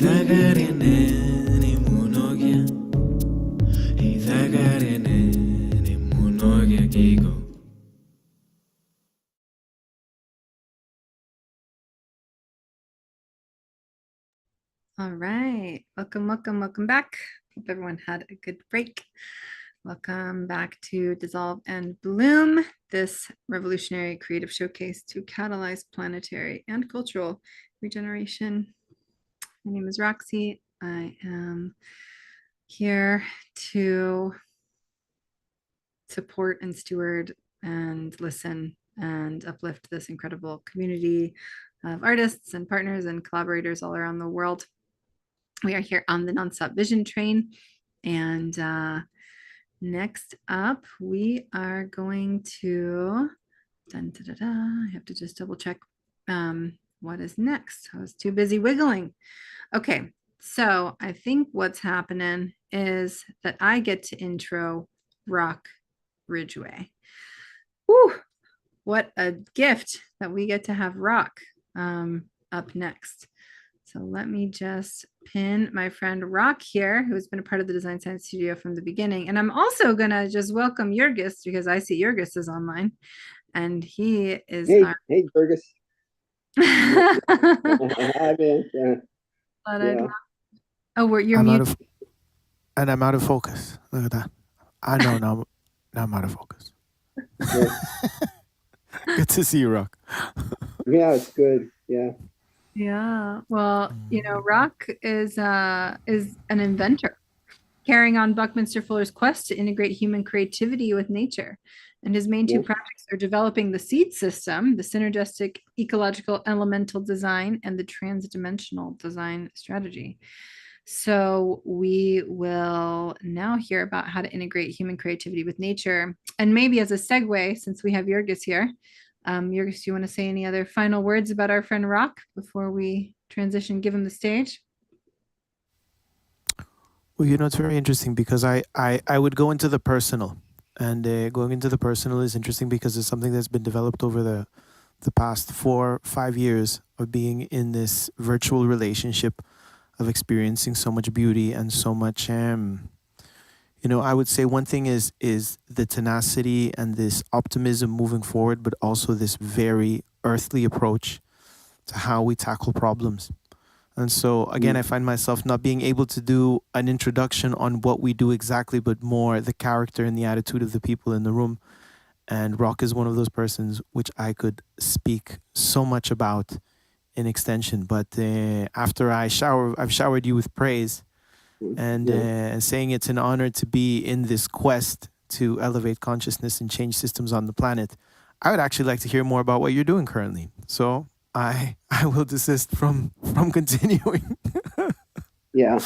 All right, welcome back. Hope everyone had a good break. Welcome back to Dissolve and Bloom, this revolutionary creative showcase to catalyze planetary and cultural regeneration. My name is Roxy. I am here to support and steward and listen and uplift this incredible community of artists and partners and collaborators all around the world. We are here on the Nonstop Vision Train, and next up we are going to I have to just double check what is next. I was too busy wiggling. Okay, so I think what's happening is that I get to intro Rock Ridgway. Whew, what a gift that we get to have Rock up next. So let me just pin my friend Rock here, who's been a part of the Design Science Studio from the beginning. And I'm also going to just welcome Jurgis, because I see Jurgis is online. And he is Hey, Jurgis. Hi, man. Oh, you're muted. I'm out of focus. Look at that. I know now I'm out of focus. Good to see you, Rock. Yeah, it's good. Yeah. Yeah. Well, you know, Rock is an inventor, carrying on Buckminster Fuller's quest to integrate human creativity with nature. And his main two projects are developing the seed system, the synergistic ecological elemental design, and the transdimensional design strategy. So we will now hear about how to integrate human creativity with nature. And maybe as a segue, since we have Jurgis here, Jurgis, do you want to say any other final words about our friend Rock before we transition, give him the stage? Well, you know, it's very interesting because I would go into the personal, and going into the personal is interesting because it's something that's been developed over the past 4 or 5 years of being in this virtual relationship, of experiencing so much beauty and so much, you know, I would say one thing is the tenacity and this optimism moving forward, but also this very earthly approach to how we tackle problems. And so, again, I find myself not being able to do an introduction on what we do exactly, but more the character and the attitude of the people in the room. And Rock is one of those persons which I could speak so much about in extension. But after I've showered you with praise and saying it's an honor to be in this quest to elevate consciousness and change systems on the planet, I would actually like to hear more about what you're doing currently. So I will desist from continuing. Yeah.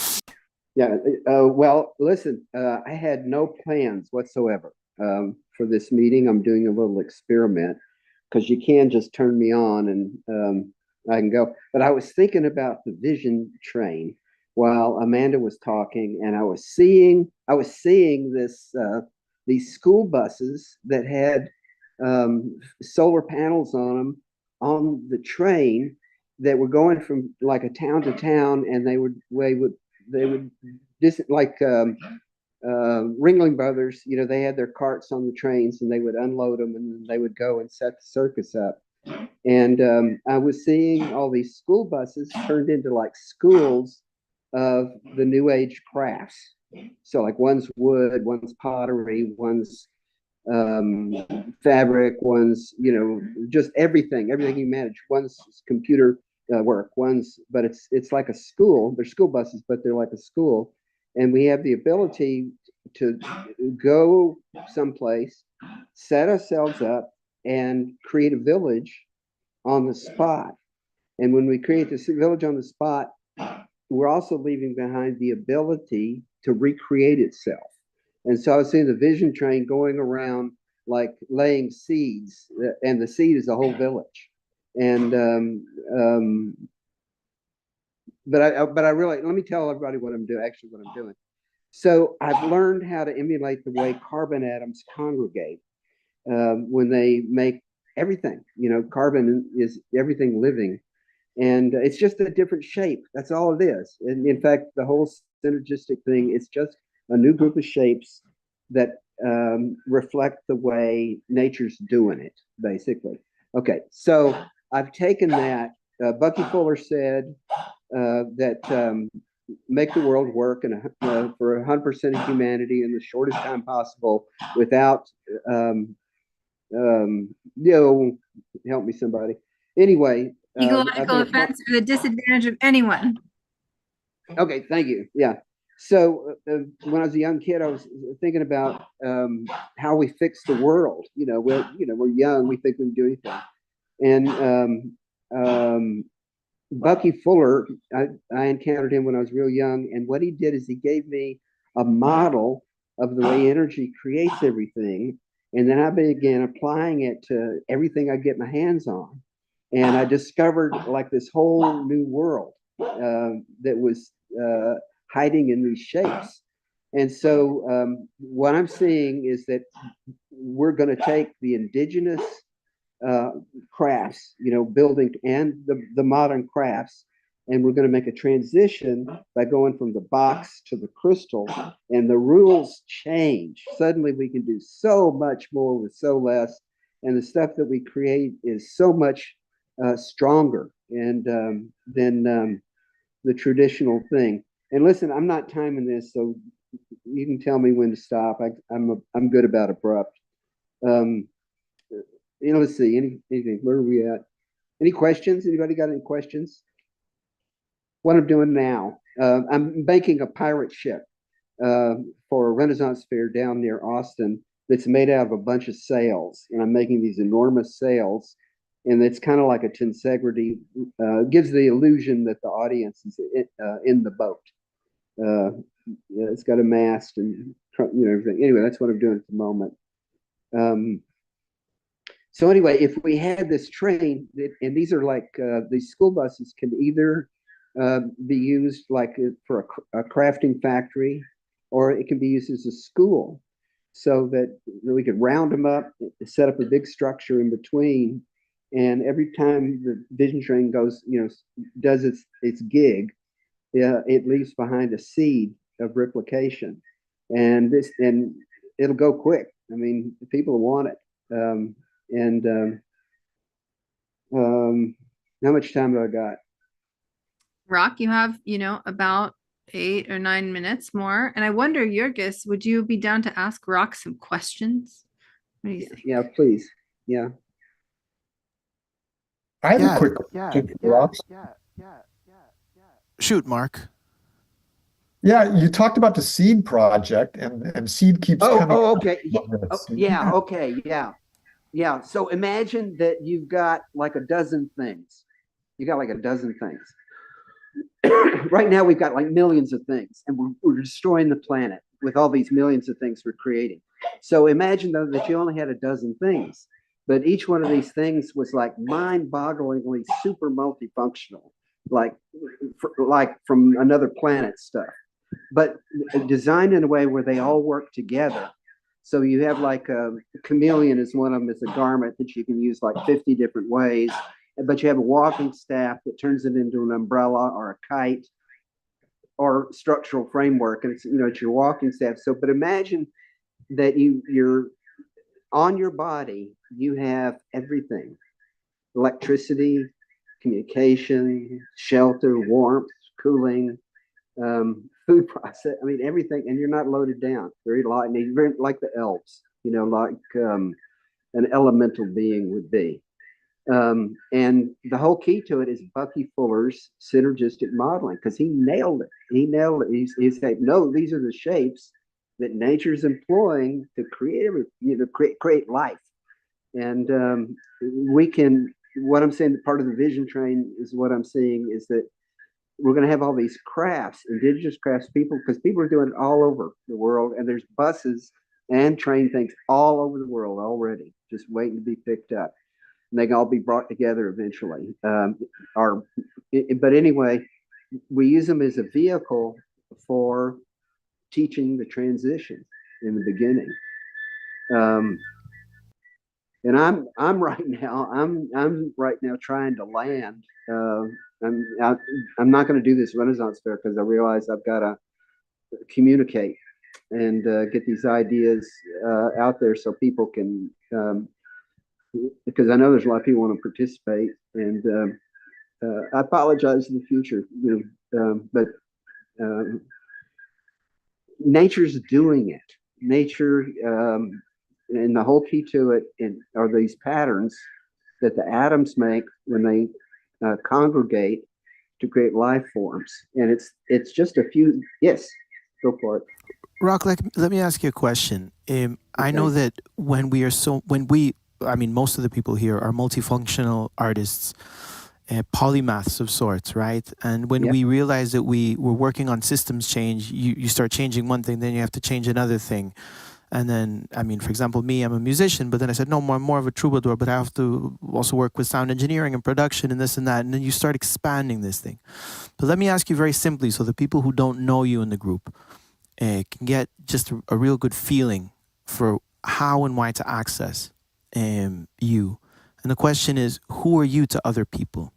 Well, listen, I had no plans whatsoever for this meeting. I'm doing a little experiment because you can just turn me on and I can go. But I was thinking about the vision train while Amanda was talking, and I was seeing this these school buses that had solar panels on them on the train that were going from like a town to town, and they would like Ringling Brothers, you know, they had their carts on the trains and they would unload them and they would go and set the circus up. And I was seeing all these school buses turned into like schools of the new age crafts. So like one's wood, one's pottery, one's fabric, one's, you know, just everything you manage. One's computer work, but it's like a school. They're school buses, but they're like a school. And we have the ability to go someplace, set ourselves up, and create a village on the spot. And when we create this village on the spot, we're also leaving behind the ability to recreate itself. And so I was seeing the vision train going around like laying seeds, and the seed is a whole village. And but I really, let me tell everybody what I'm doing. So I've learned how to emulate the way carbon atoms congregate when they make everything. You know, carbon is everything living. And it's just a different shape. That's all it is. And in fact, the whole synergistic thing, it's just a new group of shapes that reflect the way nature's doing it, basically. Okay, so I've taken that. Bucky Fuller said that make the world work for 100% of humanity in the shortest time possible without, help me somebody. Anyway, Ecological offense or the disadvantage of anyone. Okay, thank you. Yeah. So when I was a young kid, I was thinking about how we fix the world. We're young, we think we can do anything. And Bucky Fuller, I encountered him when I was real young, and what he did is he gave me a model of the way energy creates everything, and then I began applying it to everything I get my hands on, and I discovered like this whole new world that was hiding in these shapes. And so what I'm seeing is that we're going to take the indigenous crafts, building and the modern crafts, and we're going to make a transition by going from the box to the crystal, and the rules change. Suddenly we can do so much more with so less, and the stuff that we create is so much stronger and than the traditional thing. And listen, I'm not timing this, so you can tell me when to stop. I'm good about abrupt. Let's see. Anything? Where are we at? Any questions? Anybody got any questions? What I'm doing now, I'm making a pirate ship for a Renaissance fair down near Austin that's made out of a bunch of sails, and I'm making these enormous sails, and it's kind of like a tensegrity. Gives the illusion that the audience is in the boat. It's got a mast and everything. Anyway, that's what I'm doing at the moment. So anyway, if we had this train, and these are like these school buses can either be used like for a crafting factory, or it can be used as a school, so that we could round them up, set up a big structure in between, and every time the vision train goes, does its gig, it leaves behind a seed of replication, and it'll go quick. I mean, people want it. How much time do I got? Rock, you have, about 8 or 9 minutes more. And I wonder, Jurgis, would you be down to ask Rock some questions? What do you think? Yeah, please. Yeah. I have a quick question for Rox. Shoot, Mark. Yeah, you talked about the seed project, and seed keeps coming. Okay. Okay. Yeah. So imagine that you've got like a dozen things. Right now we've got like millions of things, and we're destroying the planet with all these millions of things we're creating. So imagine though that you only had a dozen things, but each one of these things was like mind-bogglingly super multifunctional, like from another planet stuff, but designed in a way where they all work together. So you have like a chameleon is one of them. It's a garment that you can use like 50 different ways. But you have a walking staff that turns it into an umbrella or a kite or structural framework, and it's your walking staff. So, but imagine that you're on your body. You have everything: electricity, communication, shelter, warmth, cooling, food process. I mean, everything, and you're not loaded down. Very light, very like the elves. Like an elemental being would be. And the whole key to it is Bucky Fuller's synergistic modeling, because he nailed it. He said, no, these are the shapes that nature's employing to create create life. And what I'm saying, part of the vision train is what I'm seeing is that we're going to have all these crafts, indigenous crafts, because people are doing it all over the world, and there's buses and train things all over the world already, just waiting to be picked up. And they can all be brought together eventually. But anyway, we use them as a vehicle for teaching the transition in the beginning. And I'm right now, I'm right now trying to land. I'm not going to do this Renaissance fair because I realize I've got to communicate and get these ideas out there so people can, because I know there's a lot of people want to participate. And I apologize in the future, but nature's doing it. Nature, and the whole key to it are these patterns that the atoms make when they congregate to create life forms. And it's just a few. Yes, go for it. Rock, let me ask you a question. I know Okay. that I mean, most of the people here are multifunctional artists, polymaths of sorts, right? And when Yep. we realize that we were working on systems change, you start changing one thing, then you have to change another thing. And then, I mean, for example, me, I'm a musician, but then I said, no, I'm more of a troubadour, but I have to also work with sound engineering and production and this and that. And then you start expanding this thing. But let me ask you very simply, so the people who don't know you in the group can get just a real good feeling for how and why to access you. And the question is, who are you to other people?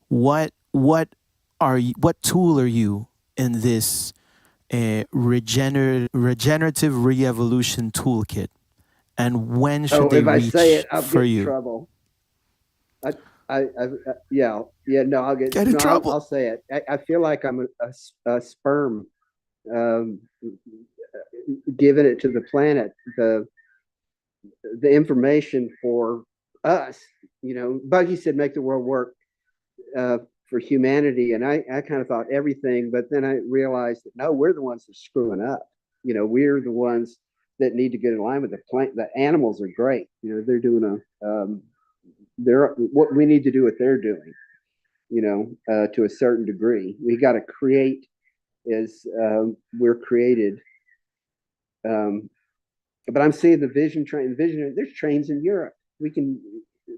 What what tool are you in this regenerative re-evolution toolkit? And when should Oh, they if I say reach it, I'll for get in you? trouble. Yeah, yeah. No, Get in trouble. I'll say it. I feel like I'm a sperm, um, giving it to the planet the information for us. Buggy said, "Make the world work for humanity," and I kind of thought everything, but then I realized that no, we're the ones that are screwing up. We're the ones that need to get in line with the plant. The animals are great. They're doing they're what we need to do what they're doing. To a certain degree, we got to create as we're created. Um, but I'm seeing the vision train. There's trains in Europe. We can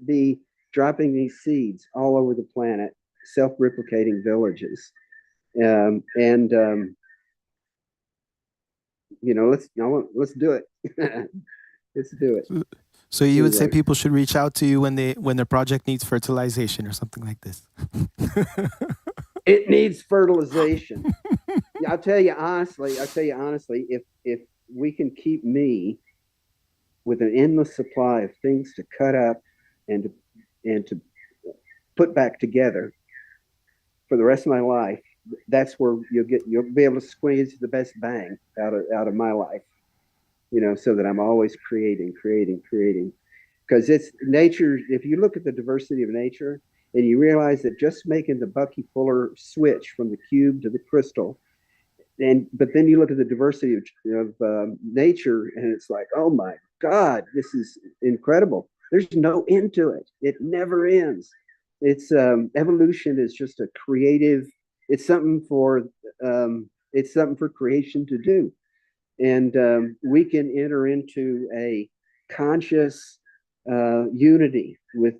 be dropping these seeds all over the planet, self-replicating villages, and let's do it. Let's do it. So you would say Anyway, people should reach out to you when their project needs fertilization or something like this. it needs fertilization. Yeah, I'll tell you honestly. If we can keep me with an endless supply of things to cut up and to put back together for the rest of my life, that's where you'll be able to squeeze the best bang out of my life. So that I'm always creating. Because it's nature. If you look at the diversity of nature and you realize that just making the Bucky Fuller switch from the cube to the crystal, but then you look at the diversity of nature and it's like, oh my God, this is incredible. There's no end to it. It never ends. It's evolution is just a creative. It's something for creation to do, and we can enter into a conscious unity with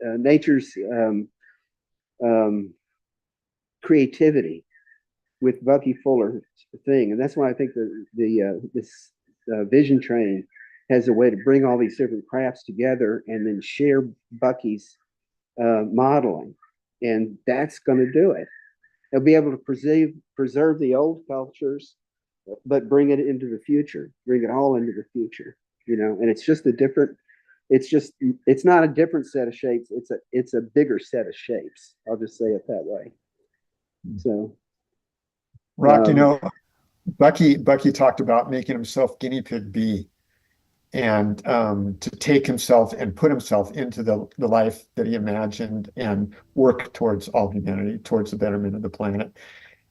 nature's um, creativity with Bucky Fuller thing, and that's why I think this vision train has a way to bring all these different crafts together and then share Bucky's modeling, and that's going to do it. They'll be able to preserve the old cultures, but bring it into the future, bring it all into the future. And it's just a different. It's not a different set of shapes. It's a bigger set of shapes. I'll just say it that way. So, Rock, Bucky talked about making himself guinea pig bee and to take himself and put himself into the life that he imagined and work towards all humanity, towards the betterment of the planet.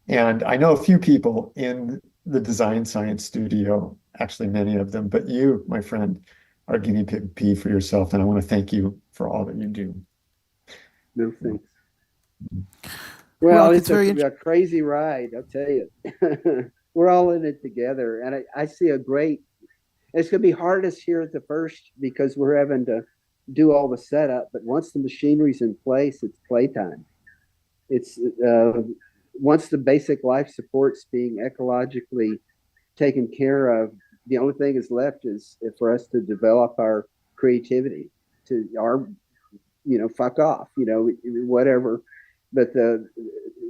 And I know a few people in the design science studio, actually many of them, but you, my friend, are guinea pig bee for yourself. And I want to thank you for all that you do. no thanks. Well, Rock, it's it's very a crazy ride, I'll tell you. We're all in it together, and I see a great. It's going to be hardest here at the first because we're having to do all the setup. But once the machinery's in place, it's playtime. It's once the basic life support's being ecologically taken care of, the only thing is left is for us to develop our creativity, to our, fuck off, whatever. But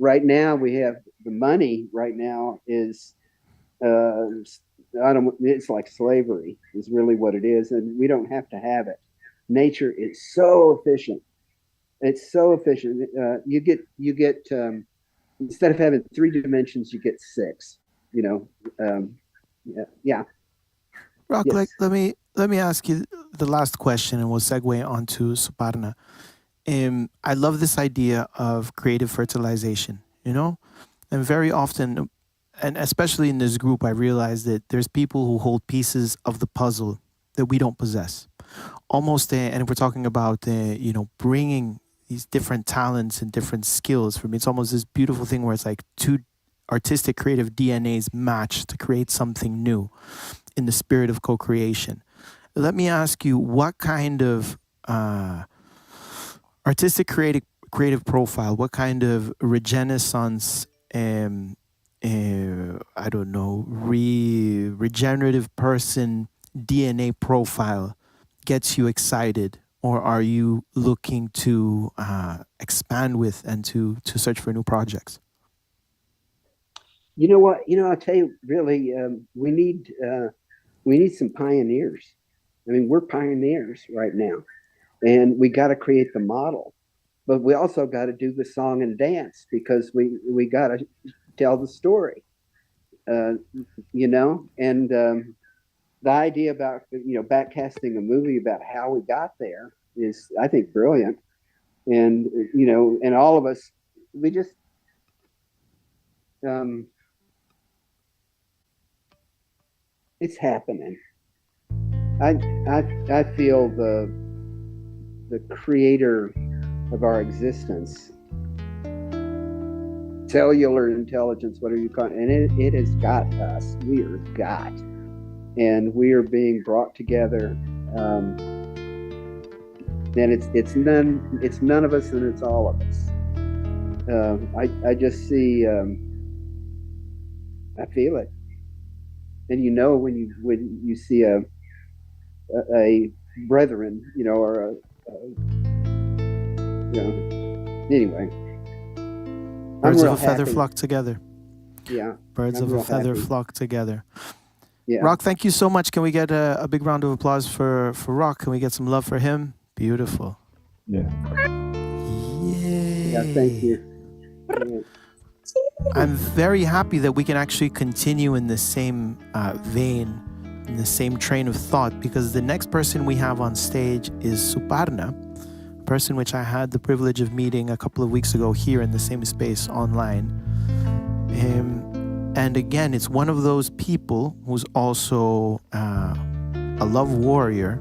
right now we have the money right now is, it's like slavery is really what it is. And we don't have to have it. Nature is so efficient. It's so efficient. You get, instead of having 3 dimensions, you get 6, yeah. Rock, Yes. let me ask you the last question, and we'll segue onto Suparna. I love this idea of creative fertilization, and very often, and especially in this group, I realize that there's people who hold pieces of the puzzle that we don't possess. Almost, and if we're talking about, bringing these different talents and different skills, for me, it's almost this beautiful thing where it's like 2 artistic creative DNAs match to create something new in the spirit of co-creation. Let me ask you, what kind of artistic creative profile, what kind of regeneissance, I don't know, regenerative person DNA profile gets you excited, or are you looking to expand with and to search for new projects? You know what? I'll tell you, really, we need some pioneers. I mean, we're pioneers right now, and we got to create the model, but we also got to do the song and dance, because we got to tell the story, and the idea about, backcasting a movie about how we got there is, I think, brilliant. And, and all of us, we just, it's happening. I feel the creator of our existence, cellular intelligence, whatever you call it, and it has got us. We are got, and we are being brought together. And it's none of us, and it's all of us. I just see, I feel it, and when you see a brethren, or anyway. Birds of a feather flock together. Yeah. Birds of a feather flock together. Yeah. Rock, thank you so much. Can we get a big round of applause for Rock? Can we get some love for him? Beautiful. Yeah. Yay. Yeah, thank you. Yeah. I'm very happy that we can actually continue in the same vein, in the same train of thought, because the next person we have on stage is Suparna, a person which I had the privilege of meeting a couple of weeks ago here in the same space online. And again, it's one of those people who's also a love warrior,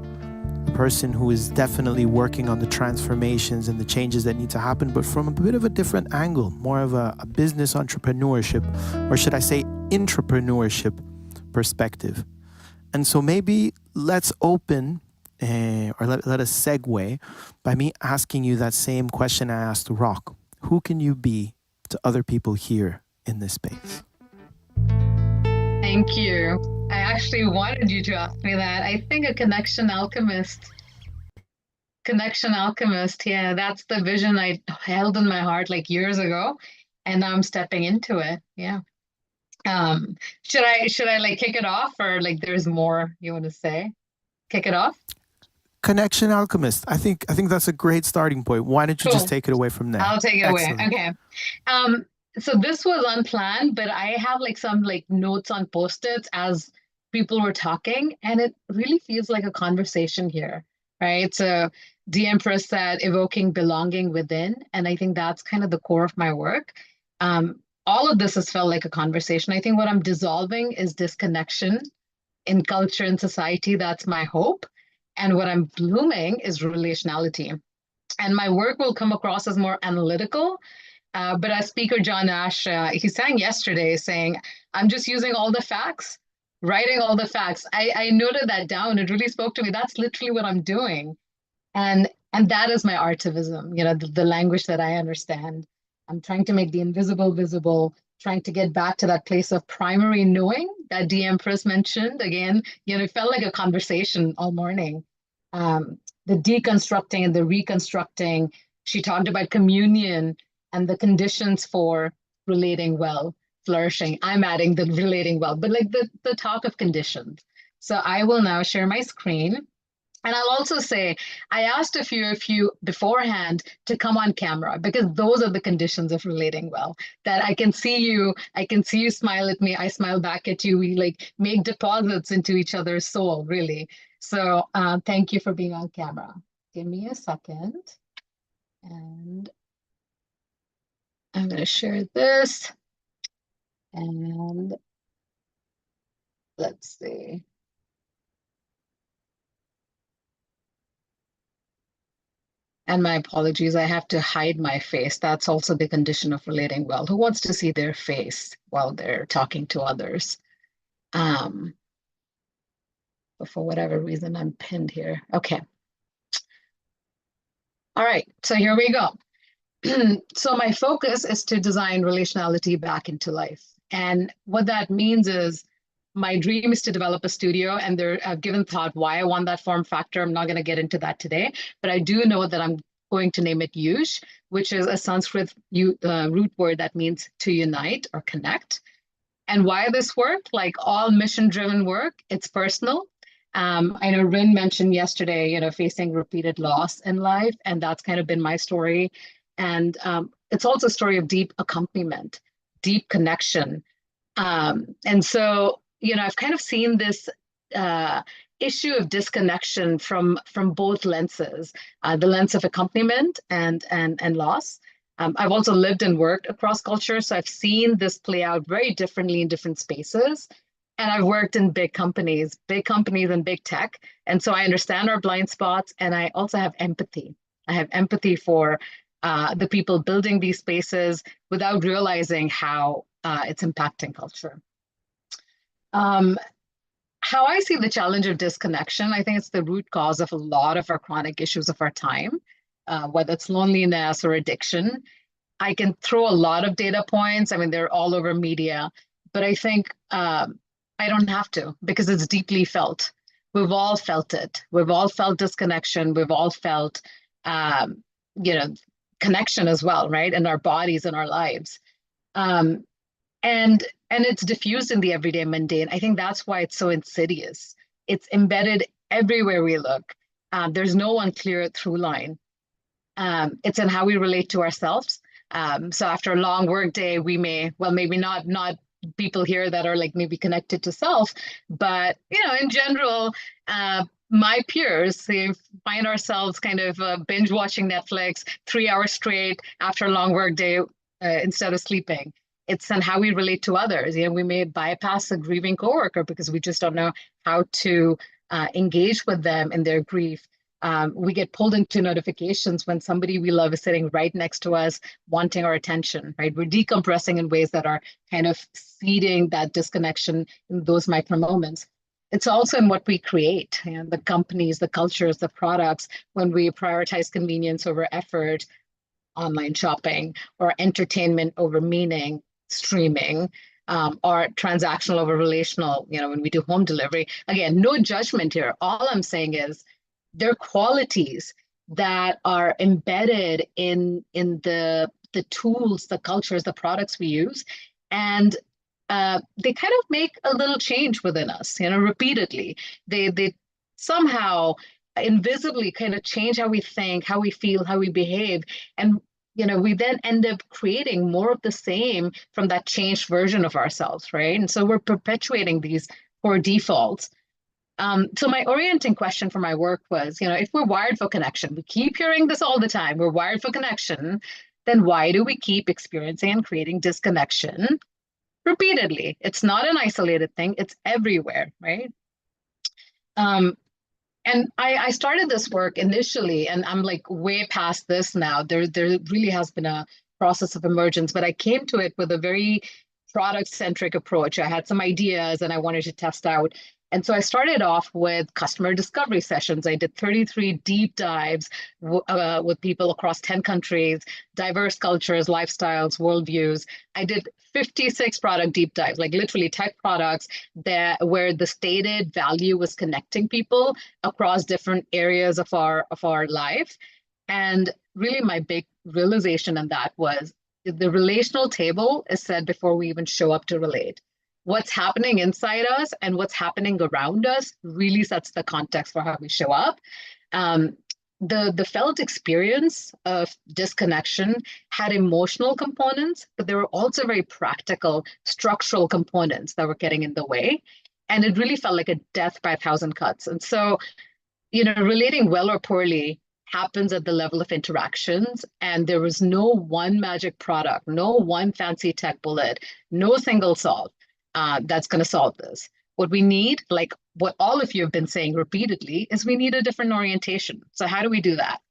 a person who is definitely working on the transformations and the changes that need to happen, but from a bit of a different angle, more of a business entrepreneurship, or should I say intrapreneurship perspective. And so maybe let's open, or let us segue by me asking you that same question I asked Rock. Who can you be to other people here in this space? Thank you. I actually wanted you to ask me that. I think a connection alchemist. Connection alchemist. Yeah, that's the vision I held in my heart like years ago, and now I'm stepping into it. Yeah. Should I like kick it off, or like there's more you want to say? Kick it off? Connection alchemist. I think that's a great starting point. Why don't you just take it away from there? I'll take it away. Okay. So this was unplanned, but I have like some like notes on post-its as people were talking, and it really feels like a conversation here, right? So the Empress said evoking belonging within, and I think that's kind of the core of my work. All of this has felt like a conversation. I think what I'm dissolving is disconnection in culture and society. That's my hope. And what I'm blooming is relationality. And my work will come across as more analytical. But as Speaker John Ash, he sang yesterday saying, I'm just using all the facts, writing all the facts. I noted that down. It really spoke to me. That's literally what I'm doing. And that is my artivism, the language that I understand. I'm trying to make the invisible visible, trying to get back to that place of primary knowing that the Empress mentioned. Again, it felt like a conversation all morning. The deconstructing and the reconstructing. She talked about communion and the conditions for relating well, flourishing. I'm adding the relating well, but like the talk of conditions. So I will now share my screen. And I'll also say, I asked a few of you beforehand to come on camera because those are the conditions of relating well. That I can see you smile at me, I smile back at you. We like make deposits into each other's soul, really. So thank you for being on camera. Give me a second. And I'm going to share this. And let's see. And my apologies, I have to hide my face. That's also the condition of relating well. Who wants to see their face while they're talking to others? But for whatever reason, I'm pinned here. Okay. All right, so here we go. So my focus is to design relationality back into life. And what that means is my dream is to develop a studio, and I've given thought why I want that form factor. I'm not going to get into that today, but I do know that I'm going to name it Yush, which is a Sanskrit root word that means to unite or connect. And why this work? Like all mission-driven work, it's personal. I know Rin mentioned yesterday, facing repeated loss in life, and that's kind of been my story. And it's also a story of deep accompaniment, deep connection. And so, I've kind of seen this issue of disconnection from both lenses, the lens of accompaniment and loss. I've also lived and worked across cultures, so I've seen this play out very differently in different spaces. And I've worked in big companies and big tech. And so I understand our blind spots, and I also have empathy. I have empathy for the people building these spaces without realizing how it's impacting culture. How I see the challenge of disconnection, I think it's the root cause of a lot of our chronic issues of our time, whether it's loneliness or addiction. I can throw a lot of data points. I mean, they're all over media, but I think I don't have to because it's deeply felt. We've all felt it. We've all felt disconnection. We've all felt, connection as well, right? In our bodies and our lives. And it's diffused in the everyday mundane. I think that's why it's so insidious. It's embedded everywhere we look. There's no one clear through line. It's in how we relate to ourselves. So after a long work day, we may, well, maybe not people here that are like maybe connected to self, but in general, my peers, they find ourselves kind of binge watching Netflix 3 hours straight after a long work day instead of sleeping. It's on how we relate to others. We may bypass a grieving coworker because we just don't know how to engage with them in their grief. We get pulled into notifications when somebody we love is sitting right next to us, wanting our attention, right? We're decompressing in ways that are kind of seeding that disconnection in those micro moments. It's also in what we create, the companies, the cultures, the products, when we prioritize convenience over effort, online shopping, or entertainment over meaning, streaming, or transactional over relational, when we do home delivery. Again, no judgment here. All I'm saying is there are qualities that are embedded in the tools, the cultures, the products we use, and they kind of make a little change within us, repeatedly. They somehow invisibly kind of change how we think, how we feel, how we behave. And we then end up creating more of the same from that changed version of ourselves, right? And so we're perpetuating these core defaults. So my orienting question for my work was, if we're wired for connection, we keep hearing this all the time, we're wired for connection, then why do we keep experiencing and creating disconnection repeatedly? It's not an isolated thing, it's everywhere, right? And I started this work initially, and I'm like way past this now. There really has been a process of emergence, but I came to it with a very product-centric approach. I had some ideas and I wanted to test out. And so I started off with customer discovery sessions. I did 33 deep dives with people across 10 countries, diverse cultures, lifestyles, worldviews. I did 56 product deep dives, like literally tech products where the stated value was connecting people across different areas of our life. And really my big realization in that was the relational table is set before we even show up to relate. What's happening inside us and what's happening around us really sets the context for how we show up. The felt experience of disconnection had emotional components, but there were also very practical, structural components that were getting in the way. And it really felt like a death by a thousand cuts. And so, relating well or poorly happens at the level of interactions, and there was no one magic product, no one fancy tech bullet, no single solve that's going to solve this. What we need, like what all of you have been saying repeatedly, is we need a different orientation. So how do we do that?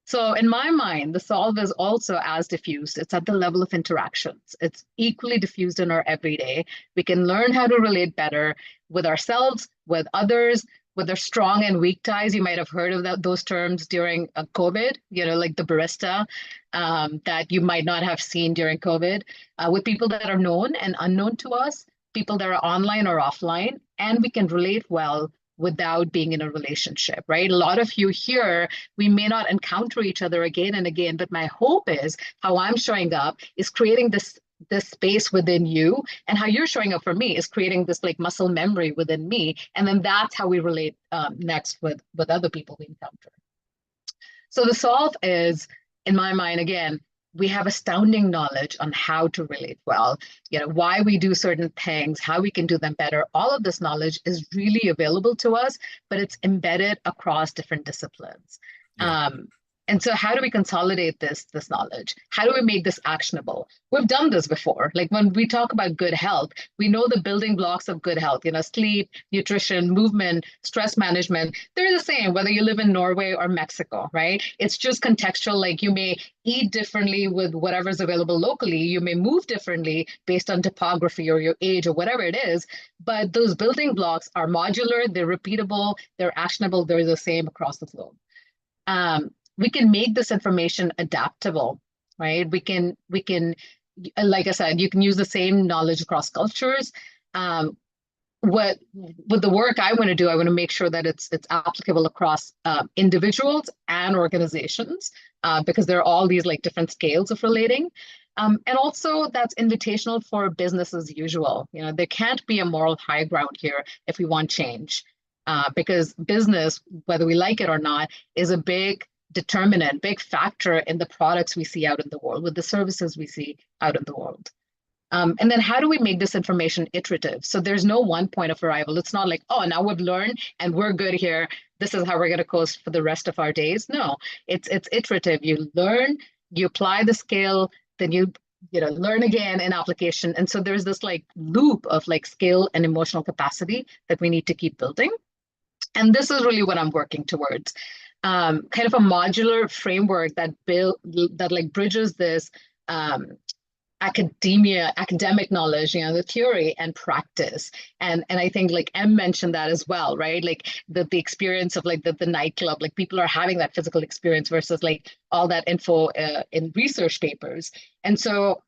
So in my mind, the solve is also as diffused. It's at the level of interactions. It's equally diffused in our everyday. We can learn how to relate better with ourselves, with others, with their strong and weak ties. You might have heard of those terms during COVID, like the barista that you might not have seen during COVID, with people that are known and unknown to us, people that are online or offline, and we can relate well without being in a relationship, right? A lot of you here, we may not encounter each other again and again, but my hope is how I'm showing up is creating this space within you, and how you're showing up for me is creating this like muscle memory within me. And then that's how we relate next with other people we encounter. So the solve is, in my mind, again, we have astounding knowledge on how to relate well, why we do certain things, how we can do them better. All of this knowledge is really available to us, but it's embedded across different disciplines. Yeah. And so how do we consolidate this knowledge? How do we make this actionable? We've done this before. Like when we talk about good health, we know the building blocks of good health, sleep, nutrition, movement, stress management. They're the same, whether you live in Norway or Mexico, right? It's just contextual. Like you may eat differently with whatever's available locally. You may move differently based on topography or your age or whatever it is. But those building blocks are modular, they're repeatable, they're actionable, they're the same across the globe. We can make this information adaptable, right? We can, like I said, you can use the same knowledge across cultures. With the work I want to do, I want to make sure that it's applicable across individuals and organizations, because there are all these like different scales of relating. And also that's invitational for business as usual. There can't be a moral high ground here if we want change, because business, whether we like it or not, is a big determinant, big factor in the products we see out in the world, with the services we see out in the world. And then how do we make this information iterative? So there's no one point of arrival. It's not like, oh, now we've learned and we're good here. This is how we're going to coast for the rest of our days. No, it's iterative. You learn, you apply the skill, then you learn again in application. And so there's this like loop of like skill and emotional capacity that we need to keep building. And this is really what I'm working towards. Kind of a modular framework that like bridges this academic knowledge, the theory and practice. And I think like Em mentioned that as well, right? Like the experience of like the nightclub, like people are having that physical experience versus like all that info in research papers. And so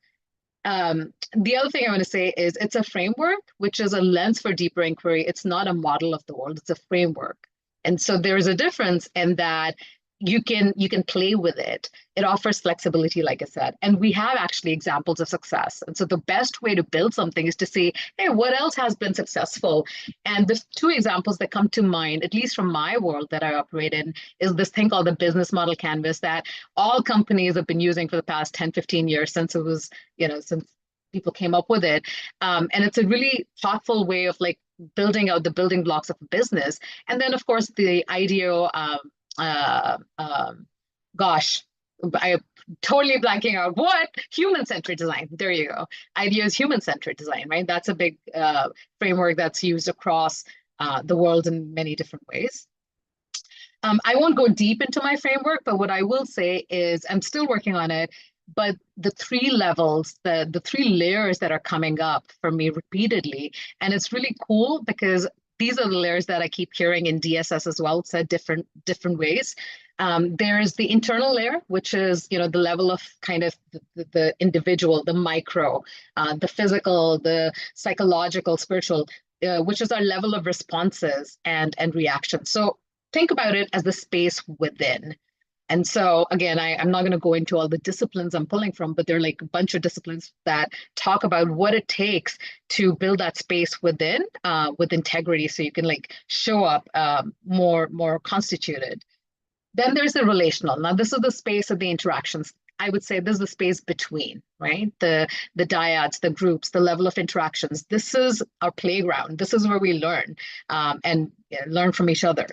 the other thing I want to say is it's a framework, which is a lens for deeper inquiry. It's not a model of the world, it's a framework. And so there's a difference in that you can play with it. It offers flexibility, like I said, and we have actually examples of success. And so the best way to build something is to see, hey, what else has been successful? And the two examples that come to mind, at least from my world that I operate in, is this thing called the business model canvas that all companies have been using for the past 10, 15 years since it was, since people came up with it. And it's a really thoughtful way of like building out the building blocks of a business. And then of course the IDEO, gosh, I'm totally blanking out. What? Human-centered design. There you go. IDEO is human-centered design, right? That's a big framework that's used across the world in many different ways. I won't go deep into my framework, but what I will say is I'm still working on it. But the three levels, the three layers that are coming up for me repeatedly, and it's really cool because these are the layers that I keep hearing in DSS as well, said different ways. There's the internal layer, which is, the level of kind of the individual, the micro, the physical, the psychological, spiritual, which is our level of responses and reactions. So think about it as the space within. And so again, I'm not going to go into all the disciplines I'm pulling from, but they're like a bunch of disciplines that talk about what it takes to build that space within, with integrity, so you can like show up more constituted. Then there's the relational. Now, this is the space of the interactions. I would say this is the space between, right? The dyads, the groups, the level of interactions. This is our playground. This is where we learn and learn from each other.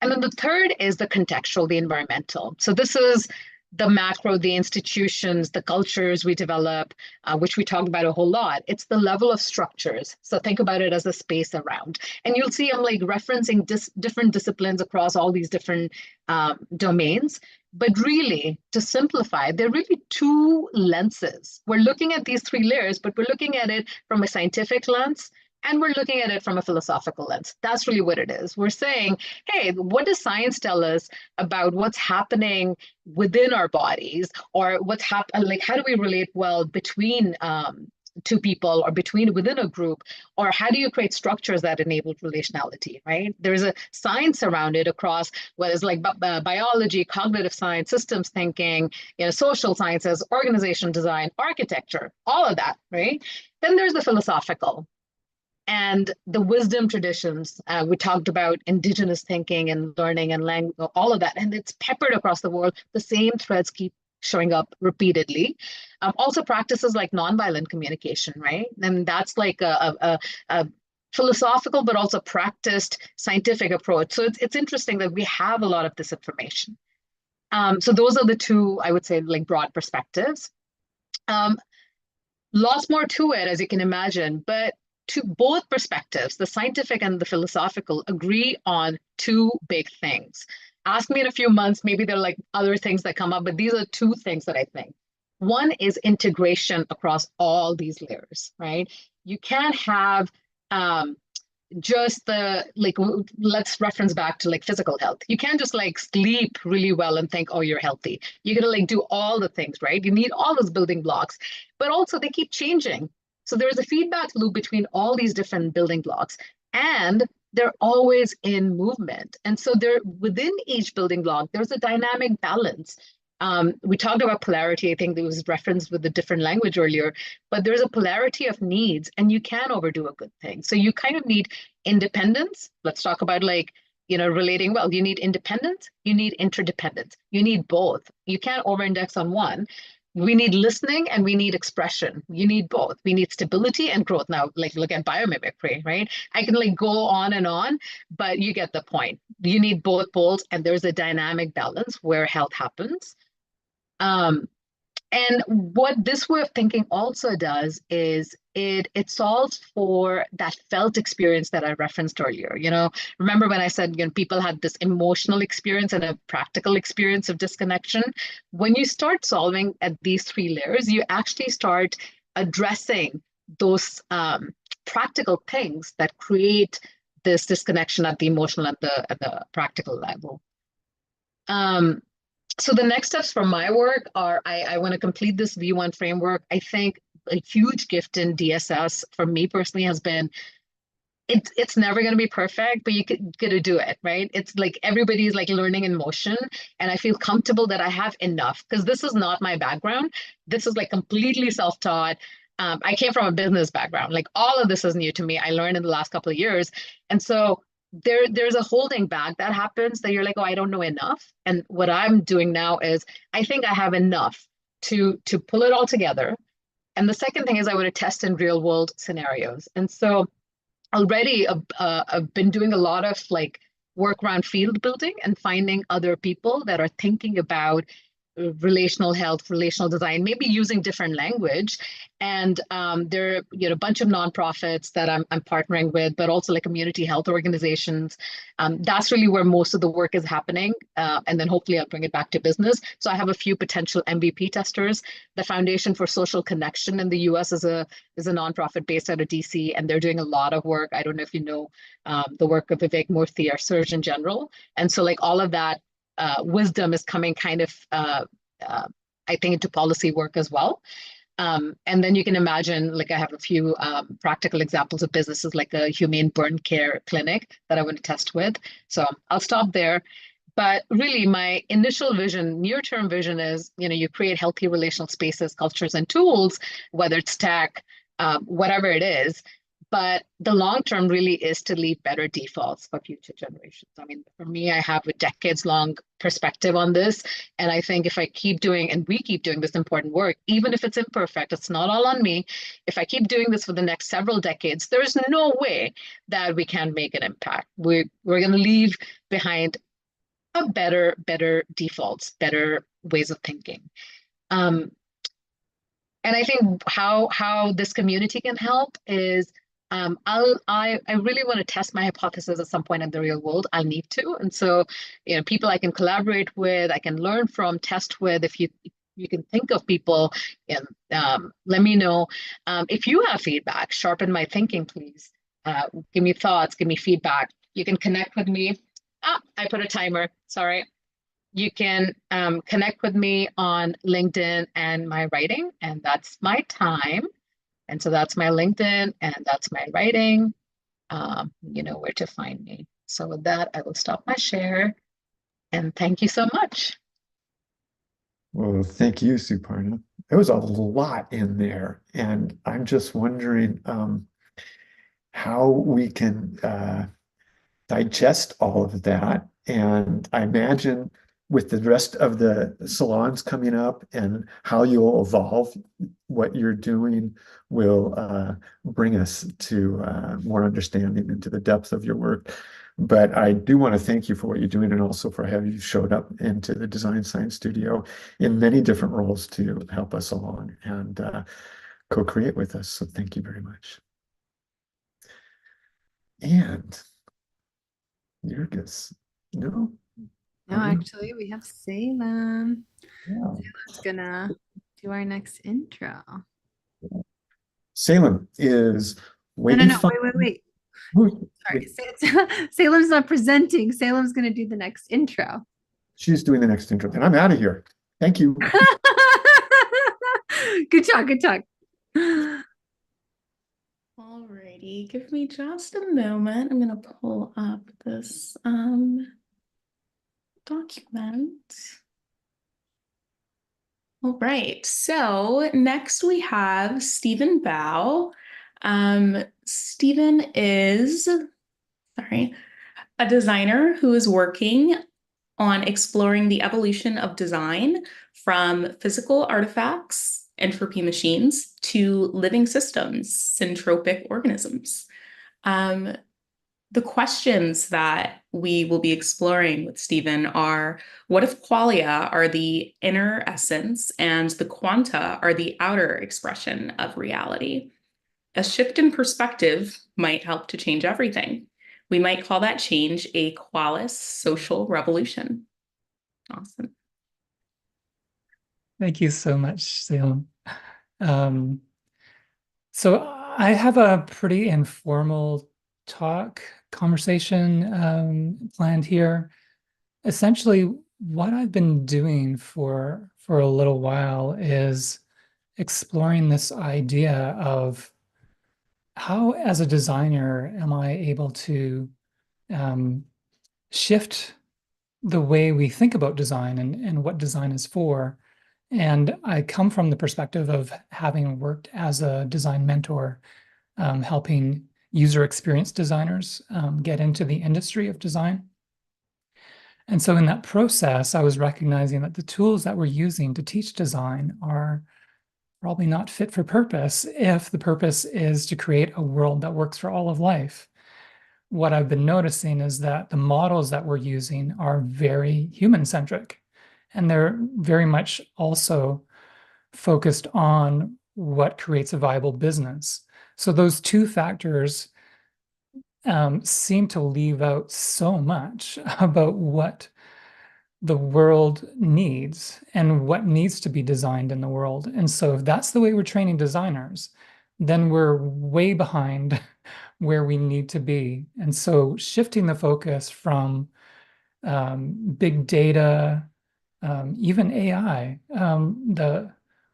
And then the third is the contextual, the environmental. So this is the macro, the institutions, the cultures we develop, which we talked about a whole lot. It's the level of structures. So think about it as a space around. And you'll see I'm like referencing different disciplines across all these different domains. But really, to simplify, there are really two lenses. We're looking at these three layers, but we're looking at it from a scientific lens, and we're looking at it from a philosophical lens. That's really what it is. We're saying, hey, what does science tell us about what's happening within our bodies, or what's happening, like how do we relate well between two people, or within a group, or how do you create structures that enable relationality, right? There's a science around it across what is like biology, cognitive science, systems thinking, social sciences, organization design, architecture, all of that, right? Then there's the philosophical. And the wisdom traditions, we talked about indigenous thinking and learning and language, all of that, and it's peppered across the world. The same threads keep showing up repeatedly. Also practices like nonviolent communication, right? And that's like a philosophical, but also practiced scientific approach. So it's interesting that we have a lot of this information. So those are the two, I would say, like broad perspectives. Lots more to it, as you can imagine, but to both perspectives, the scientific and the philosophical, agree on two big things. Ask me in a few months, maybe there are like other things that come up, but these are two things that I think. One is integration across all these layers, right? You can't have just let's reference back to like physical health. You can't just like sleep really well and think, oh, you're healthy. You're gonna like do all the things, right? You need all those building blocks, but also they keep changing. So there's a feedback loop between all these different building blocks, and they're always in movement. And so they're within each building block, there's a dynamic balance. We talked about polarity. I think there was referenced with a different language earlier, but there's a polarity of needs, and you can overdo a good thing. So you kind of need independence. Let's talk about like, relating well. You need independence, you need interdependence, you need both. You can't over-index on one. We need listening and we need expression. You need both. We need stability and growth. Now, like look at biomimicry, right? I can like go on and on, but you get the point. You need both poles, and there's a dynamic balance where health happens. And what this way of thinking also does is it solves for that felt experience that I referenced earlier. Remember when I said people had this emotional experience and a practical experience of disconnection? When you start solving at these three layers, you actually start addressing those practical things that create this disconnection at the emotional and the practical level. So the next steps for my work are I want to complete this V1 framework. I think a huge gift in DSS for me personally has been, it's never going to be perfect, but you get to do it, right? It's like everybody's like learning in motion, and I feel comfortable that I have enough, because this is not my background. This is like completely self-taught. I came from a business background. Like all of this is new to me. I learned in the last couple of years. And so there's a holding back that happens, that you're like, oh, I don't know enough. And what I'm doing now is I think I have enough to pull it all together. And the second thing is I want to test in real world scenarios. And so already I've been doing a lot of like work around field building and finding other people that are thinking about relational health, relational design, maybe using different language. And there are a bunch of nonprofits that I'm partnering with, but also like community health organizations. That's really where most of the work is happening. And then hopefully I'll bring it back to business. So I have a few potential MVP testers. The Foundation for Social Connection in the US is a nonprofit based out of DC, and they're doing a lot of work. I don't know if you know the work of Vivek Murthy, our Surgeon General. And so like all of that wisdom is coming kind of, I think, into policy work as well. And then you can imagine, like I have a few practical examples of businesses like a humane burn care clinic that I want to test with. So I'll stop there. But really my initial vision, near-term vision is, you create healthy relational spaces, cultures, and tools, whether it's tech, whatever it is. But the long term really is to leave better defaults for future generations. I mean, for me, I have a decades-long perspective on this. And I think if I keep doing, and we keep doing this important work, even if it's imperfect, it's not all on me. If I keep doing this for the next several decades, there's no way that we can make an impact. We're going to leave behind a better defaults, better ways of thinking. And I think how this community can help is I really want to test my hypothesis at some point in the real world. I'll need to. And so, people I can collaborate with, I can learn from, test with. If you can think of people, and let me know. If you have feedback, sharpen my thinking, please. Give me thoughts, give me feedback. You can connect with me. I put a timer, sorry. You can connect with me on LinkedIn and my writing, and that's my time. And so that's my LinkedIn and that's my writing. You know where to find me. So with that, I will stop my share. And thank you so much. Well, thank you, Suparna. There was a lot in there. And I'm just wondering how we can digest all of that. And I imagine with the rest of the salons coming up and how you'll evolve what you're doing will bring us to more understanding into the depth of your work. But I do want to thank you for what you're doing and also for having you showed up into the Design Science Studio in many different roles to help us along and co-create with us. So thank you very much. And Jurgis, no? No, actually, we have Salem. Yeah. Salem's gonna do our next intro. Salem is No, wait. Sorry, Salem's not presenting. Salem's gonna do the next intro. She's doing the next intro, and I'm out of here. Thank you. Good talk. Alrighty, give me just a moment. I'm gonna pull up this document. All right, so next we have Stephen Bao. Stephen is, a designer who is working on exploring the evolution of design from physical artifacts, entropy machines, to living systems, syntropic organisms. The questions that we will be exploring with Stephen are, what if qualia are the inner essence and the quanta are the outer expression of reality? A shift in perspective might help to change everything. We might call that change a qualis social revolution. Awesome. Thank you so much, Salem. So I have a pretty informal conversation planned here. Essentially, what I've been doing for a little while is exploring this idea of how, as a designer, am I able to shift the way we think about design and what design is for. And I come from the perspective of having worked as a design mentor, helping user experience designers get into the industry of design. And so in that process, I was recognizing that the tools that we're using to teach design are probably not fit for purpose if the purpose is to create a world that works for all of life. What I've been noticing is that the models that we're using are very human-centric. and they're very much also focused on what creates a viable business. So those two factors seem to leave out so much about what the world needs and what needs to be designed in the world. And so if that's the way we're training designers, then we're way behind where we need to be. And so shifting the focus from big data, even AI,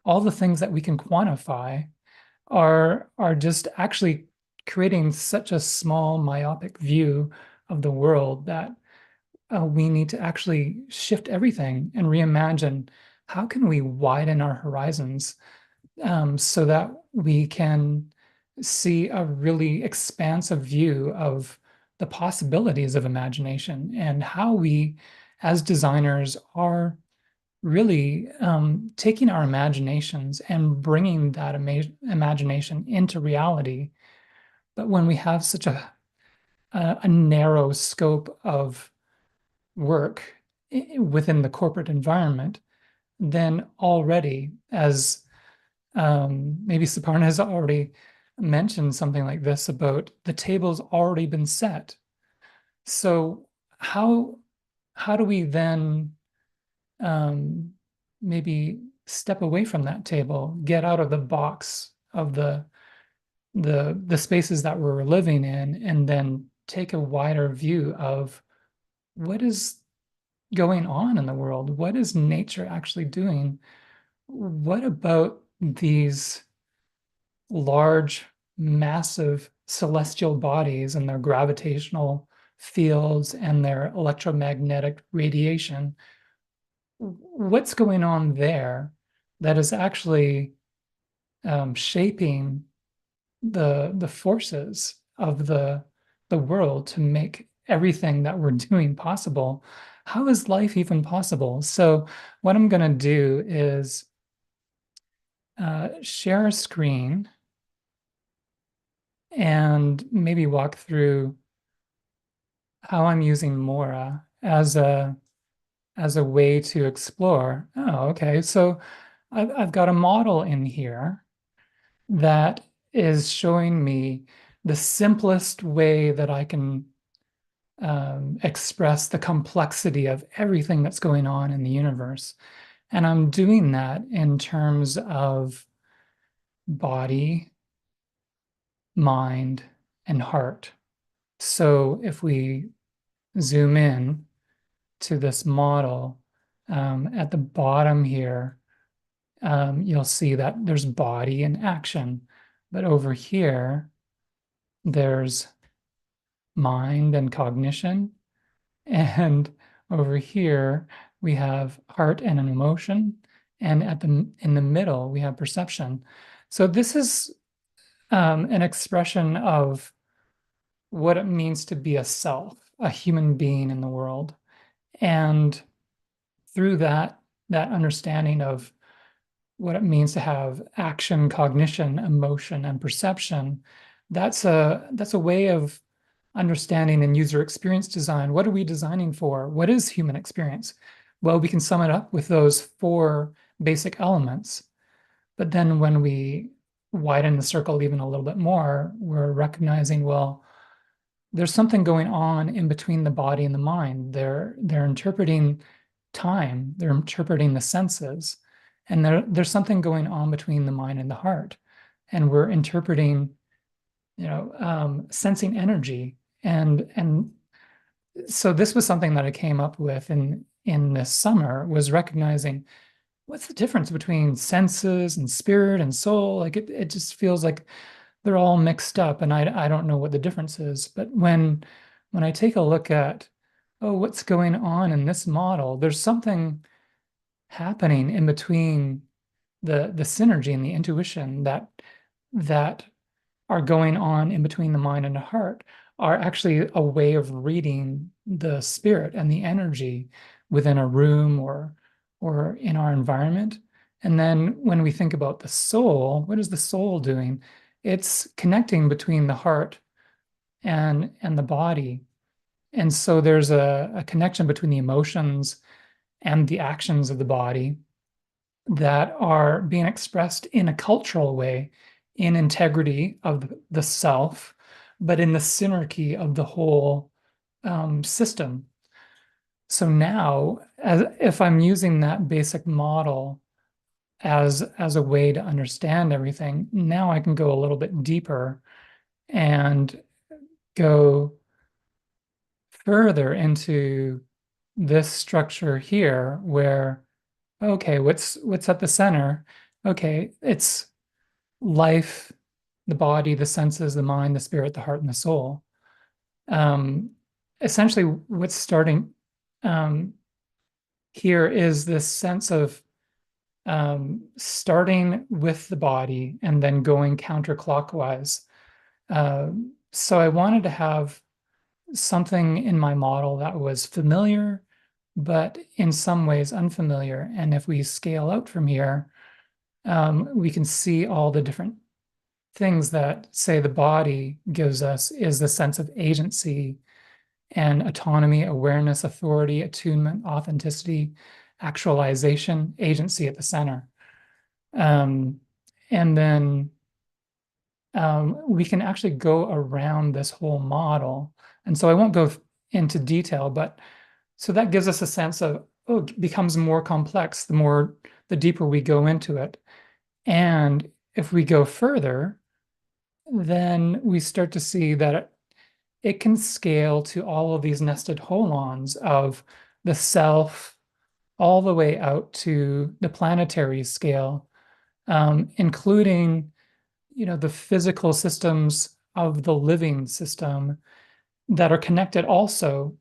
all the things that we can quantify are just actually creating such a small myopic view of the world that we need to actually shift everything and reimagine how can we widen our horizons so that we can see a really expansive view of the possibilities of imagination and how we as designers are really taking our imaginations and bringing that imagination into reality. But when we have such a narrow scope of work within the corporate environment, then already, as maybe Suparna has already mentioned something like this about the table's already been set. So how do we then maybe step away from that table, get out of the box of the spaces that we're living in, and then take a wider view of what is going on in the world? What is nature actually doing? What about these large, massive celestial bodies and their gravitational fields and their electromagnetic radiation? What's going on there that is actually shaping the forces of the world to make everything that we're doing possible? How is life even possible? So what I'm going to do is share a screen and maybe walk through how I'm using Mora as a way to explore. Oh, okay. So I've got a model in here that is showing me the simplest way that I can express the complexity of everything that's going on in the universe. And I'm doing that in terms of body, mind, and heart. So if we zoom in to this model, at the bottom here, you'll see that there's body and action. But over here, there's mind and cognition. And over here, we have heart and an emotion. And in the middle, we have perception. So this is an expression of what it means to be a self, a human being in the world. And through that understanding of what it means to have action, cognition, emotion, and perception, that's a way of understanding in user experience design. What are we designing for? What is human experience? Well, we can sum it up with those 4 basic elements. But then when we widen the circle even a little bit more, we're recognizing, well, there's something going on in between the body and the mind. They're interpreting time, they're interpreting the senses, and there's something going on between the mind and the heart. And we're interpreting, sensing energy. And so this was something that I came up with in this summer, was recognizing what's the difference between senses and spirit and soul. Like it just feels like they're all mixed up, and I don't know what the difference is. But when I take a look at, oh, what's going on in this model, there's something happening in between the synergy and the intuition that are going on in between the mind and the heart, are actually a way of reading the spirit and the energy within a room or in our environment. And then when we think about the soul, what is the soul doing? It's connecting between the heart and the body. And so there's a connection between the emotions and the actions of the body that are being expressed in a cultural way, in integrity of the self, but in the synarchy of the whole system. So now, if I'm using that basic model as a way to understand everything, now I can go a little bit deeper and go further into this structure here, where, okay, what's at the center? Okay, it's life, the body, the senses, the mind, the spirit, the heart, and the soul. Essentially, what's starting here is this sense of starting with the body and then going counterclockwise. So I wanted to have something in my model that was familiar, but in some ways unfamiliar. And if we scale out from here, we can see all the different things that, say, the body gives us is the sense of agency and autonomy, awareness, authority, attunement, authenticity, actualization, agency at the center. And then we can actually go around this whole model. And so I won't go into detail, but so that gives us a sense of, oh, it becomes more complex the deeper we go into it. And if we go further, then we start to see that it can scale to all of these nested holons of the self, all the way out to the planetary scale, including, the physical systems of the living system that are connected also.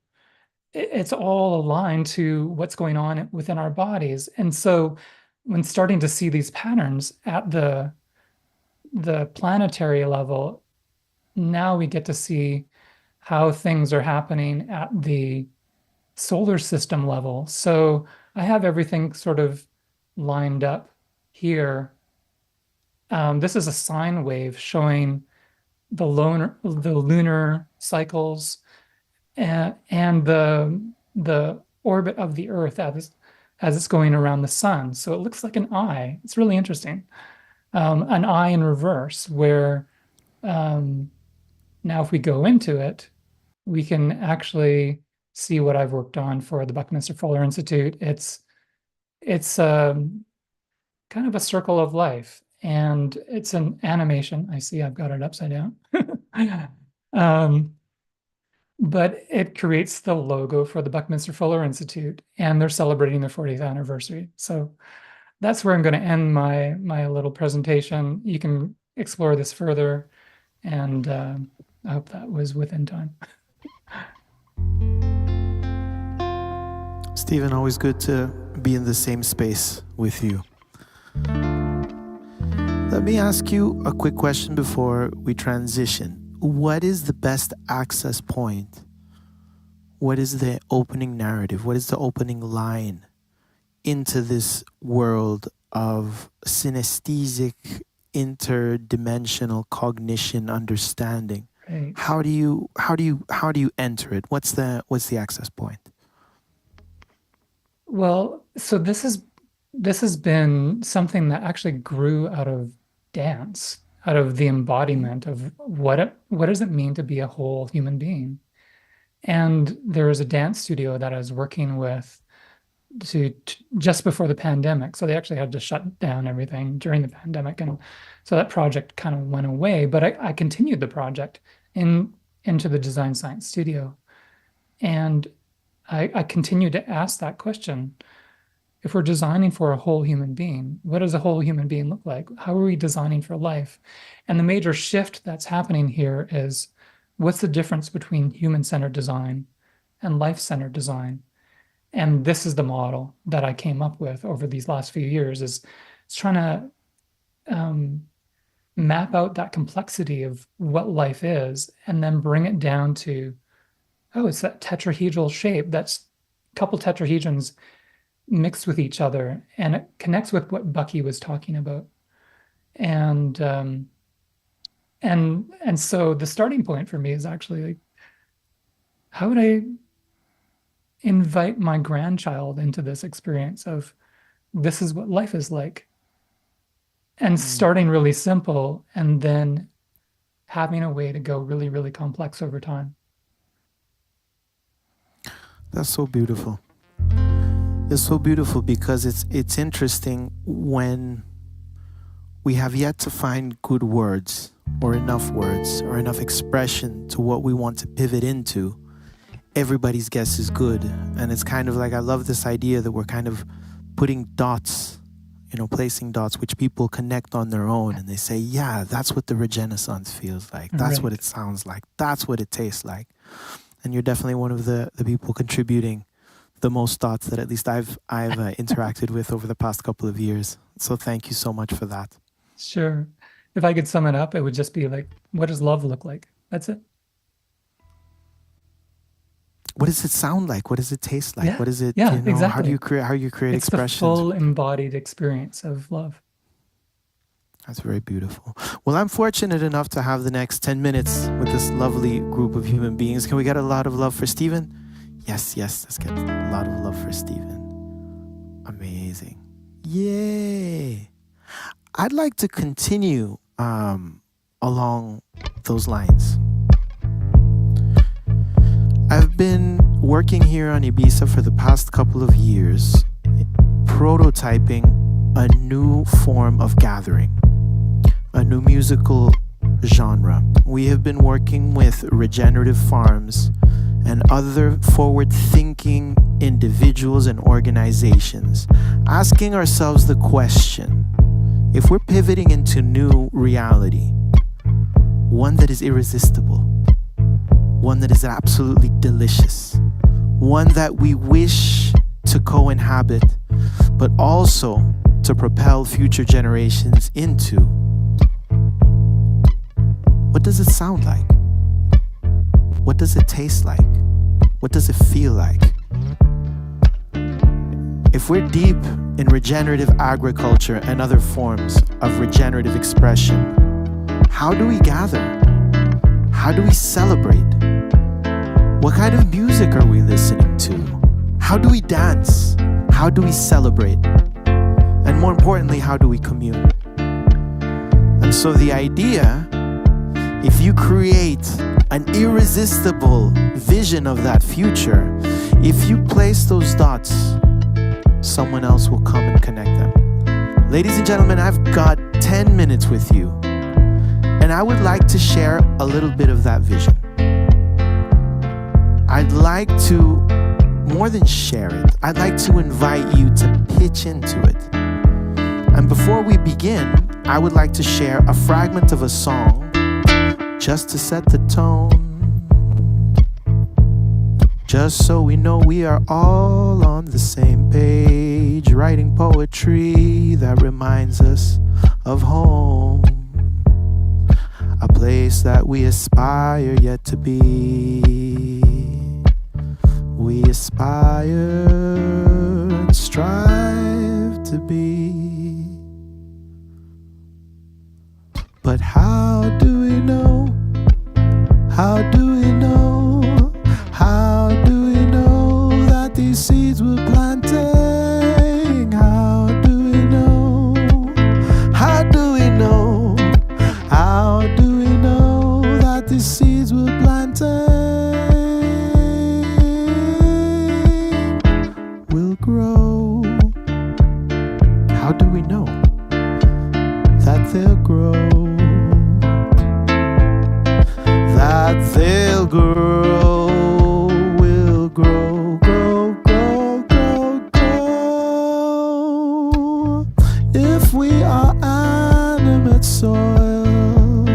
It's all aligned to what's going on within our bodies. And so when starting to see these patterns at the planetary level, now we get to see how things are happening at the solar system level. So I have everything sort of lined up here. This is a sine wave showing the lunar cycles and the orbit of the Earth as it's going around the sun. So it looks like an eye. It's really interesting. An eye in reverse, where now if we go into it, we can actually see what I've worked on for the Buckminster Fuller Institute. It's kind of a circle of life, and it's an animation. I see I've got it upside down. But it creates the logo for the Buckminster Fuller Institute, and they're celebrating their 40th anniversary. So that's where I'm going to end my little presentation. You can explore this further, and I hope that was within time. Stephen, always good to be in the same space with you. Let me ask you a quick question before we transition. What is the best access point? What is the opening narrative? What is the opening line into this world of synesthetic, interdimensional cognition understanding? Right. How do you enter it? What's the access point? Well, so this has been something that actually grew out of dance, out of the embodiment of what does it mean to be a whole human being. And there was a dance studio that I was working with to just before the pandemic. So they actually had to shut down everything during the pandemic. And so that project kind of went away, but I continued the project into the design science studio. And I continued to ask that question. If we're designing for a whole human being, what does a whole human being look like? How are we designing for life? And the major shift that's happening here is, what's the difference between human-centered design and life-centered design? And this is the model that I came up with over these last few years, is it's trying to map out that complexity of what life is, and then bring it down to, oh, it's that tetrahedral shape. That's a couple tetrahedrons mixed with each other, and it connects with what Bucky was talking about. And so the starting point for me is actually like, how would invite my grandchild into this experience of this is what life is like. And starting really simple and then having a way to go really, really complex over time. That's so beautiful. It's so beautiful because it's interesting when we have yet to find good words or enough expression to what we want to pivot into. Everybody's guess is good. And it's kind of like, I love this idea that we're kind of putting dots, placing dots, which people connect on their own. And they say, yeah, that's what the Regenaissance feels like. That's what it sounds like. That's what it tastes like. And you're definitely one of the people contributing the most thoughts that at least I've interacted with over the past couple of years. So thank you so much for that. Sure. If I could sum it up, it would just be like, what does love look like? That's it. What does it sound like? What does it taste like? Yeah. What is it? Yeah, exactly. How do you create It's expressions? the full embodied experience of love. That's very beautiful. Well, I'm fortunate enough to have the next 10 minutes with this lovely group of human beings. Can we get a lot of love for Stephen? Yes, let's get a lot of love for Stephen. Amazing. Yay. I'd like to continue along those lines. I've been working here on Ibiza for the past couple of years, prototyping a new form of gathering, a new musical genre. We have been working with regenerative farms and other forward-thinking individuals and organizations, asking ourselves the question, if we're pivoting into new reality, one that is irresistible, one that is absolutely delicious, one that we wish to co-inhabit, but also to propel future generations into, what does it sound like? What does it taste like? What does it feel like? If we're deep in regenerative agriculture and other forms of regenerative expression, how do we gather? How do we celebrate? What kind of music are we listening to? How do we dance? How do we celebrate? And more importantly, how do we commune? And so the idea, if you create an irresistible vision of that future, if you place those dots, someone else will come and connect them. Ladies and gentlemen, I've got 10 minutes with you, and I would like to share a little bit of that vision. I'd like to, more than share it, I'd like to invite you to pitch into it. And before we begin, I would like to share a fragment of a song just to set the tone, just so we know we are all on the same page, writing poetry that reminds us of home, a place that we aspire yet to be. We aspire and strive to be. But how do we know? How do we know? How do we know that these seeds were planting? How do we know? How do we know? How do we know that these seeds were planting? Will grow. How do we know that they'll grow? That they'll grow, will grow, grow, grow, grow, grow. If we are animate soil,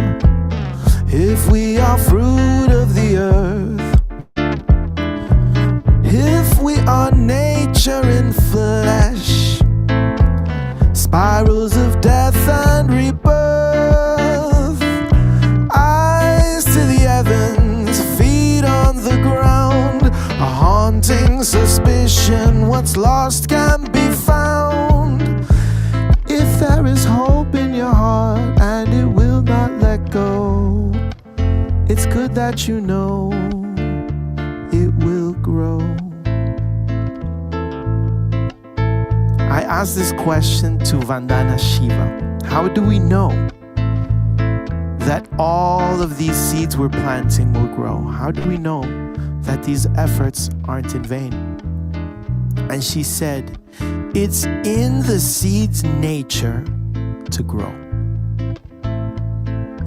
if we are fruit of the earth, if we are nature in flesh, spirals of death and rebirth, heavens, feet on the ground, a haunting suspicion what's lost can be found. If there is hope in your heart and it will not let go, it's good that you know it will grow. asked this question to Vandana Shiva. How do we know that all of these seeds we're planting will grow? How do we know that these efforts aren't in vain? And she said, it's in the seed's nature to grow.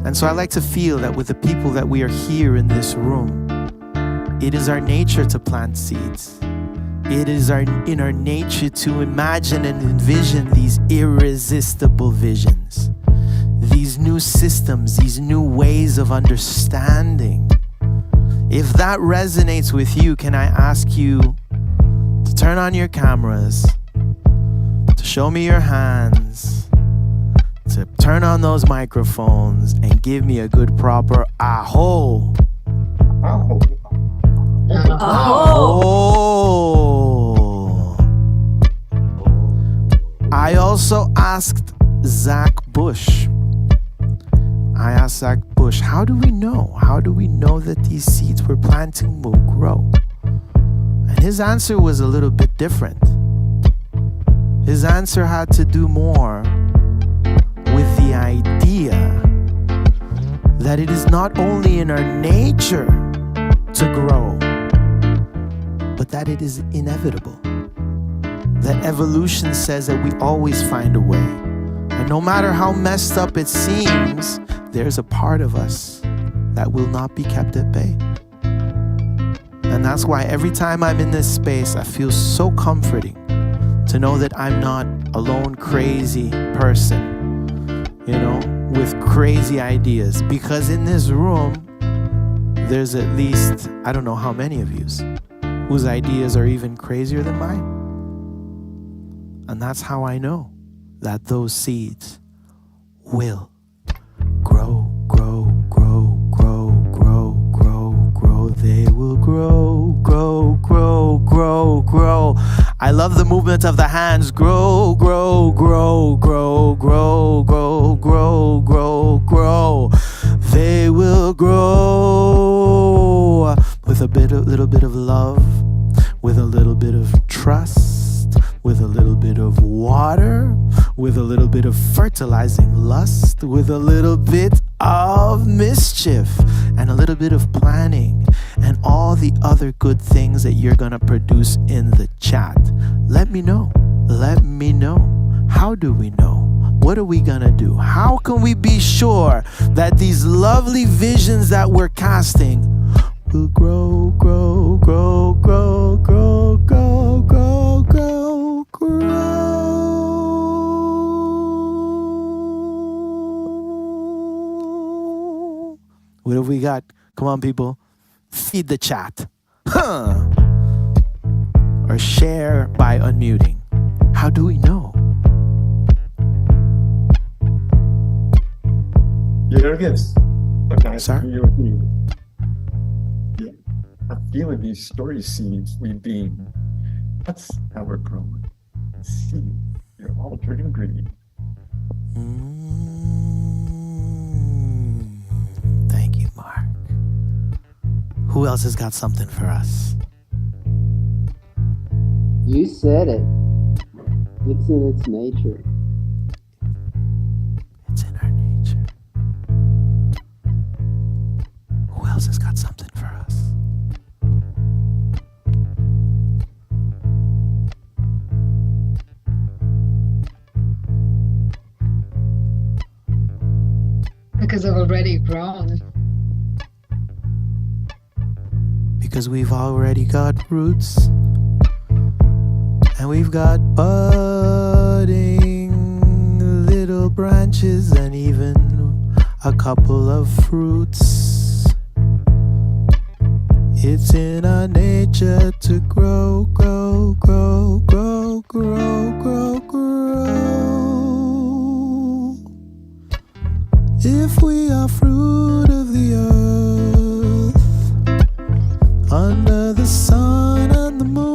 And so I like to feel that with the people that we are here in this room, it is our nature to plant seeds. It is in our nature to imagine and envision these irresistible visions, these new systems, these new ways of understanding. If that resonates with you, can I ask you to turn on your cameras, to show me your hands, to turn on those microphones and give me a good proper aho. Wow. Oh. I also asked Zach Bush. How do we know? How do we know that these seeds we're planting will grow? And his answer was a little bit different. His answer had to do more with the idea that it is not only in our nature to grow, but that it is inevitable. That evolution says that we always find a way. And no matter how messed up it seems, there's a part of us that will not be kept at bay. And that's why every time I'm in this space, I feel so comforting to know that I'm not a lone crazy person, with crazy ideas. Because in this room, there's at least, I don't know how many of you whose ideas are even crazier than mine. And that's how I know that those seeds will grow, grow, grow, grow, grow, grow, grow. They will grow, grow, grow, grow, grow. I love the movement of the hands. Grow, grow, grow, grow, grow, grow, grow, grow, grow. They will grow with a little bit of love, with a little bit of trust, with a little bit of water, with a little bit of fertilizing lust, with a little bit of mischief, and a little bit of planning, and all the other good things that you're gonna produce in the chat. Let me know. Let me know. How do we know? What are we gonna do? How can we be sure that these lovely visions that we're casting will grow, grow, grow, grow, grow, grow, grow, grow, grow? What have we got? Come on, people. Feed the chat. Or share by unmuting. How do we know? It's a nice Sir? to be with you. Yeah, I'm feeling these story seeds we've been. That's how we're growing. See, you're all turning green. Thank you, Mark. Who else has got something for us? You said it. It's in its nature. It's in our nature. Who else has got something for us? Because I've already grown. Because we've already got roots. And we've got budding little branches and even a couple of fruits. It's in our nature to grow, grow, grow, grow, grow, grow, grow. If we are fruit of the earth, under the sun and the moon,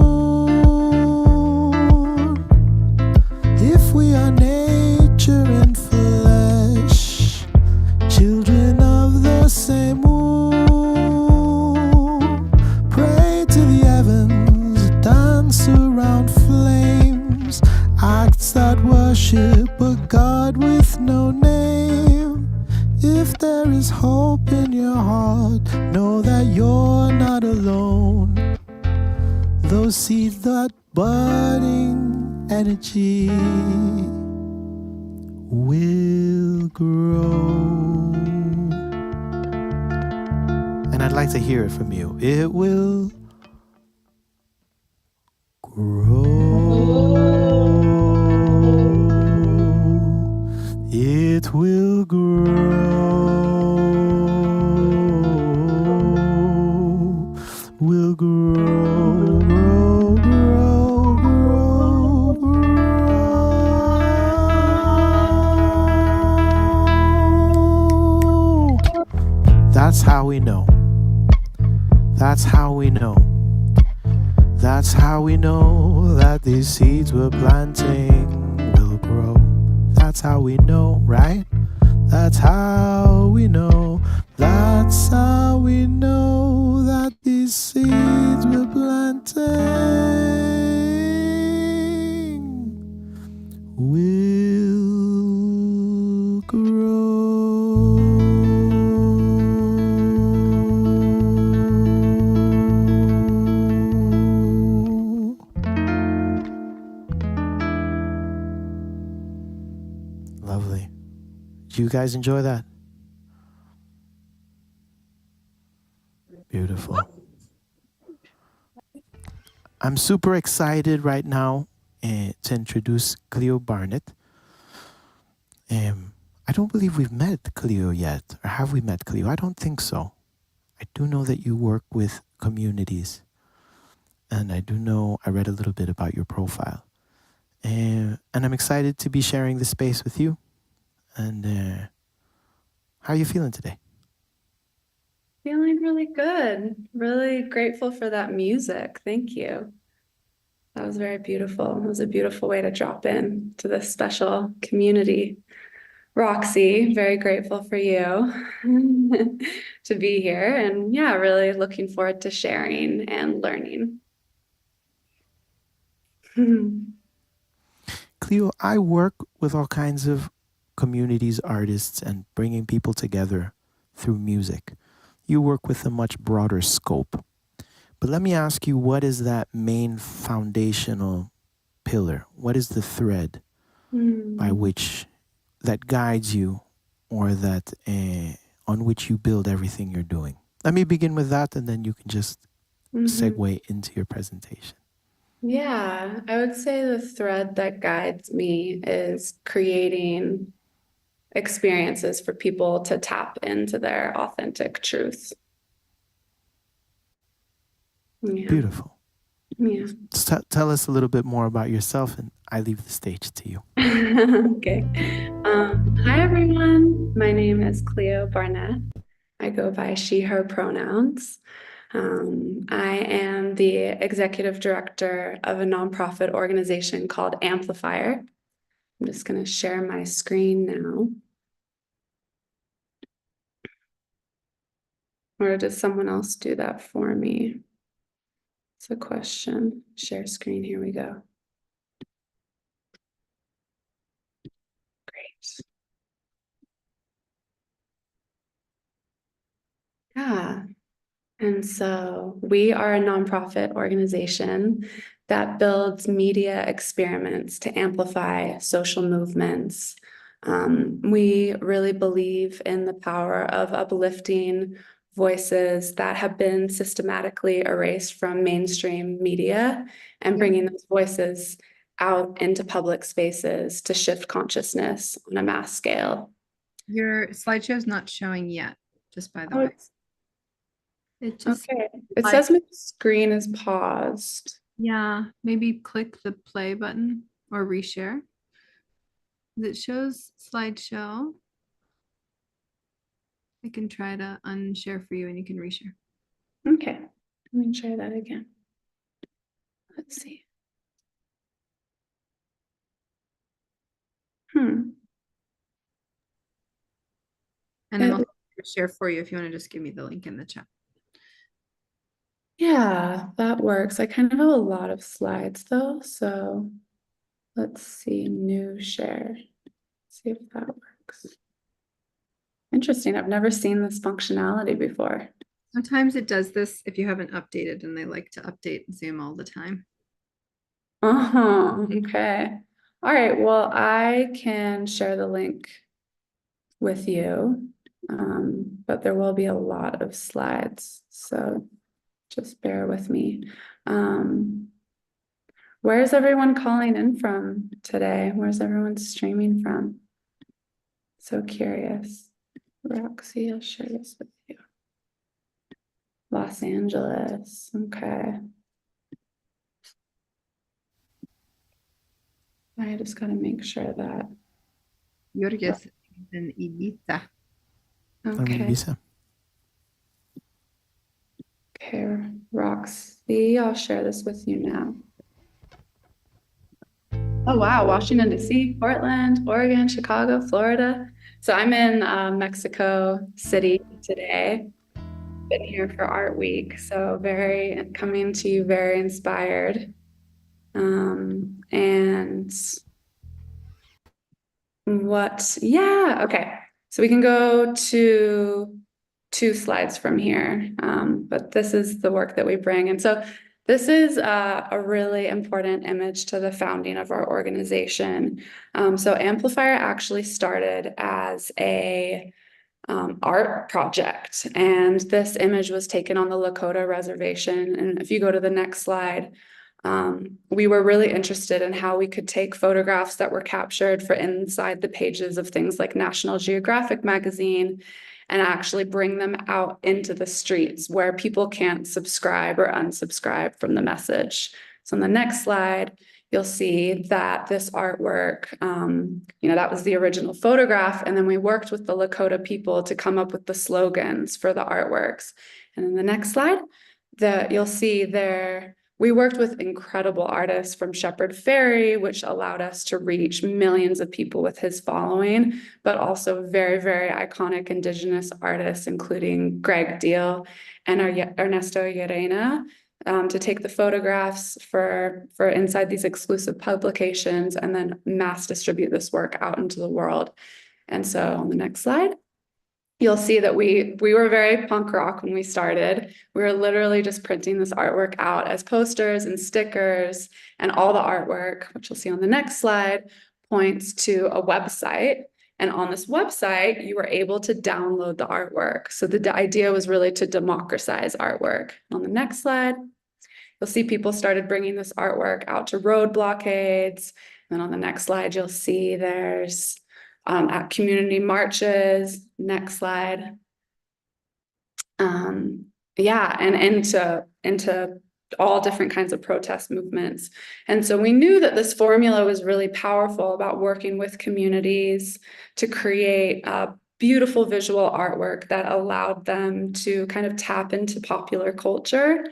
if we are nature and flesh, children of the same womb, pray to the heavens, dance around flames, act is hope in your heart, know that you're not alone. Those seeds, that budding energy will grow. And I'd like to hear it from you. It will grow. It will grow. Will grow, grow, grow, grow, grow. That's how we know. That's how we know. That's how we know that these seeds we're planting will grow. That's how we know, right? That's how we know. That's how we know that these seeds we're planting will grow. Lovely. Did you guys enjoy that? Beautiful. I'm super excited right now to introduce Cleo Barnett. I don't believe we've met Cleo yet. Or have we met Cleo? I don't think so. I do know that you work with communities. And I do know I read a little bit about your profile. And I'm excited to be sharing this space with you. And how are you feeling today? Feeling really good. Really grateful for that music. Thank you. That was very beautiful. It was a beautiful way to drop in to this special community. Roxy, very grateful for you to be here. And yeah, really looking forward to sharing and learning. Cleo, I work with all kinds of communities, artists, and bringing people together through music. You work with a much broader scope. But let me ask you, what is that main foundational pillar? What is the thread by which that guides you, or that on which you build everything you're doing? Let me begin with that, and then you can just segue into your presentation. Yeah, I would say the thread that guides me is creating experiences for people to tap into their authentic truth. Yeah. Beautiful. Yeah. Tell us a little bit more about yourself, and I leave the stage to you. Okay. Hi, everyone. My name is Cleo Barnett. I go by she, her pronouns. I am the executive director of a nonprofit organization called Amplifier. I'm just going to share my screen now. Or does someone else do that for me? It's a question. Share screen. Here we go. Great. Yeah. And so we are a nonprofit organization that builds media experiments to amplify social movements. We really believe in the power of uplifting voices that have been systematically erased from mainstream media and bringing those voices out into public spaces to shift consciousness on a mass scale. Your slideshow is not showing yet, just by the way. It just, Okay, it says my screen is paused. yeah, maybe click the play button or reshare. It shows slideshow. I can try to unshare for you and you can reshare. Okay, let me try that again. Let's see. And I'm also going to share for you if you want to just give me the link in the chat. Yeah, that works. I kind of have a lot of slides though, so let's see, new share. See if that works. Interesting. I've never seen this functionality before. Sometimes it does this if you haven't updated, and they like to update Zoom all the time. Okay. All right. Well, I can share the link with you, but there will be a lot of slides, so just bear with me. Where's everyone calling in from today? Where's everyone streaming from? So curious. Roxy, I'll share this with you. Los Angeles. Okay. I just gotta make sure that. Jorges in Ibiza. I'm in Okay. Ibiza. Okay, Roxy, I'll share this with you now. Oh, wow. Washington, D.C., Portland, Oregon, Chicago, Florida. So I'm in Mexico City today. Been here for Art Week, so coming to you very inspired. And okay. So we can go to 2 slides from here, but this is the work that we bring. And so this is a really important image to the founding of our organization. So Amplifier actually started as a art project, and this image was taken on the Lakota reservation. And if you go to the next slide, we were really interested in how we could take photographs that were captured for inside the pages of things like National Geographic magazine and actually bring them out into the streets where people can't subscribe or unsubscribe from the message. So on the next slide, you'll see that this artwork, that was the original photograph. And then we worked with the Lakota people to come up with the slogans for the artworks. And in the next slide, you'll see there, we worked with incredible artists from Shepard Fairey, which allowed us to reach millions of people with his following, but also very, very iconic Indigenous artists, including Greg Deal and Ernesto Llerena, to take the photographs for inside these exclusive publications and then mass distribute this work out into the world. And so on the next slide, you'll see that we were very punk rock when we started. We were literally just printing this artwork out as posters and stickers, and all the artwork, which you'll see on the next slide, points to a website. And on this website, you were able to download the artwork. So the idea was really to democratize artwork. On the next slide, you'll see people started bringing this artwork out to road blockades. And then on the next slide, you'll see there's at community marches. Next slide. And into all different kinds of protest movements. And so we knew that this formula was really powerful about working with communities to create beautiful visual artwork that allowed them to kind of tap into popular culture.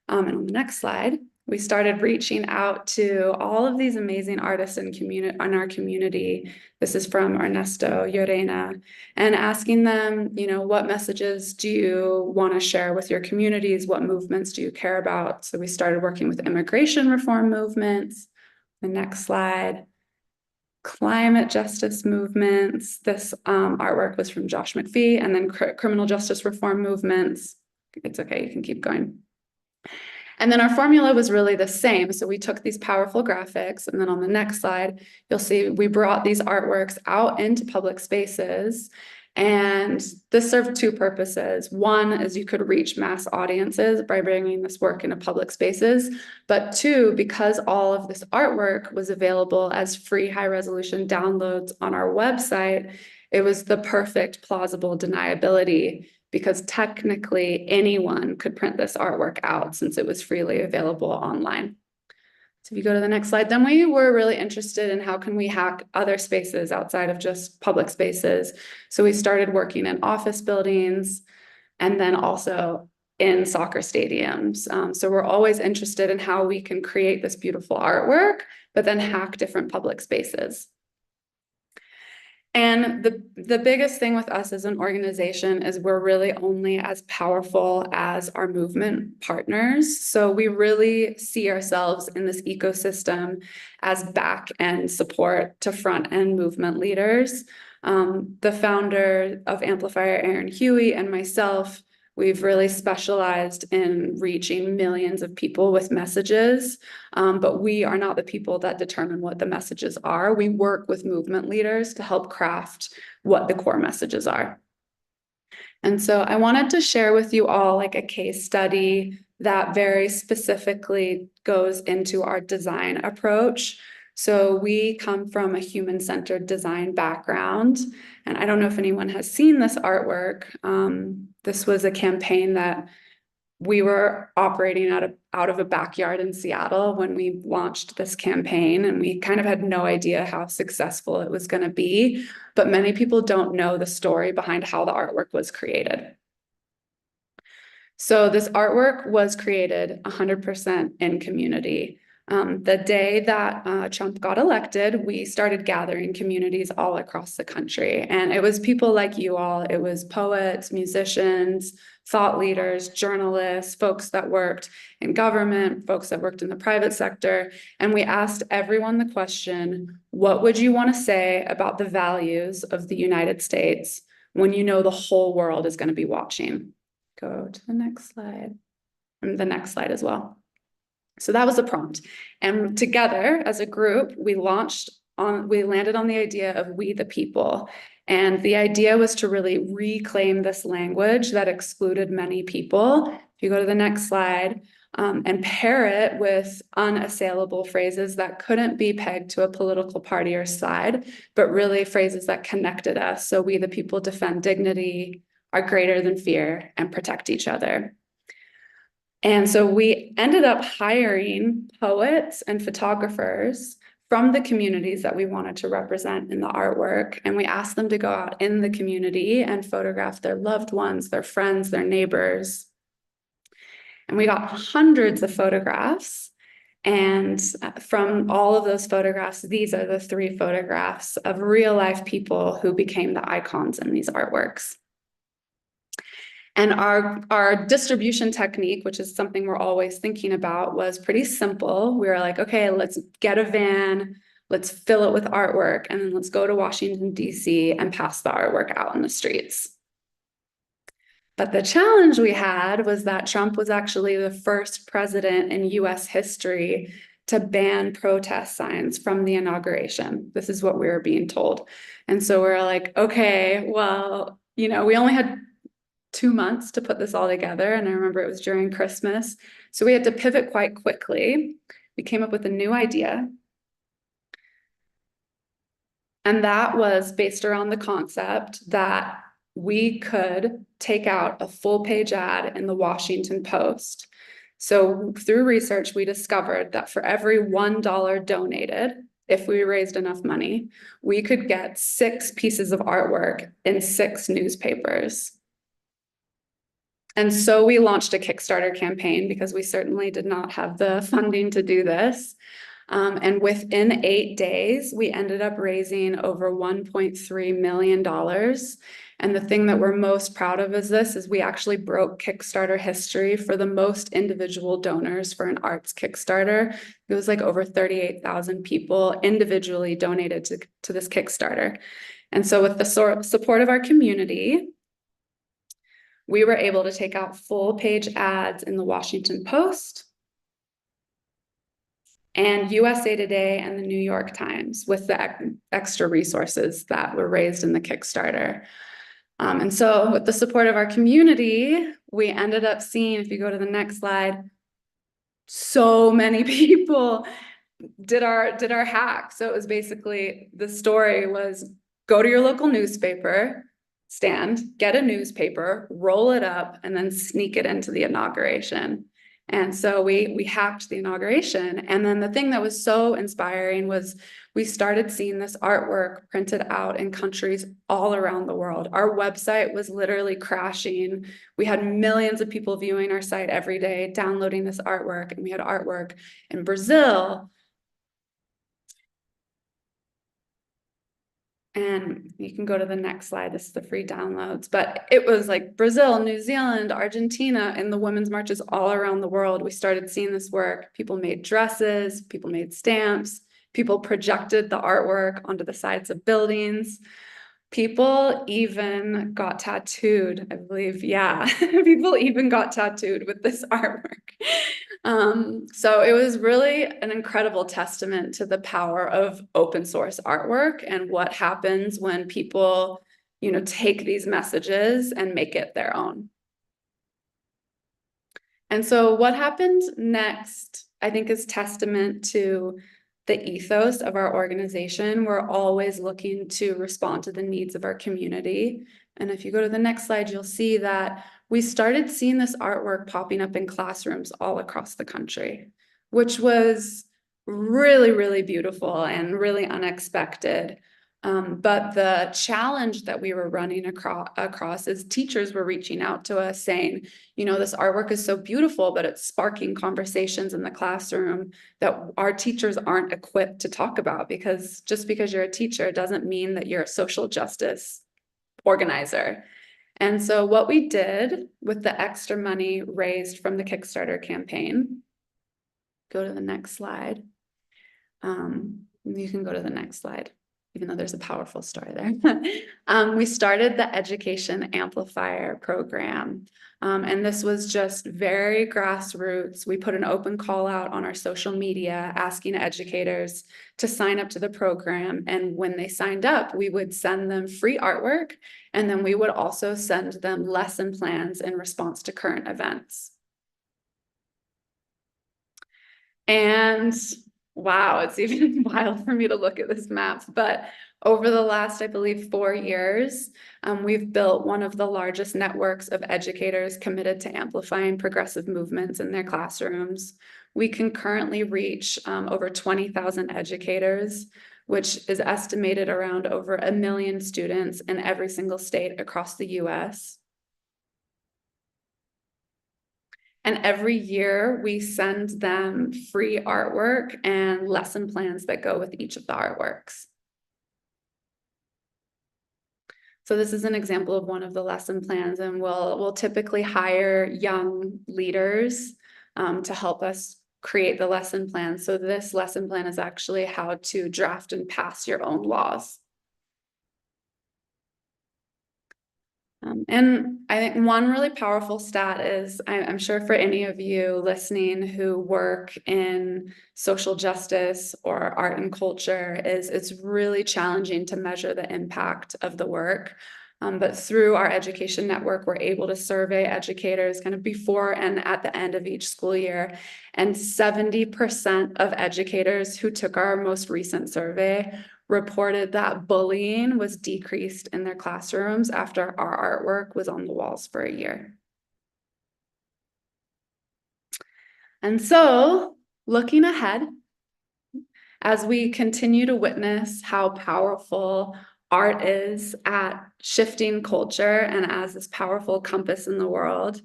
And on the next slide, we started reaching out to all of these amazing artists in our community. This is from Ernesto Llerena, and asking them, what messages do you want to share with your communities? What movements do you care about? So we started working with immigration reform movements. The next slide, climate justice movements. This artwork was from Josh McPhee, and then criminal justice reform movements. It's okay, you can keep going. And then our formula was really the same. So we took these powerful graphics, and then on the next slide, you'll see we brought these artworks out into public spaces. And this served 2 purposes. One is you could reach mass audiences by bringing this work into public spaces. But 2, because all of this artwork was available as free high-resolution downloads on our website, it was the perfect plausible deniability, because technically anyone could print this artwork out since it was freely available online. So if you go to the next slide, then we were really interested in how can we hack other spaces outside of just public spaces. So we started working in office buildings and then also in soccer stadiums. So we're always interested in how we can create this beautiful artwork, but then hack different public spaces. And the biggest thing with us as an organization is we're really only as powerful as our movement partners. So we really see ourselves in this ecosystem as back end support to front end movement leaders. The founder of Amplifier, Aaron Huey, and myself, we've really specialized in reaching millions of people with messages, but we are not the people that determine what the messages are. We work with movement leaders to help craft what the core messages are. And so I wanted to share with you all like a case study that very specifically goes into our design approach. So we come from a human-centered design background, and I don't know if anyone has seen this artwork. This was a campaign that we were operating out of a backyard in Seattle when we launched this campaign, and we kind of had no idea how successful it was going to be, but many people don't know the story behind how the artwork was created. So this artwork was created 100% in community. The day that Trump got elected, we started gathering communities all across the country. And it was people like you all. It was poets, musicians, thought leaders, journalists, folks that worked in government, folks that worked in the private sector. And we asked everyone the question, what would you want to say about the values of the United States when you know the whole world is going to be watching? Go to the next slide, and the next slide as well. So that was the prompt. And together as a group, we landed on the idea of we the people. And the idea was to really reclaim this language that excluded many people. If you go to the next slide, and pair it with unassailable phrases that couldn't be pegged to a political party or side, but really phrases that connected us. So we the people defend dignity, are greater than fear, and protect each other. And so we ended up hiring poets and photographers from the communities that we wanted to represent in the artwork. And we asked them to go out in the community and photograph their loved ones, their friends, their neighbors. And we got hundreds of photographs. And from all of those photographs, these are the 3 photographs of real life people who became the icons in these artworks. And our distribution technique, which is something we're always thinking about, was pretty simple. We were like, okay, let's get a van, let's fill it with artwork, and then let's go to Washington, D.C. and pass the artwork out in the streets. But the challenge we had was that Trump was actually the first president in US history to ban protest signs from the inauguration. This is what we were being told. And so we're like, okay, well, we only had 2 months to put this all together. And I remember it was during Christmas. So we had to pivot quite quickly. We came up with a new idea. And that was based around the concept that we could take out a full-page ad in the Washington Post. So through research, we discovered that for every $1 donated, if we raised enough money, we could get 6 pieces of artwork in 6 newspapers. And so we launched a Kickstarter campaign because we certainly did not have the funding to do this. And within 8 days, we ended up raising over $1.3 million. And the thing that we're most proud of is we actually broke Kickstarter history for the most individual donors for an arts Kickstarter. It was like over 38,000 people individually donated to this Kickstarter. And so with the support of our community, we were able to take out full-page ads in the Washington Post and USA Today and the New York Times with the extra resources that were raised in the Kickstarter. And so with the support of our community, we ended up seeing, if you go to the next slide, so many people did our hack. So it was basically, the story was go to your local newspaper stand, get a newspaper, roll it up, and then sneak it into the inauguration. And so we hacked the inauguration. And then the thing that was so inspiring was we started seeing this artwork printed out in countries all around the world. Our website was literally crashing. We had millions of people viewing our site every day, downloading this artwork. And we had artwork in Brazil. And you can go to the next slide. This is the free downloads. But it was like Brazil, New Zealand, Argentina, and the women's marches all around the world. We started seeing this work. People made dresses, people made stamps, people projected the artwork onto the sides of buildings. People even got tattooed, I believe. Yeah, people even got tattooed with this artwork. So it was really an incredible testament to the power of open source artwork and what happens when people, take these messages and make it their own. And so what happened next, I think, is testament to the ethos of our organization. We're always looking to respond to the needs of our community. And if you go to the next slide, you'll see that we started seeing this artwork popping up in classrooms all across the country, which was really, really beautiful and really unexpected. But the challenge that we were running across is teachers were reaching out to us saying, this artwork is so beautiful, but it's sparking conversations in the classroom that our teachers aren't equipped to talk about, because just because you're a teacher doesn't mean that you're a social justice organizer. And so what we did with the extra money raised from the Kickstarter campaign, go to the next slide. You can go to the next slide, even though there's a powerful story there. We started the Education Amplifier program. And this was just very grassroots. We put an open call out on our social media asking educators to sign up to the program. And when they signed up, we would send them free artwork. And then we would also send them lesson plans in response to current events. And wow, it's even wild for me to look at this map, but over the last, I believe, 4 years, we've built one of the largest networks of educators committed to amplifying progressive movements in their classrooms. We can currently reach over 20,000 educators, which is estimated around over 1 million students in every single state across the US. And every year we send them free artwork and lesson plans that go with each of the artworks. So this is an example of one of the lesson plans, and we'll typically hire young leaders to help us create the lesson plan. So this lesson plan is actually how to draft and pass your own laws. And I think one really powerful stat is, I'm sure for any of you listening who work in social justice or art and culture, it's really challenging to measure the impact of the work. But through our education network, we're able to survey educators kind of before and at the end of each school year. And 70% of educators who took our most recent survey reported that bullying was decreased in their classrooms after our artwork was on the walls for a year. And so, looking ahead, as we continue to witness how powerful art is at shifting culture and as this powerful compass in the world,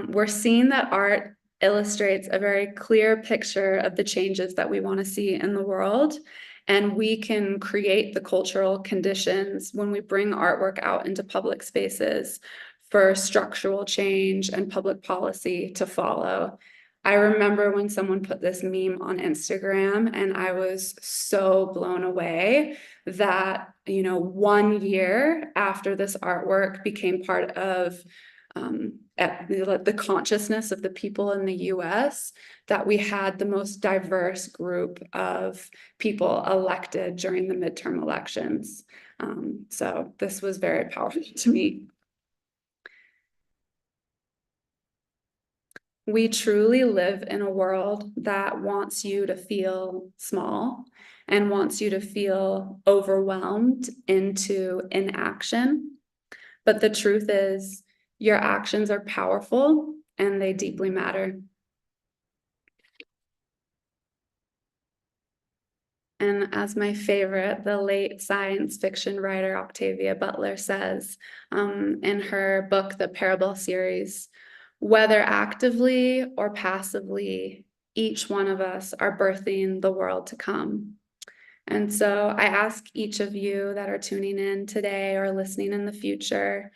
we're seeing that art illustrates a very clear picture of the changes that we want to see in the world. And we can create the cultural conditions when we bring artwork out into public spaces for structural change and public policy to follow. I remember when someone put this meme on Instagram, and I was so blown away that, 1 year after this artwork became part of the consciousness of the people in the US, that we had the most diverse group of people elected during the midterm elections. So this was very powerful to me. We truly live in a world that wants you to feel small and wants you to feel overwhelmed into inaction. But the truth is, your actions are powerful and they deeply matter. And as my favorite, the late science fiction writer Octavia Butler says in her book, The Parable Series, whether actively or passively, each one of us are birthing the world to come. And so I ask each of you that are tuning in today or listening in the future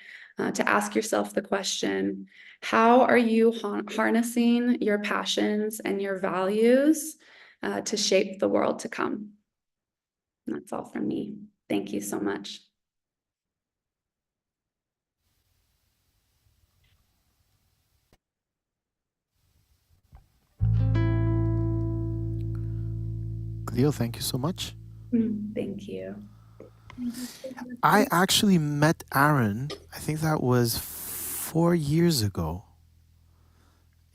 to ask yourself the question, how are you harnessing your passions and your values to shape the world to come? And that's all from me. Thank you so much. big deal. Thank you so much. Thank you. I actually met Aaron, I think that was 4 years ago,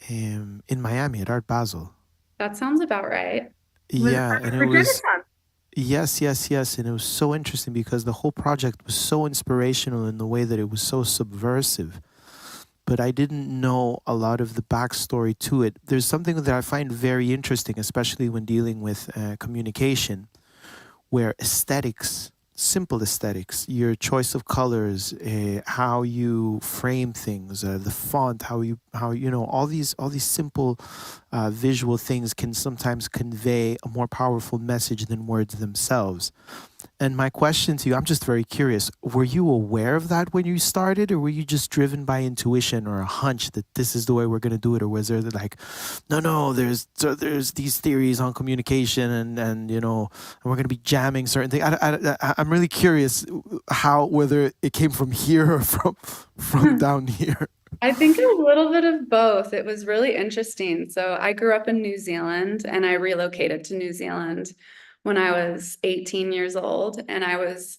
in Miami at Art Basel. That sounds about right. Yeah, and it was, yes, yes, yes. And it was so interesting because the whole project was so inspirational in the way that it was so subversive. But I didn't know a lot of the backstory to it. There's something that I find very interesting, especially when dealing with communication, where aesthetics, simple aesthetics, your choice of colors, how you frame things, the font, how you know, all these simple visual things can sometimes convey a more powerful message than words themselves. And my question to you, I'm just very curious, were you aware of that when you started, or were you just driven by intuition or a hunch that this is the way we're going to do it? Or was there like, no, there's these theories on communication and you know, and we're going to be jamming certain things. I'm really curious whether it came from here or from down here. I think a little bit of both. It was really interesting. So I grew up in New Zealand and I relocated to New Zealand when I was 18 years old, and I was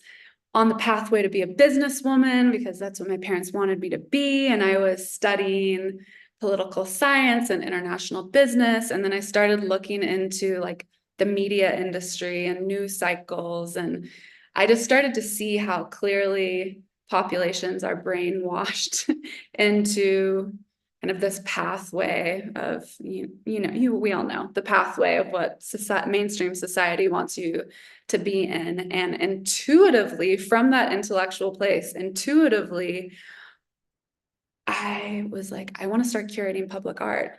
on the pathway to be a businesswoman because that's what my parents wanted me to be. And I was studying political science and international business. And then I started looking into like the media industry and news cycles. And I just started to see how clearly populations are brainwashed into kind of this pathway of, we all know the pathway of what mainstream society wants you to be in. And intuitively, from that intellectual place, I was like, I want to start curating public art.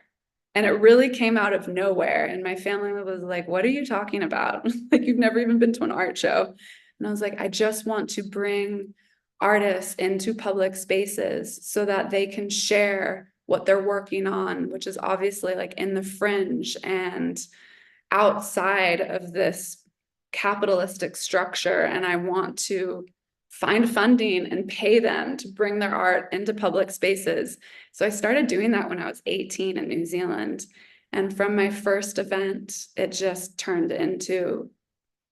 And it really came out of nowhere. And my family was like, what are you talking about? Like, you've never even been to an art show. And I was like, I just want to bring artists into public spaces so that they can share what they're working on, which is obviously like in the fringe and outside of this capitalistic structure. And I want to find funding and pay them to bring their art into public spaces. So I started doing that when I was 18 in New Zealand. And from my first event, it just turned into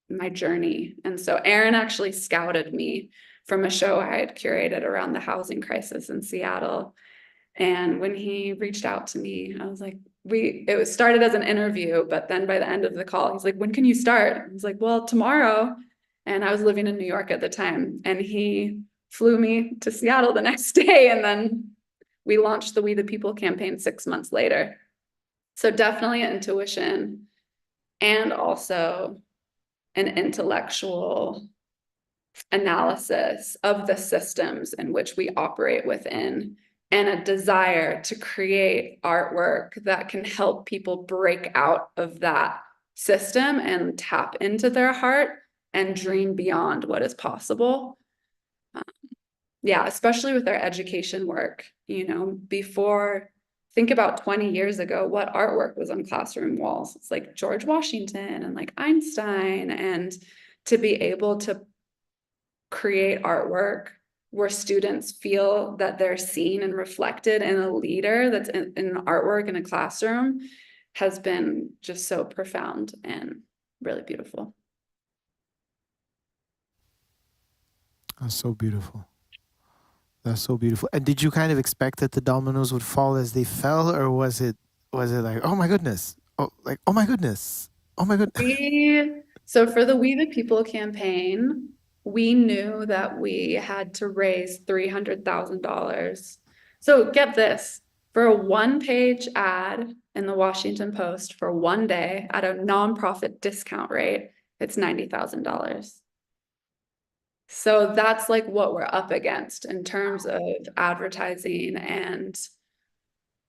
my journey. And so Aaron actually scouted me from a show I had curated around the housing crisis in Seattle. And when he reached out to me, I was like, it was started as an interview, but then by the end of the call, he's like, when can you start? I was like, well, tomorrow. And I was living in New York at the time. And he flew me to Seattle the next day. And then we launched the We the People campaign 6 months later. So definitely intuition, and also an intellectual analysis of the systems in which we operate within, and a desire to create artwork that can help people break out of that system and tap into their heart and dream beyond what is possible. Yeah, especially with our education work, think about 20 years ago, what artwork was on classroom walls. It's like George Washington and like Einstein, and to be able to create artwork where students feel that they're seen and reflected in a leader that's in artwork in a classroom has been just so profound and really beautiful. That's so beautiful. That's so beautiful. And did you kind of expect that the dominoes would fall as they fell, or was it like, oh my goodness, oh my goodness, oh my goodness? So for the We the People campaign, we knew that we had to raise $300,000. So get this, for a one-page ad in the Washington Post for one day at a nonprofit discount rate, it's $90,000. So that's like what we're up against in terms of advertising and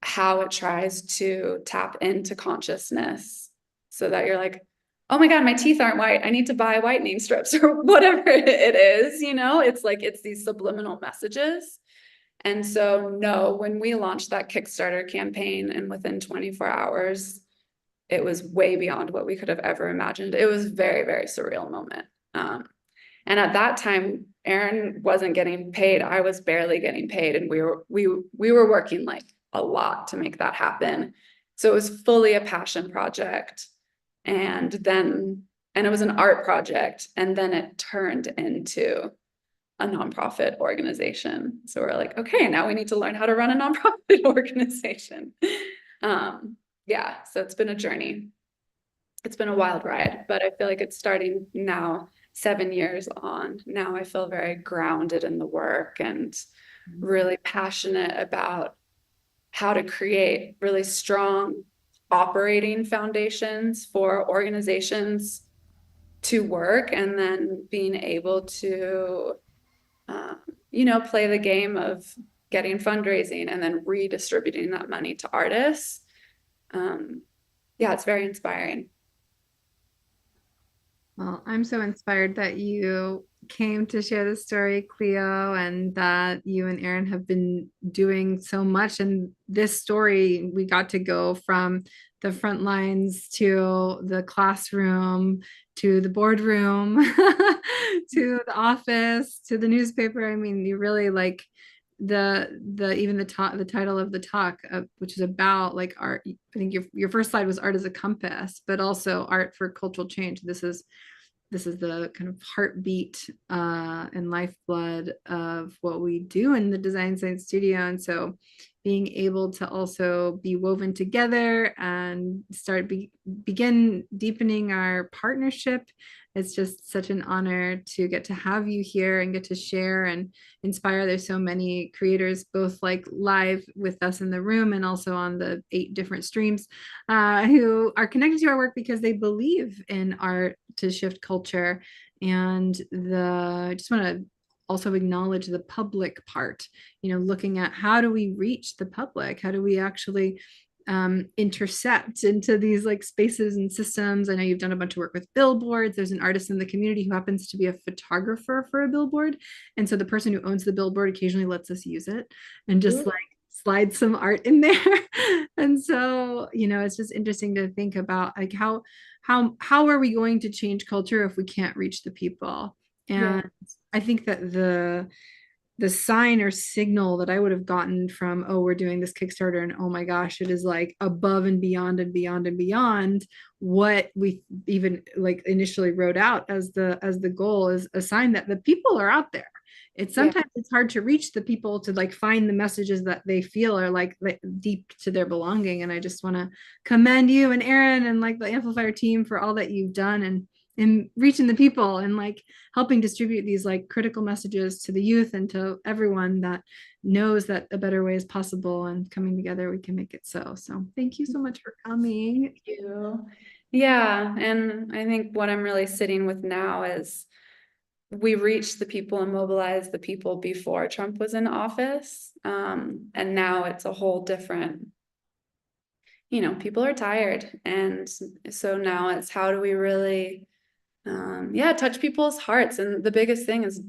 how it tries to tap into consciousness so that you're like, oh my God, my teeth aren't white. I need to buy whitening strips or whatever it is, it's like, it's these subliminal messages. And so no, when we launched that Kickstarter campaign and within 24 hours, it was way beyond what we could have ever imagined. It was a very, very surreal moment. And at that time, Aaron wasn't getting paid. I was barely getting paid. And we were working like a lot to make that happen. So it was fully a passion project. And it was an art project, and then it turned into a nonprofit organization. So we're like, okay, now we need to learn how to run a nonprofit organization. Yeah, so it's been a journey. It's been a wild ride, but I feel like it's starting now, 7 years on. Now I feel very grounded in the work and really passionate about how to create really strong operating foundations for organizations to work, and then being able to play the game of getting fundraising and then redistributing that money to artists. Yeah, it's very inspiring. Well, I'm so inspired that you came to share the story, Cleo, and that you and Erin have been doing so much. And this story, we got to go from the front lines to the classroom to the boardroom to the office to the newspaper. I mean, you really like the title of the talk, which is about like art. I think your first slide was art as a compass, but also art for cultural change. This is the kind of heartbeat and lifeblood of what we do in the Design Science Studio. And so being able to also be woven together and begin deepening our partnership, it's just such an honor to get to have you here and get to share and inspire. There's so many creators, both like live with us in the room and also on the 8 different streams, who are connected to our work because they believe in art to shift culture. And I just want to also acknowledge the public part, looking at how do we reach the public? How do we actually intercept into these like spaces and systems? I know you've done a bunch of work with billboards. There's an artist in the community who happens to be a photographer for a billboard. And so the person who owns the billboard occasionally lets us use it and just like slide some art in there. And so, it's just interesting to think about like how are we going to change culture if we can't reach the people? And I think that the sign or signal that I would have gotten from, oh, we're doing this Kickstarter and oh my gosh, it is like above and beyond and beyond and beyond what we even like initially wrote out as the goal, is a sign that the people are out there. It's sometimes it's hard to reach the people to like find the messages that they feel are like deep to their belonging. And I just want to commend you and Erin and like the Amplifier team for all that you've done and reaching the people and like helping distribute these like critical messages to the youth and to everyone that knows that a better way is possible, and coming together we can make it so. So thank you so much for coming. Thank you. Yeah, and I think what I'm really sitting with now is we reached the people and mobilized the people before Trump was in office. And now it's a whole different, people are tired. And so now it's how do we really touch people's hearts. And the biggest thing is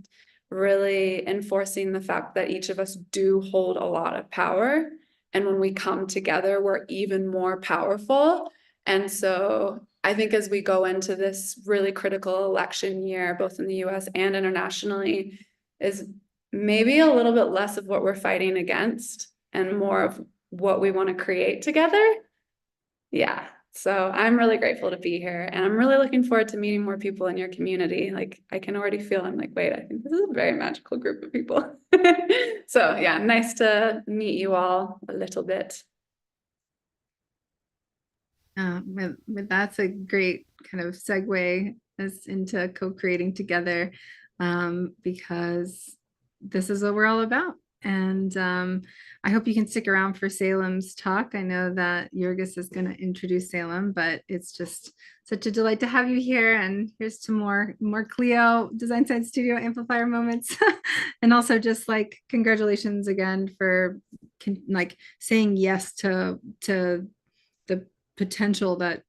really enforcing the fact that each of us do hold a lot of power. And when we come together, we're even more powerful. And so I think as we go into this really critical election year, both in the US and internationally, is maybe a little bit less of what we're fighting against and more of what we want to create together. Yeah. So I'm really grateful to be here, and I'm really looking forward to meeting more people in your community. Like I can already feel, I'm like, wait, I think this is a very magical group of people. So yeah, nice to meet you all a little bit. That's a great kind of segue us into co-creating together, because this is what we're all about. And I hope you can stick around for Salem's talk. I know that Jurgis is going to introduce Salem, but it's just such a delight to have you here. And here's to more Cleo Design Science Studio Amplifier moments. And also just like congratulations again for like saying yes to the potential that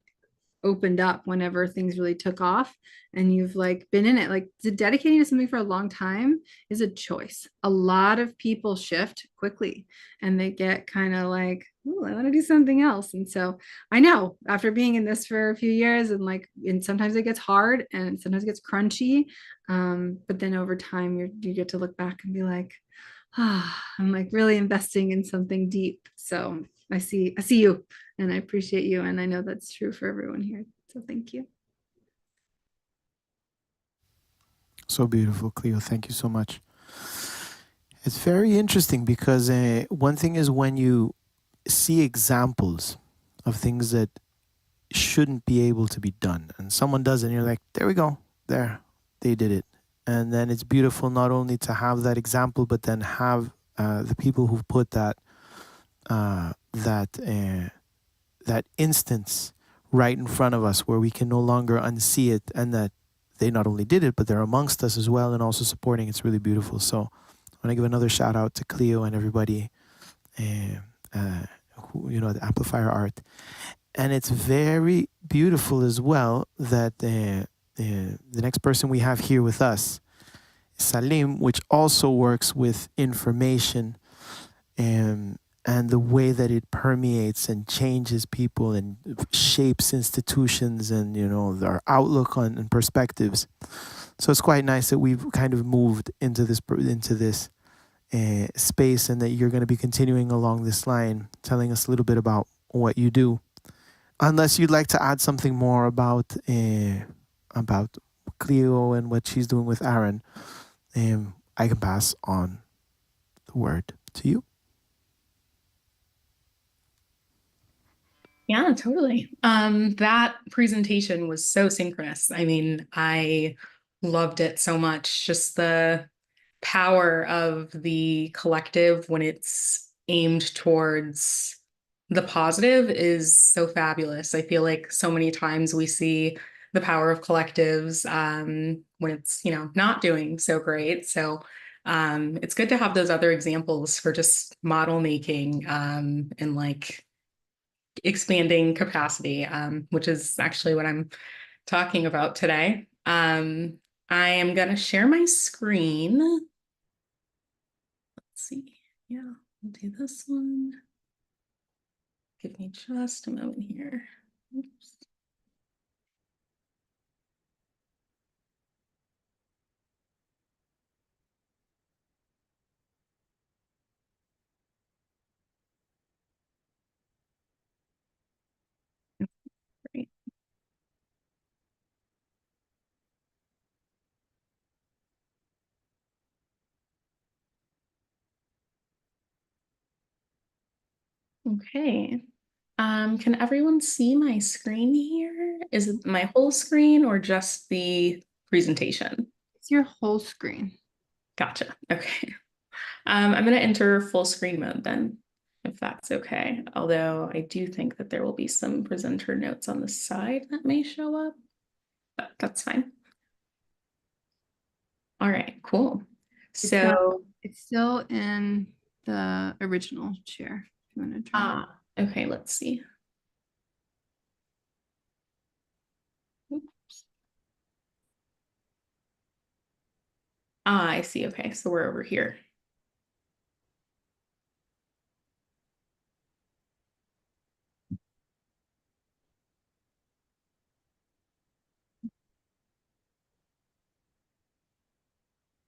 opened up whenever things really took off, and you've like been in it. Like dedicating to something for a long time is a choice. A lot of people shift quickly and they get kind of like, oh, I want to do something else. And so I know after being in this for a few years and sometimes it gets hard and sometimes it gets crunchy, but then over time you get to look back and be like, I'm like really investing in something deep. So I see you and I appreciate you. And I know that's true for everyone here. So thank you. So beautiful, Cleo. Thank you so much. It's very interesting because one thing is when you see examples of things that shouldn't be able to be done, and someone does it, and you're like, there we go, there, they did it. And then it's beautiful not only to have that example, but then have the people who put that instance right in front of us where we can no longer unsee it, and that they not only did it, but they're amongst us as well and also supporting. It's really beautiful. So I want to give another shout out to Cleo and everybody who, the Amplifier Art. And it's very beautiful as well that the next person we have here with us is Salim, which also works with information and the way that it permeates and changes people and shapes institutions and, their outlook on and perspectives. So it's quite nice that we've kind of moved into this space, and that you're going to be continuing along this line, telling us a little bit about what you do. Unless you'd like to add something more about Cleo and what she's doing with Aaron, I can pass on the word to you. Yeah, totally. That presentation was so synchronous. I mean, I loved it so much. Just the power of the collective when it's aimed towards the positive is so fabulous. I feel like so many times we see the power of collectives when it's, not doing so great. So it's good to have those other examples for just model making and like expanding capacity, which is actually what I'm talking about today. I am going to share my screen. Let's see. Yeah, I'll do this one. Give me just a moment here. Oops. Great. Okay. Can everyone see my screen here? Is it my whole screen or just the presentation? It's your whole screen. Gotcha. Okay. I'm going to enter full screen mode then, if that's okay. Although I do think that there will be some presenter notes on the side that may show up, but that's fine. All right, cool. So it's still in the original share. If you want to try. Okay, let's see. Oops. I see. Okay, so we're over here.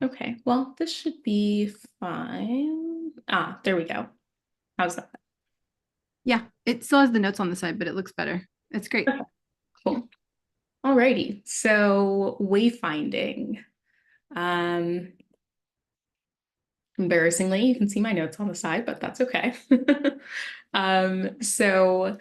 Okay, well, this should be fine. There we go. How's that? Yeah, it still has the notes on the side, but it looks better. It's great. Okay, cool. Alrighty, so wayfinding. Embarrassingly, you can see my notes on the side, but that's okay. So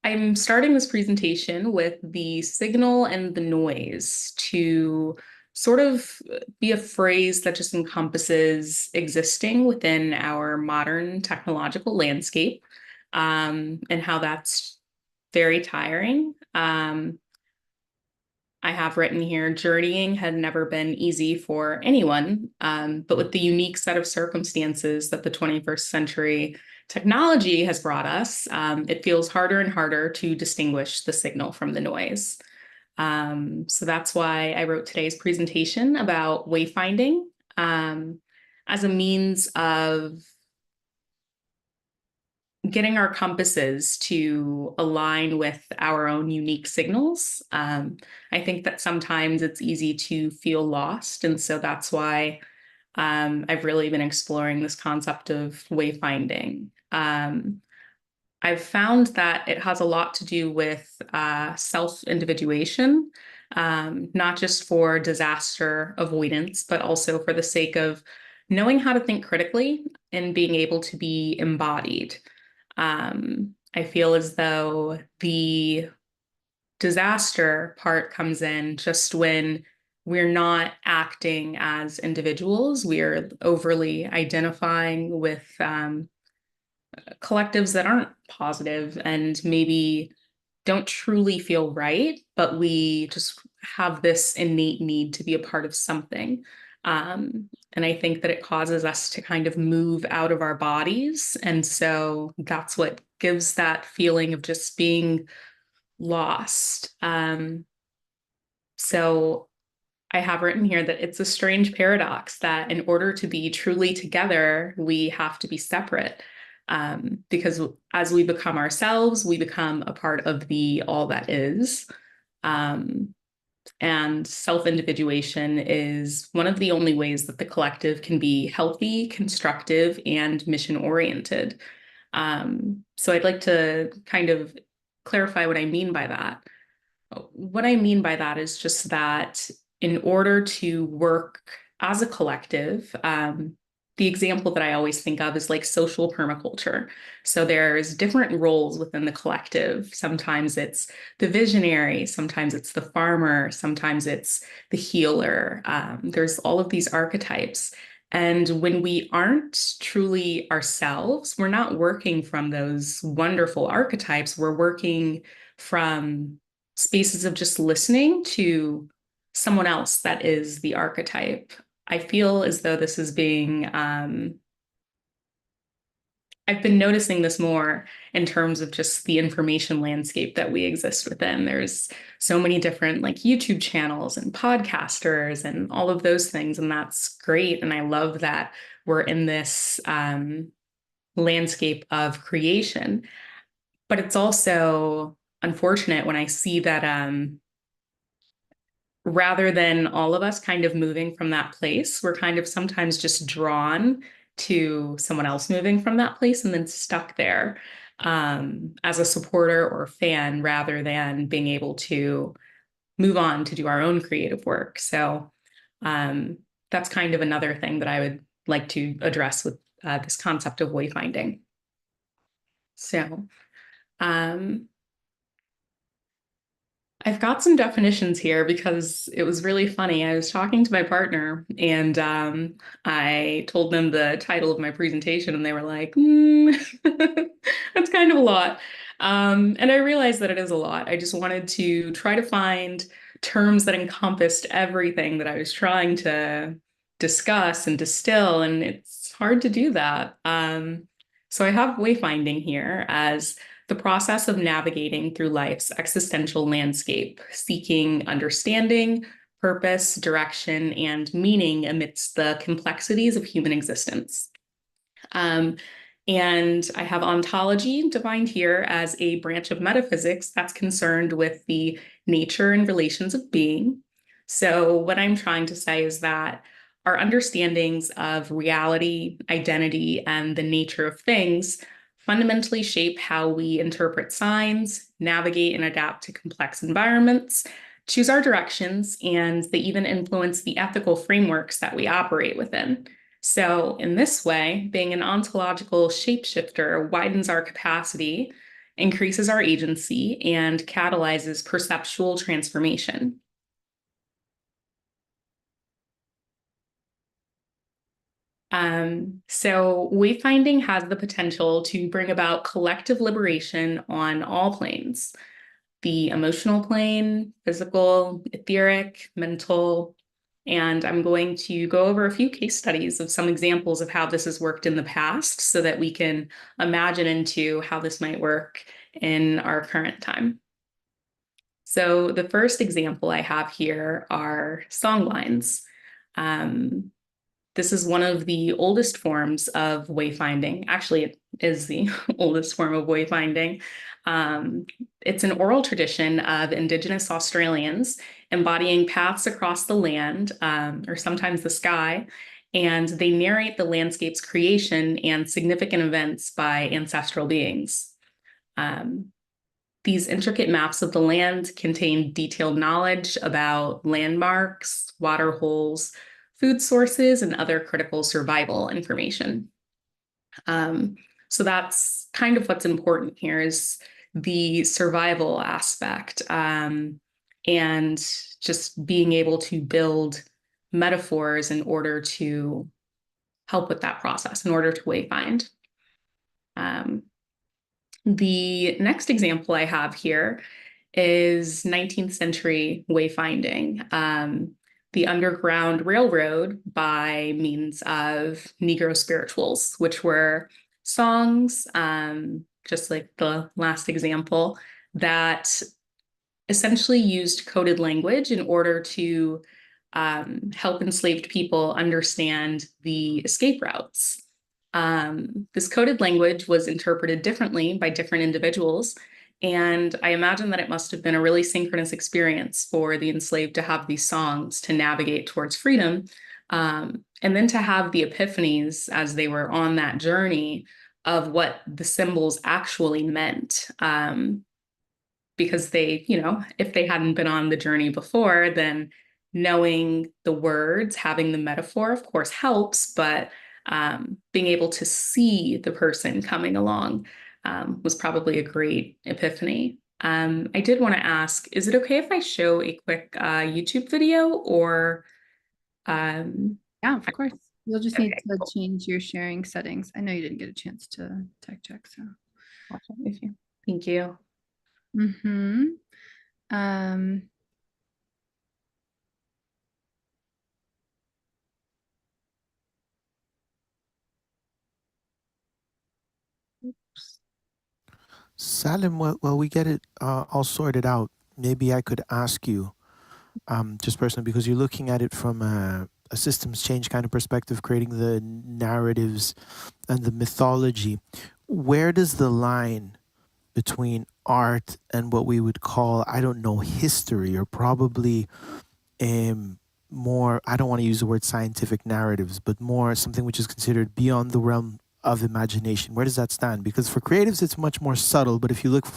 I'm starting this presentation with the signal and the noise to sort of be a phrase that just encompasses existing within our modern technological landscape, and how that's very tiring. I have written here, journeying had never been easy for anyone, but with the unique set of circumstances that the 21st century technology has brought us, it feels harder and harder to distinguish the signal from the noise. So that's why I wrote today's presentation about wayfinding as a means of getting our compasses to align with our own unique signals. I think that sometimes it's easy to feel lost. And so that's why I've really been exploring this concept of wayfinding. I've found that it has a lot to do with self-individuation, not just for disaster avoidance, but also for the sake of knowing how to think critically and being able to be embodied. I feel as though the disaster part comes in just when we're not acting as individuals, we're overly identifying with collectives that aren't positive and maybe don't truly feel right, but we just have this innate need to be a part of something. And I think that it causes us to kind of move out of our bodies. And so that's what gives that feeling of just being lost. So I have written here that it's a strange paradox that in order to be truly together, we have to be separate. Because as we become ourselves, we become a part of the all that is. And self-individuation is one of the only ways that the collective can be healthy, constructive, and mission-oriented. So I'd like to kind of clarify what I mean by that. What I mean by that is just that in order to work as a collective, the example that I always think of is like social permaculture. So there's different roles within the collective. Sometimes it's the visionary, sometimes it's the farmer, sometimes it's the healer. There's all of these archetypes. And when we aren't truly ourselves, we're not working from those wonderful archetypes. We're working from spaces of just listening to someone else that is the archetype. I feel as though this is being, I've been noticing this more in terms of just the information landscape that we exist within. There's so many different like YouTube channels and podcasters and all of those things, and that's great. And I love that we're in this landscape of creation. But it's also unfortunate when I see that rather than all of us kind of moving from that place, we're kind of sometimes just drawn to someone else moving from that place and then stuck there as a supporter or fan rather than being able to move on to do our own creative work. So that's kind of another thing that I would like to address with this concept of wayfinding. So I've got some definitions here because it was really funny. I was talking to my partner and I told them the title of my presentation and they were like, that's kind of a lot. And I realized that it is a lot. I just wanted to try to find terms that encompassed everything that I was trying to discuss and distill, and it's hard to do that. So I have wayfinding here as the process of navigating through life's existential landscape, seeking understanding, purpose, direction, and meaning amidst the complexities of human existence. And I have ontology defined here as a branch of metaphysics that's concerned with the nature and relations of being. So what I'm trying to say is that our understandings of reality, identity, and the nature of things fundamentally shape how we interpret signs, navigate and adapt to complex environments, choose our directions, and they even influence the ethical frameworks that we operate within. So in this way, being an ontological shapeshifter widens our capacity, increases our agency, and catalyzes perceptual transformation. So wayfinding has the potential to bring about collective liberation on all planes, the emotional plane, physical, etheric, mental, and I'm going to go over a few case studies of some examples of how this has worked in the past so that we can imagine into how this might work in our current time. So the first example I have here are songlines. This is one of the oldest forms of wayfinding. Actually, it is the oldest form of wayfinding. It's an oral tradition of Indigenous Australians embodying paths across the land, or sometimes the sky, and they narrate the landscape's creation and significant events by ancestral beings. These intricate maps of the land contain detailed knowledge about landmarks, water holes, food sources, and other critical survival information. So that's kind of what's important here is the survival aspect, and just being able to build metaphors in order to help with that process, in order to wayfind. The next example I have here is 19th century wayfinding, the Underground Railroad by means of Negro spirituals, which were songs, just like the last example, that essentially used coded language in order to help enslaved people understand the escape routes. This coded language was interpreted differently by different individuals, and I imagine that it must have been a really synchronous experience for the enslaved to have these songs to navigate towards freedom, and then to have the epiphanies as they were on that journey of what the symbols actually meant. Because they, if they hadn't been on the journey before, then knowing the words, having the metaphor, of course, helps, but being able to see the person coming along was probably a great epiphany. I did want to ask, is it okay if I show a quick YouTube video or? Yeah, of course. You'll just need to cool. change your sharing settings. I know you didn't get a chance to tech check, so. Thank you. Mm-hmm. Um, Salim, while we get it all sorted out, maybe I could ask you, just personally, because you're looking at it from a systems change kind of perspective, creating the narratives and the mythology. Where does the line between art and what we would call, I don't know, history, or probably more, I don't want to use the word scientific narratives, but more something which is considered beyond the realm of imagination? Where does that stand? Because for creatives, it's much more subtle, but if you look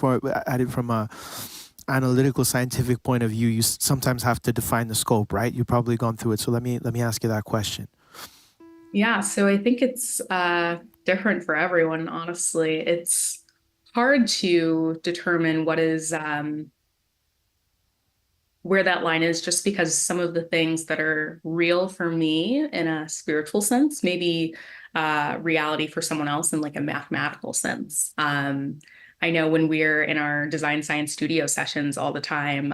at it from a analytical scientific point of view, you sometimes have to define the scope, right? You've probably gone through it. So let me ask you that question. Yeah, so I think it's different for everyone, honestly. It's hard to determine what is where that line is, just because some of the things that are real for me in a spiritual sense, maybe reality for someone else in like a mathematical sense. I know when we're in our design science studio sessions all the time,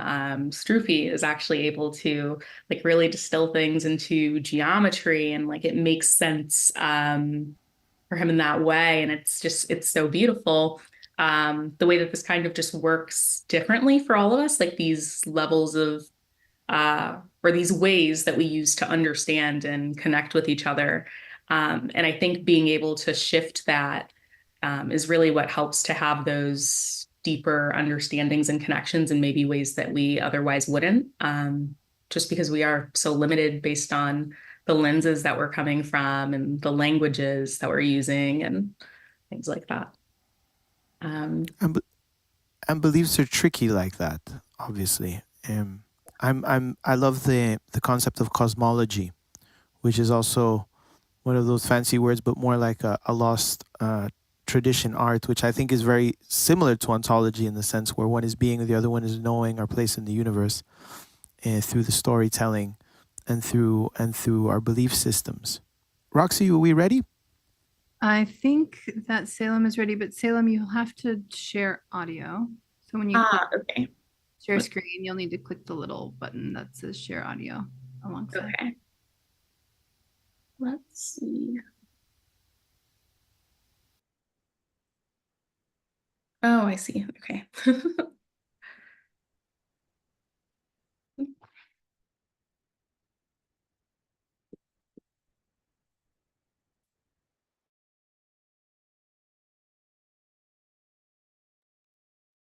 Strufi is actually able to like really distill things into geometry, and like it makes sense for him in that way. And it's so beautiful. The way that this kind of just works differently for all of us, like these levels of or these ways that we use to understand and connect with each other. And I think being able to shift that is really what helps to have those deeper understandings and connections in maybe ways that we otherwise wouldn't, just because we are so limited based on the lenses that we're coming from and the languages that we're using and things like that. And beliefs are tricky like that, obviously. I love the concept of cosmology, which is also one of those fancy words, but more like a lost tradition art, which I think is very similar to ontology in the sense where one is being, the other one is knowing our place in the universe through the storytelling and through our belief systems. Roxy, are we ready? I think that Salem is ready, but Salem, you'll have to share audio. So when you click Okay. share screen, you'll need to click the little button that says share audio alongside. Okay. Let's see. Oh, I see. Okay.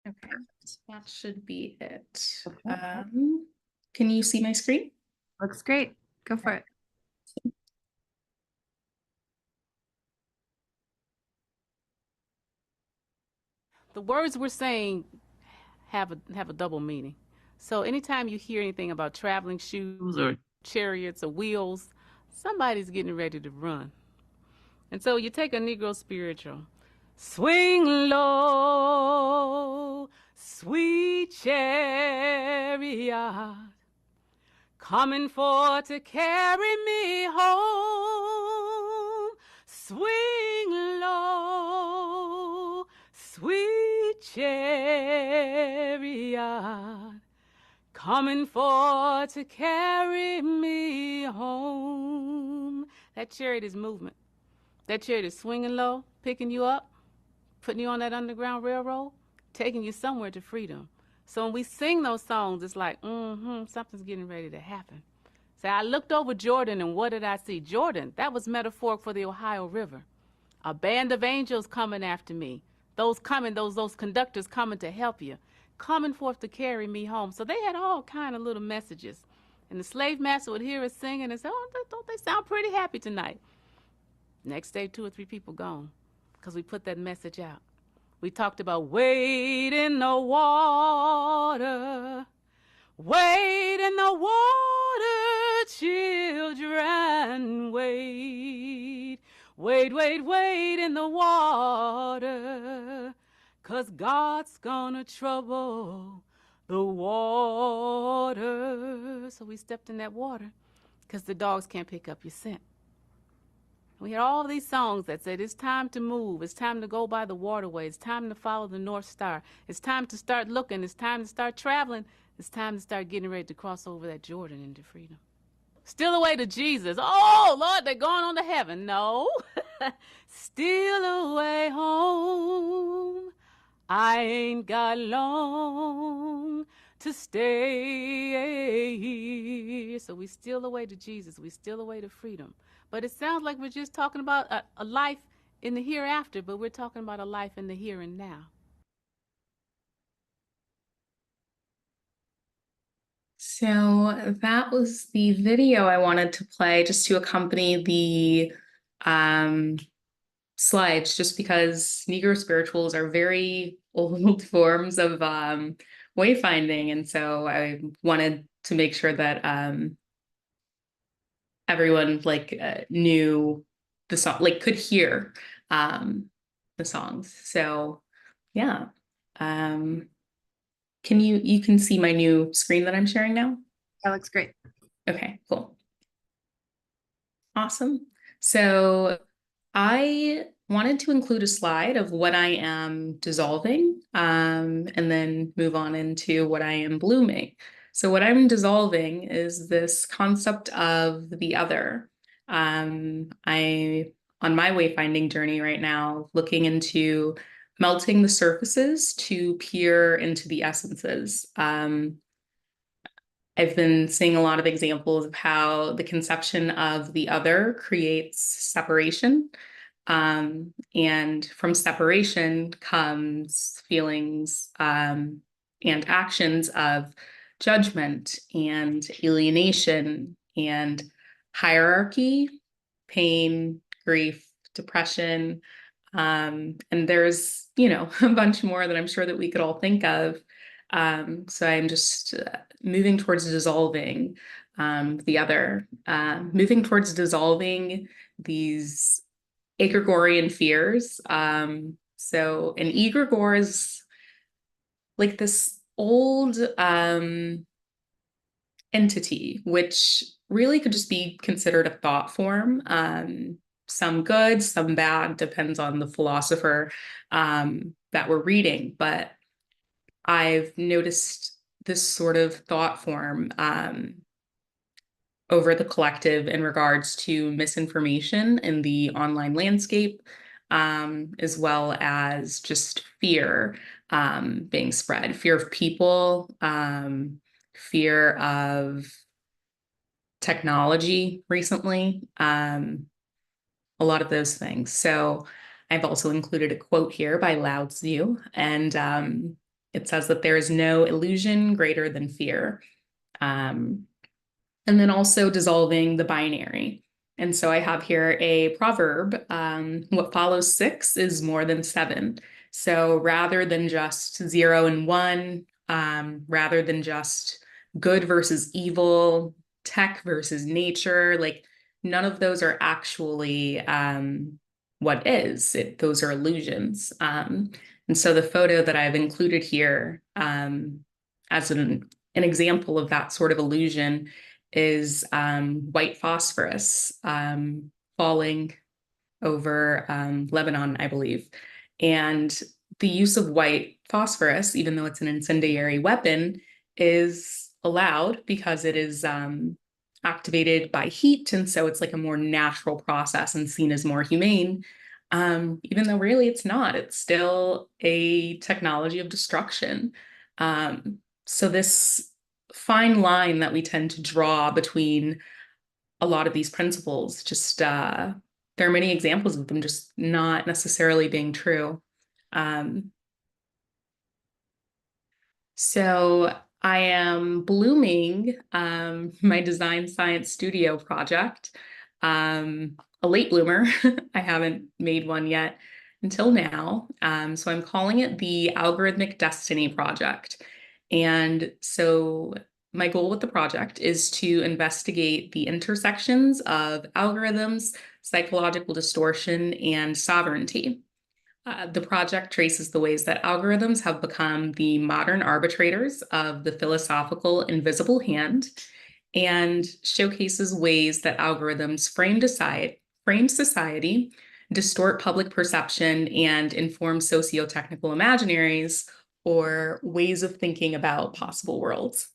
Okay, that should be it. Okay. Can you see my screen? Looks great. Go for it. the words we're saying have a double meaning. So anytime you hear anything about traveling shoes or chariots or wheels, somebody's getting ready to run. And so you take a Negro spiritual. Swing low, sweet chariot, coming for to carry me home. Swing low, sweet chariot, coming for to carry me home. That chariot is movement. That chariot is swinging low, picking you up, putting you on that Underground Railroad, taking you somewhere to freedom. So when we sing those songs, it's like, something's getting ready to happen. So I looked over Jordan, and what did I see? Jordan, that was metaphoric for the Ohio River. A band of angels coming after me. Those conductors coming to help you, coming forth to carry me home. So they had all kind of little messages. And the slave master would hear us singing and say, oh, don't they sound pretty happy tonight? Next day, 2 or 3 people gone because we put that message out. We talked about wade in the water, wade in the water, children, wade. Wade, wade, wade in the water, 'cause God's gonna trouble the water. So we stepped in that water because the dogs can't pick up your scent. We had all these songs that said it's time to move, it's time to go by the waterway, it's time to follow the North Star, it's time to start looking, it's time to start traveling, it's time to start getting ready to cross over that Jordan into freedom. Still away to Jesus. Oh, Lord, they're going on to heaven. No. Still away home. I ain't got long to stay here. So we still away to Jesus. We still away to freedom. But it sounds like we're just talking about a life in the hereafter, but we're talking about a life in the here and now. So that was the video I wanted to play just to accompany the slides, just because Negro spirituals are very old forms of wayfinding. And so I wanted to make sure that everyone knew the song, could hear the songs. So yeah. You can see my new screen that I'm sharing now? That looks great. Okay, cool. Awesome. So I wanted to include a slide of what I am dissolving, and then move on into what I am blooming. So what I'm dissolving is this concept of the other. I, on my wayfinding journey right now, looking into melting the surfaces to peer into the essences. I've been seeing a lot of examples of how the conception of the other creates separation. And from separation comes feelings and actions of judgment and alienation and hierarchy, pain, grief, depression. And there's, a bunch more that I'm sure that we could all think of. So I'm just moving towards dissolving the other, moving towards dissolving these egregorian fears. So an egregore is like this old entity, which really could just be considered a thought form. Some good, some bad, depends on the philosopher that we're reading. But I've noticed this sort of thought form over the collective in regards to misinformation in the online landscape, as well as just fear being spread, fear of people, fear of technology recently, a lot of those things. So I've also included a quote here by Lao Tzu, and it says that there is no illusion greater than fear. And then also dissolving the binary. And so I have here a proverb, what follows 6 is more than 7. So rather than just 0 and 1, rather than just good versus evil, tech versus nature, like none of those are actually what is. Those are illusions. And so the photo that I've included here as an example of that sort of illusion is white phosphorus falling over Lebanon, I believe. And the use of white phosphorus, even though it's an incendiary weapon, is allowed because it is activated by heat. And so it's like a more natural process and seen as more humane, even though really it's not. It's still a technology of destruction. So this fine line that we tend to draw between a lot of these principles, just there are many examples of them just not necessarily being true. So I am blooming my design science studio project. A late bloomer. I haven't made one yet until now. So I'm calling it the Algorithmic Destiny Project. And so my goal with the project is to investigate the intersections of algorithms, psychological distortion, and sovereignty. The project traces the ways that algorithms have become the modern arbitrators of the philosophical invisible hand and showcases ways that algorithms frame society, distort public perception, and inform socio-technical imaginaries or ways of thinking about possible worlds.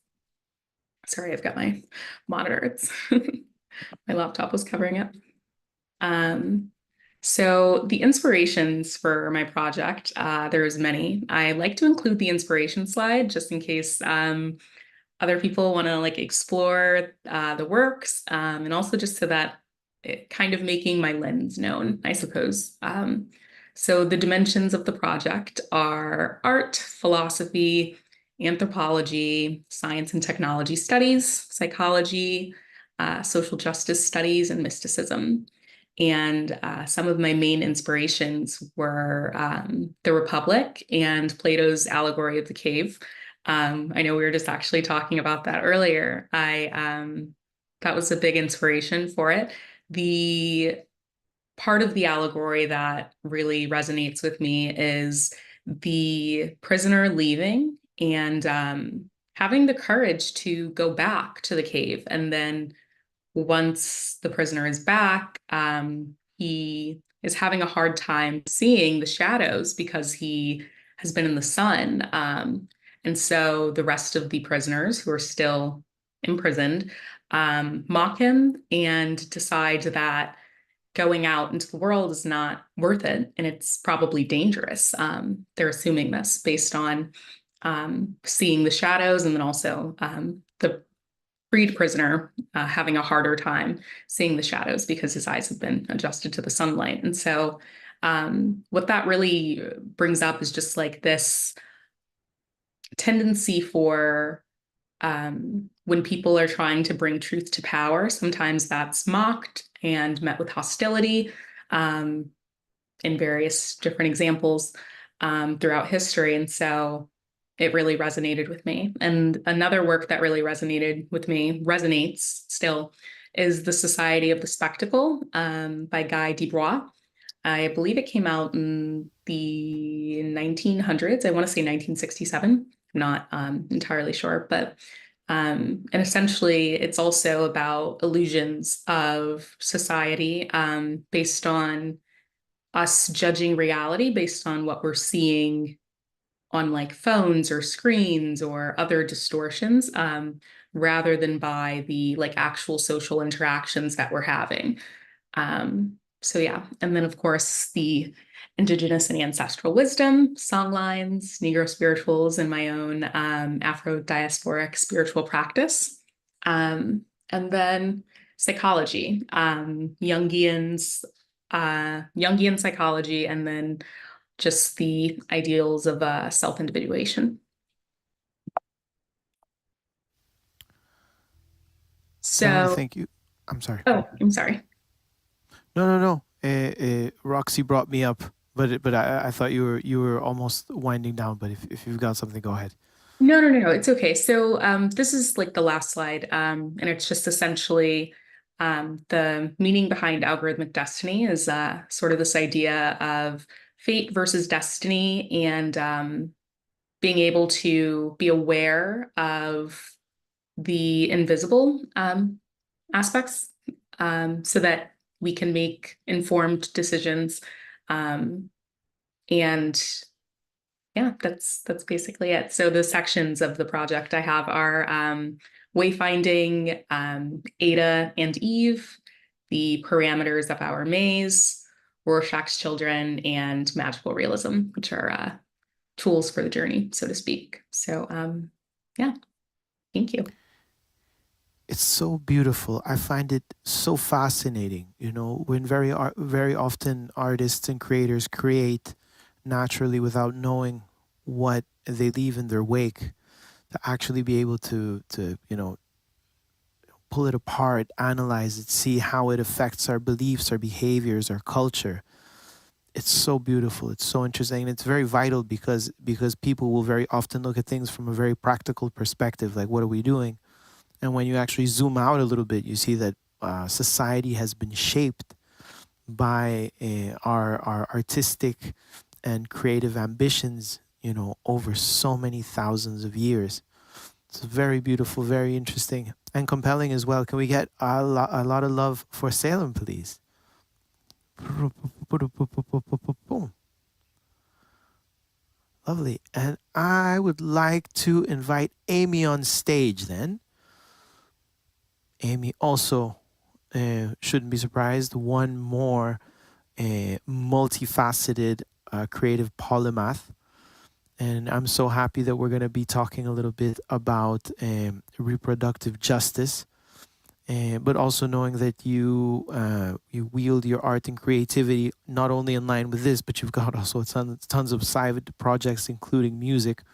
Sorry, I've got my monitor. My laptop was covering it. So the inspirations for my project, there's many. I like to include the inspiration slide just in case other people want to like explore the works, and also just so that it kind of making my lens known, I suppose. So the dimensions of the project are art, philosophy, anthropology, science and technology studies, psychology, social justice studies, and mysticism. And some of my main inspirations were the Republic and Plato's allegory of the cave. I know we were just actually talking about that earlier. That was a big inspiration for it. The part of the allegory that really resonates with me is the prisoner leaving and having the courage to go back to the cave. And then once the prisoner is back, he is having a hard time seeing the shadows because he has been in the sun. And so the rest of the prisoners who are still imprisoned mock him and decide that going out into the world is not worth it and it's probably dangerous. They're assuming this based on seeing the shadows and then also the freed prisoner having a harder time seeing the shadows because his eyes have been adjusted to the sunlight. And so what that really brings up is just like this tendency for when people are trying to bring truth to power, sometimes that's mocked and met with hostility in various different examples throughout history. And so it really resonated with me. And another work that really resonated with me, resonates still, is The Society of the Spectacle by Guy Debrois. I believe it came out in the 1900s. I want to say 1967. I'm not entirely sure, but and essentially it's also about illusions of society based on us judging reality based on what we're seeing on like phones or screens or other distortions rather than by the like actual social interactions that we're having. So yeah, and then of course the indigenous and ancestral wisdom, songlines, Negro spirituals, and my own Afro-diasporic spiritual practice. And then psychology, Jungian psychology, and then just the ideals of self-individuation. Sally, thank you. I'm sorry. Oh, I'm sorry. No. Roxy brought me up but I thought you were almost winding down. But if you've got something, go ahead. No, it's okay. So this is like the last slide, and it's just essentially the meaning behind algorithmic destiny is sort of this idea of fate versus destiny, and being able to be aware of the invisible aspects, so that we can make informed decisions. And yeah, that's basically it. So the sections of the project I have are wayfinding, Ada and Eve, the parameters of our maze, Rorschach's children, and magical realism, which are tools for the journey, so to speak. So yeah, thank you. It's so beautiful. I find it so fascinating. You know, when very often artists and creators create naturally without knowing what they leave in their wake, to actually be able to pull it apart, analyze it, see how it affects our beliefs, our behaviors, our culture. It's so beautiful. It's so interesting. And it's very vital because people will very often look at things from a very practical perspective, like what are we doing? And when you actually zoom out a little bit, you see that society has been shaped by our artistic and creative ambitions, over so many thousands of years. It's very beautiful, very interesting, and compelling as well. Can we get a lot of love for Salem, please? Lovely. And I would like to invite Amy on stage then. Amy also shouldn't be surprised, one more multifaceted creative polymath. And I'm so happy that we're going to be talking a little bit about reproductive justice, but also knowing that you wield your art and creativity not only in line with this, but you've got also tons of side projects, including music.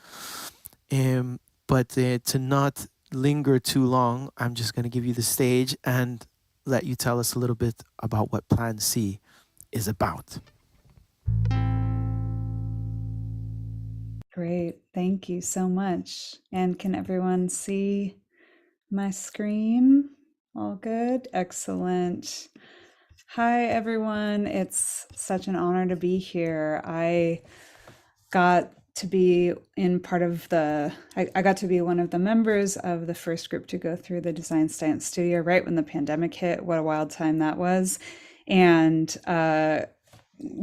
But to not linger too long, I'm just going to give you the stage and let you tell us a little bit about what Plan C is about. Great. Thank you so much. And can everyone see my screen? All good? Excellent. Hi, everyone. It's such an honor to be here. I got to be I got to be one of the members of the first group to go through the Design Science Studio right when the pandemic hit. What a wild time that was. And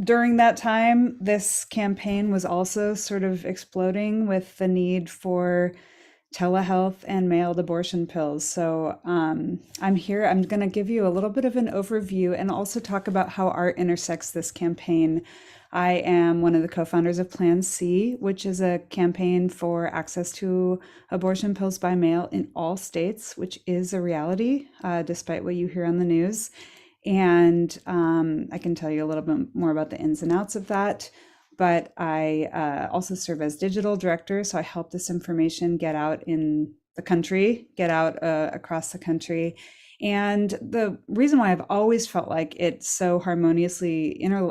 during that time, this campaign was also sort of exploding with the need for telehealth and mailed abortion pills. So I'm here. I'm going to give you a little bit of an overview and also talk about how art intersects this campaign. I am one of the co-founders of Plan C, which is a campaign for access to abortion pills by mail in all states, which is a reality, despite what you hear on the news. And I can tell you a little bit more about the ins and outs of that. But I also serve as digital director, so I help this information get out in the country, get out across the country. And the reason why I've always felt like it so harmoniously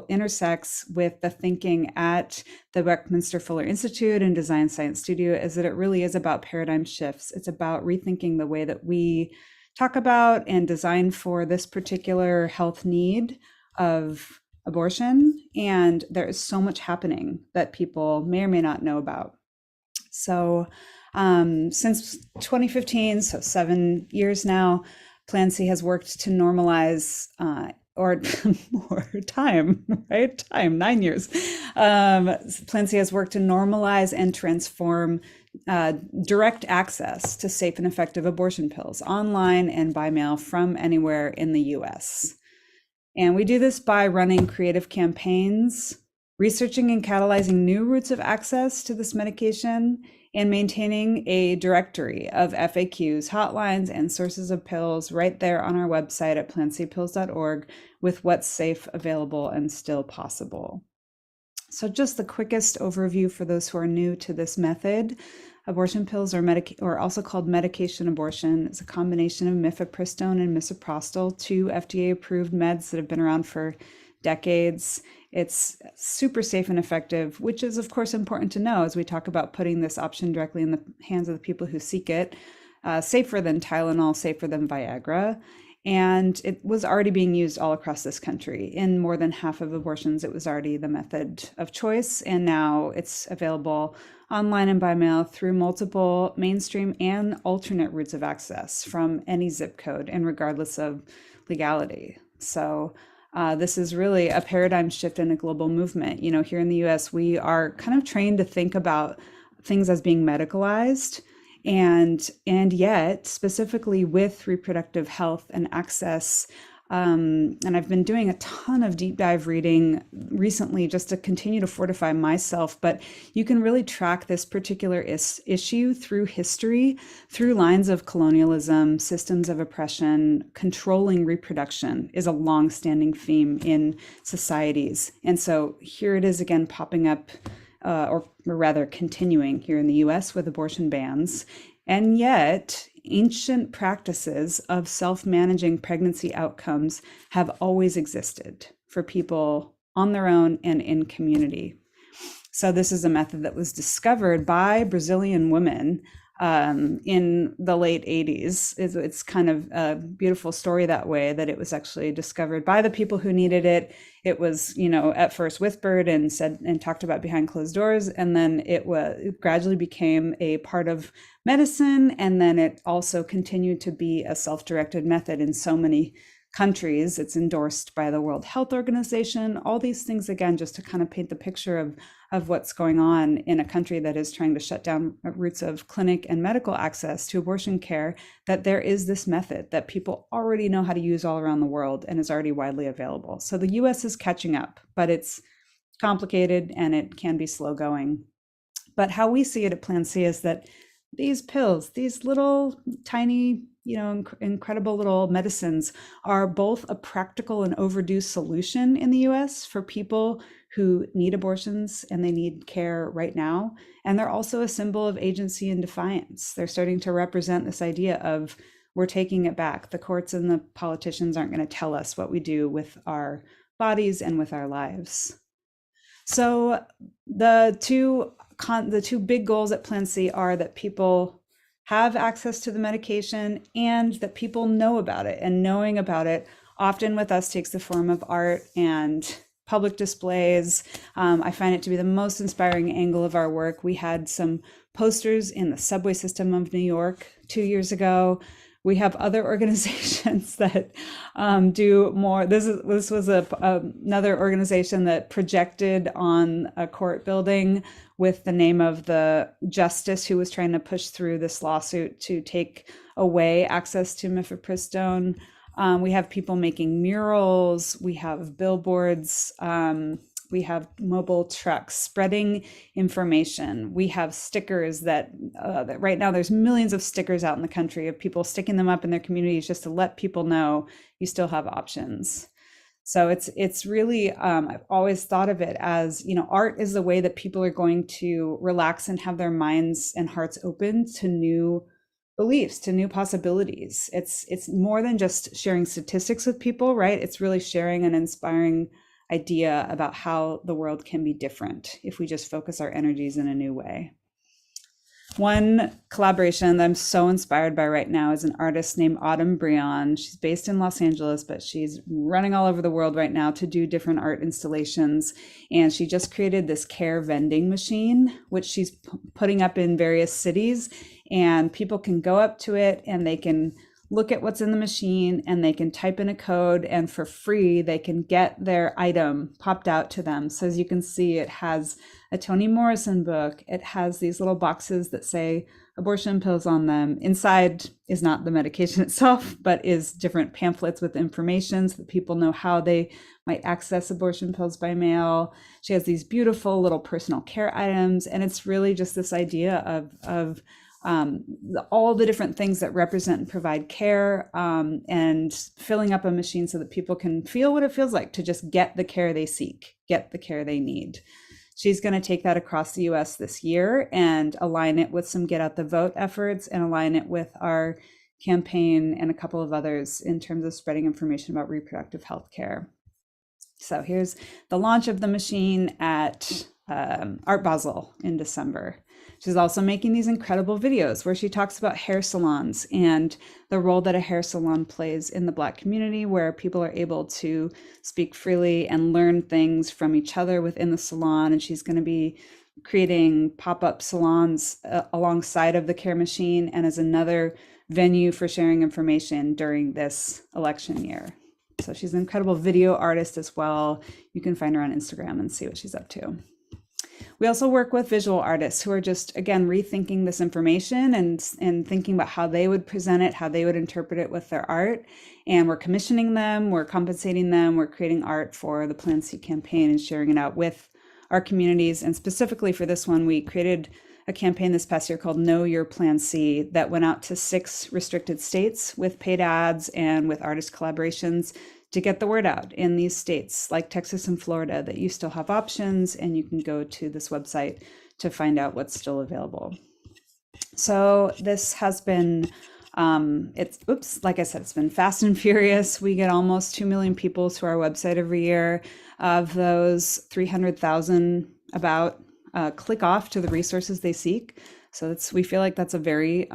intersects with the thinking at the Buckminster Fuller Institute and Design Science Studio is that it really is about paradigm shifts. It's about rethinking the way that we talk about and design for this particular health need of abortion. And there is so much happening that people may or may not know about. So since 2015, so 7 years now, Plan C has worked to normalize or more time, right? Time, 9 years. Plan C has worked to normalize and transform direct access to safe and effective abortion pills online and by mail from anywhere in the US. And we do this by running creative campaigns, researching and catalyzing new routes of access to this medication, and maintaining a directory of FAQs, hotlines, and sources of pills right there on our website at plancpills.org with what's safe, available, and still possible. So just the quickest overview for those who are new to this method. Abortion pills or also called medication abortion is a combination of mifepristone and misoprostol, two FDA-approved meds that have been around for decades. It's super safe and effective, which is, of course, important to know as we talk about putting this option directly in the hands of the people who seek it. Safer than Tylenol, safer than Viagra. And it was already being used all across this country. In more than half of abortions, it was already the method of choice. And now it's available online and by mail through multiple mainstream and alternate routes of access from any zip code and regardless of legality. So this is really a paradigm shift and a global movement. You know, here in the US, we are kind of trained to think about things as being medicalized. And yet, specifically with reproductive health and access, and I've been doing a ton of deep dive reading recently just to continue to fortify myself, but you can really track this particular issue through history, through lines of colonialism, systems of oppression. Controlling reproduction is a long-standing theme in societies. And so here it is again popping up, or rather continuing here in the US with abortion bans. And yet, ancient practices of self-managing pregnancy outcomes have always existed for people on their own and in community. So this is a method that was discovered by Brazilian women in the late 80s. It's kind of a beautiful story that way, that it was actually discovered by the people who needed it. It was, you know, at first whispered and said and talked about behind closed doors, and then it gradually became a part of medicine, and then it also continued to be a self-directed method in so many countries. It's endorsed by the World Health Organization. All these things, again, just to kind of paint the picture of what's going on in a country that is trying to shut down routes of clinic and medical access to abortion care, that there is this method that people already know how to use all around the world and is already widely available. So the US is catching up, but it's complicated and it can be slow going. But how we see it at Plan C is that these pills, these little tiny, you know, incredible little medicines are both a practical and overdue solution in the US for people who need abortions and they need care right now. And they're also a symbol of agency and defiance. They're starting to represent this idea of, we're taking it back. The courts and the politicians aren't going to tell us what we do with our bodies and with our lives. So the two big goals at Plan C are that people have access to the medication and that people know about it. And knowing about it often with us takes the form of art and public displays. I find it to be the most inspiring angle of our work. We had some posters in the subway system of New York 2 years ago. We have other organizations that do more. This was another organization that projected on a court building with the name of the justice who was trying to push through this lawsuit to take away access to mifepristone. We have people making murals. We have billboards. We have mobile trucks spreading information. We have stickers that right now there's millions of stickers out in the country of people sticking them up in their communities just to let people know you still have options. So it's really, I've always thought of it as, you know, art is the way that people are going to relax and have their minds and hearts open to new beliefs, to new possibilities. It's more than just sharing statistics with people, right? It's really sharing an inspiring idea about how the world can be different if we just focus our energies in a new way. One collaboration that I'm so inspired by right now is an artist named Autumn Brion. She's based in Los Angeles, but she's running all over the world right now to do different art installations. And she just created this care vending machine, which she's putting up in various cities. And people can go up to it and they can look at what's in the machine and they can type in a code, and for free, they can get their item popped out to them. So as you can see, it has a Toni Morrison book. It has these little boxes that say abortion pills on them. Inside is not the medication itself, but is different pamphlets with information so that people know how they might access abortion pills by mail. She has these beautiful little personal care items. And it's really just this idea of all the different things that represent and provide care, and filling up a machine so that people can feel what it feels like to just get the care they seek, get the care they need. She's going to take that across the US this year and align it with some Get Out the Vote efforts and align it with our campaign and a couple of others in terms of spreading information about reproductive health care. So here's the launch of the machine at Art Basel in December. She's also making these incredible videos where she talks about hair salons and the role that a hair salon plays in the Black community, where people are able to speak freely and learn things from each other within the salon. And she's going to be creating pop-up salons alongside of the Care Machine and as another venue for sharing information during this election year. So she's an incredible video artist as well. You can find her on Instagram and see what she's up to. We also work with visual artists who are just, again, rethinking this information and thinking about how they would present it, how they would interpret it with their art. And we're commissioning them, we're compensating them, we're creating art for the Plan C campaign and sharing it out with our communities. And specifically for this one, we created a campaign this past year called Know Your Plan C that went out to 6 restricted states with paid ads and with artist collaborations to get the word out in these states like Texas and Florida that you still have options, and you can go to this website to find out what's still available. So this has been, like I said, it's been fast and furious. We get almost 2 million people to our website every year. Of those, 300,000 about click off to the resources they seek. So we feel like that's a very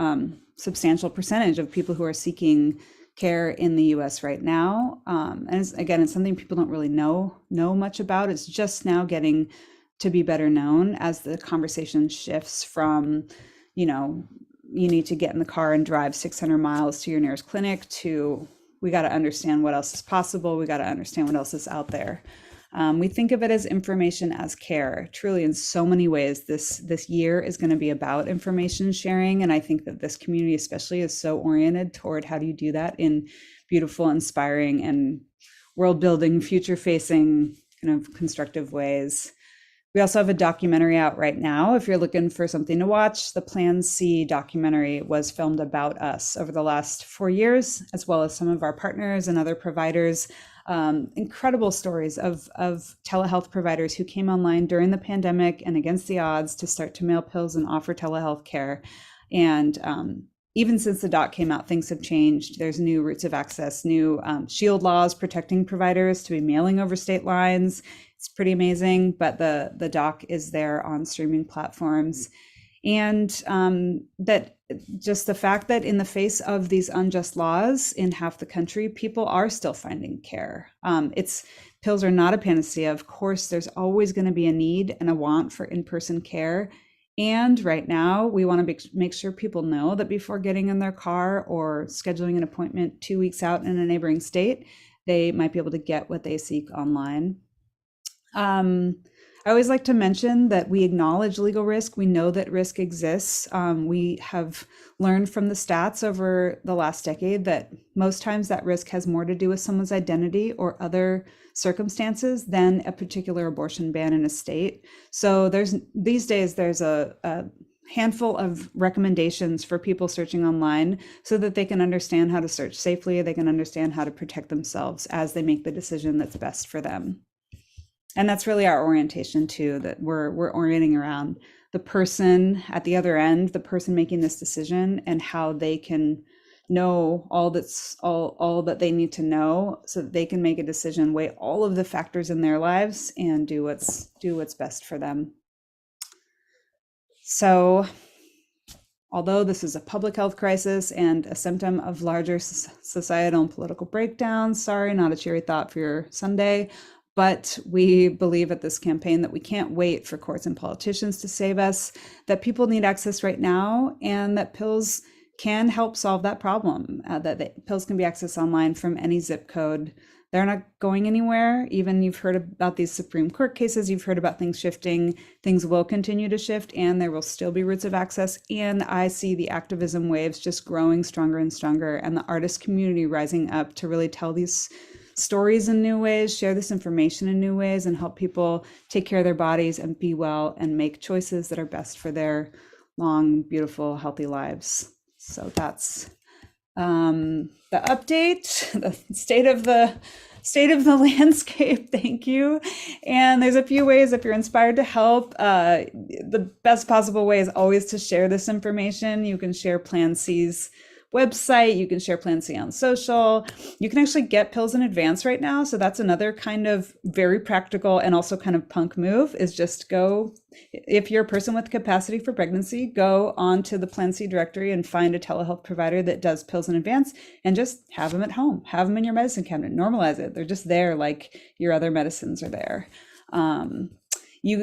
substantial percentage of people who are seeking care in the US right now. And it's something people don't really know much about. It's just now getting to be better known as the conversation shifts from, you need to get in the car and drive 600 miles to your nearest clinic to, we got to understand what else is possible. We got to understand what else is out there. We think of it as information as care. Truly, in so many ways, this year is going to be about information sharing. And I think that this community especially is so oriented toward how do you do that in beautiful, inspiring, and world-building, future-facing, kind of constructive ways. We also have a documentary out right now. If you're looking for something to watch, the Plan C documentary was filmed about us over the last 4 years, as well as some of our partners and other providers. Incredible stories of telehealth providers who came online during the pandemic and against the odds to start to mail pills and offer telehealth care. And even since the doc came out, things have changed. There's new routes of access, new shield laws protecting providers to be mailing over state lines. It's pretty amazing, but the doc is there on streaming platforms. And that just the fact that in the face of these unjust laws in half the country, people are still finding care. Pills are not a panacea. Of course, there's always going to be a need and a want for in-person care. And right now, we want to make sure people know that before getting in their car or scheduling an appointment 2 weeks out in a neighboring state, they might be able to get what they seek online. I always like to mention that we acknowledge legal risk. We know that risk exists. We have learned from the stats over the last decade that most times that risk has more to do with someone's identity or other circumstances than a particular abortion ban in a state. So these days there's a handful of recommendations for people searching online so that they can understand how to search safely. They can understand how to protect themselves as they make the decision that's best for them. And that's really our orientation too, that we're orienting around the person at the other end, the person making this decision, and how they can know all that they need to know so that they can make a decision, weigh all of the factors in their lives, and do what's best for them. So, although this is a public health crisis and a symptom of larger societal and political breakdowns, sorry, not a cheery thought for your Sunday. But we believe at this campaign that we can't wait for courts and politicians to save us, that people need access right now, and that pills can help solve that problem, that pills can be accessed online from any zip code. They're not going anywhere. Even you've heard about these Supreme Court cases, you've heard about things shifting. Things will continue to shift, and there will still be routes of access. And I see the activism waves just growing stronger and stronger, and the artist community rising up to really tell these stories in new ways, share this information in new ways, and help people take care of their bodies and be well and make choices that are best for their long, beautiful, healthy lives. So that's the update, the state of the landscape. Thank you. And there's a few ways if you're inspired to help. The best possible way is always to share this information. You can share Plan C's website. You can share Plan C on social. You can actually get pills in advance right now. So that's another kind of very practical and also kind of punk move, is just go, if you're a person with capacity for pregnancy, go onto the Plan C directory and find a telehealth provider that does pills in advance and just have them at home, have them in your medicine cabinet, normalize it. They're just there like your other medicines are there.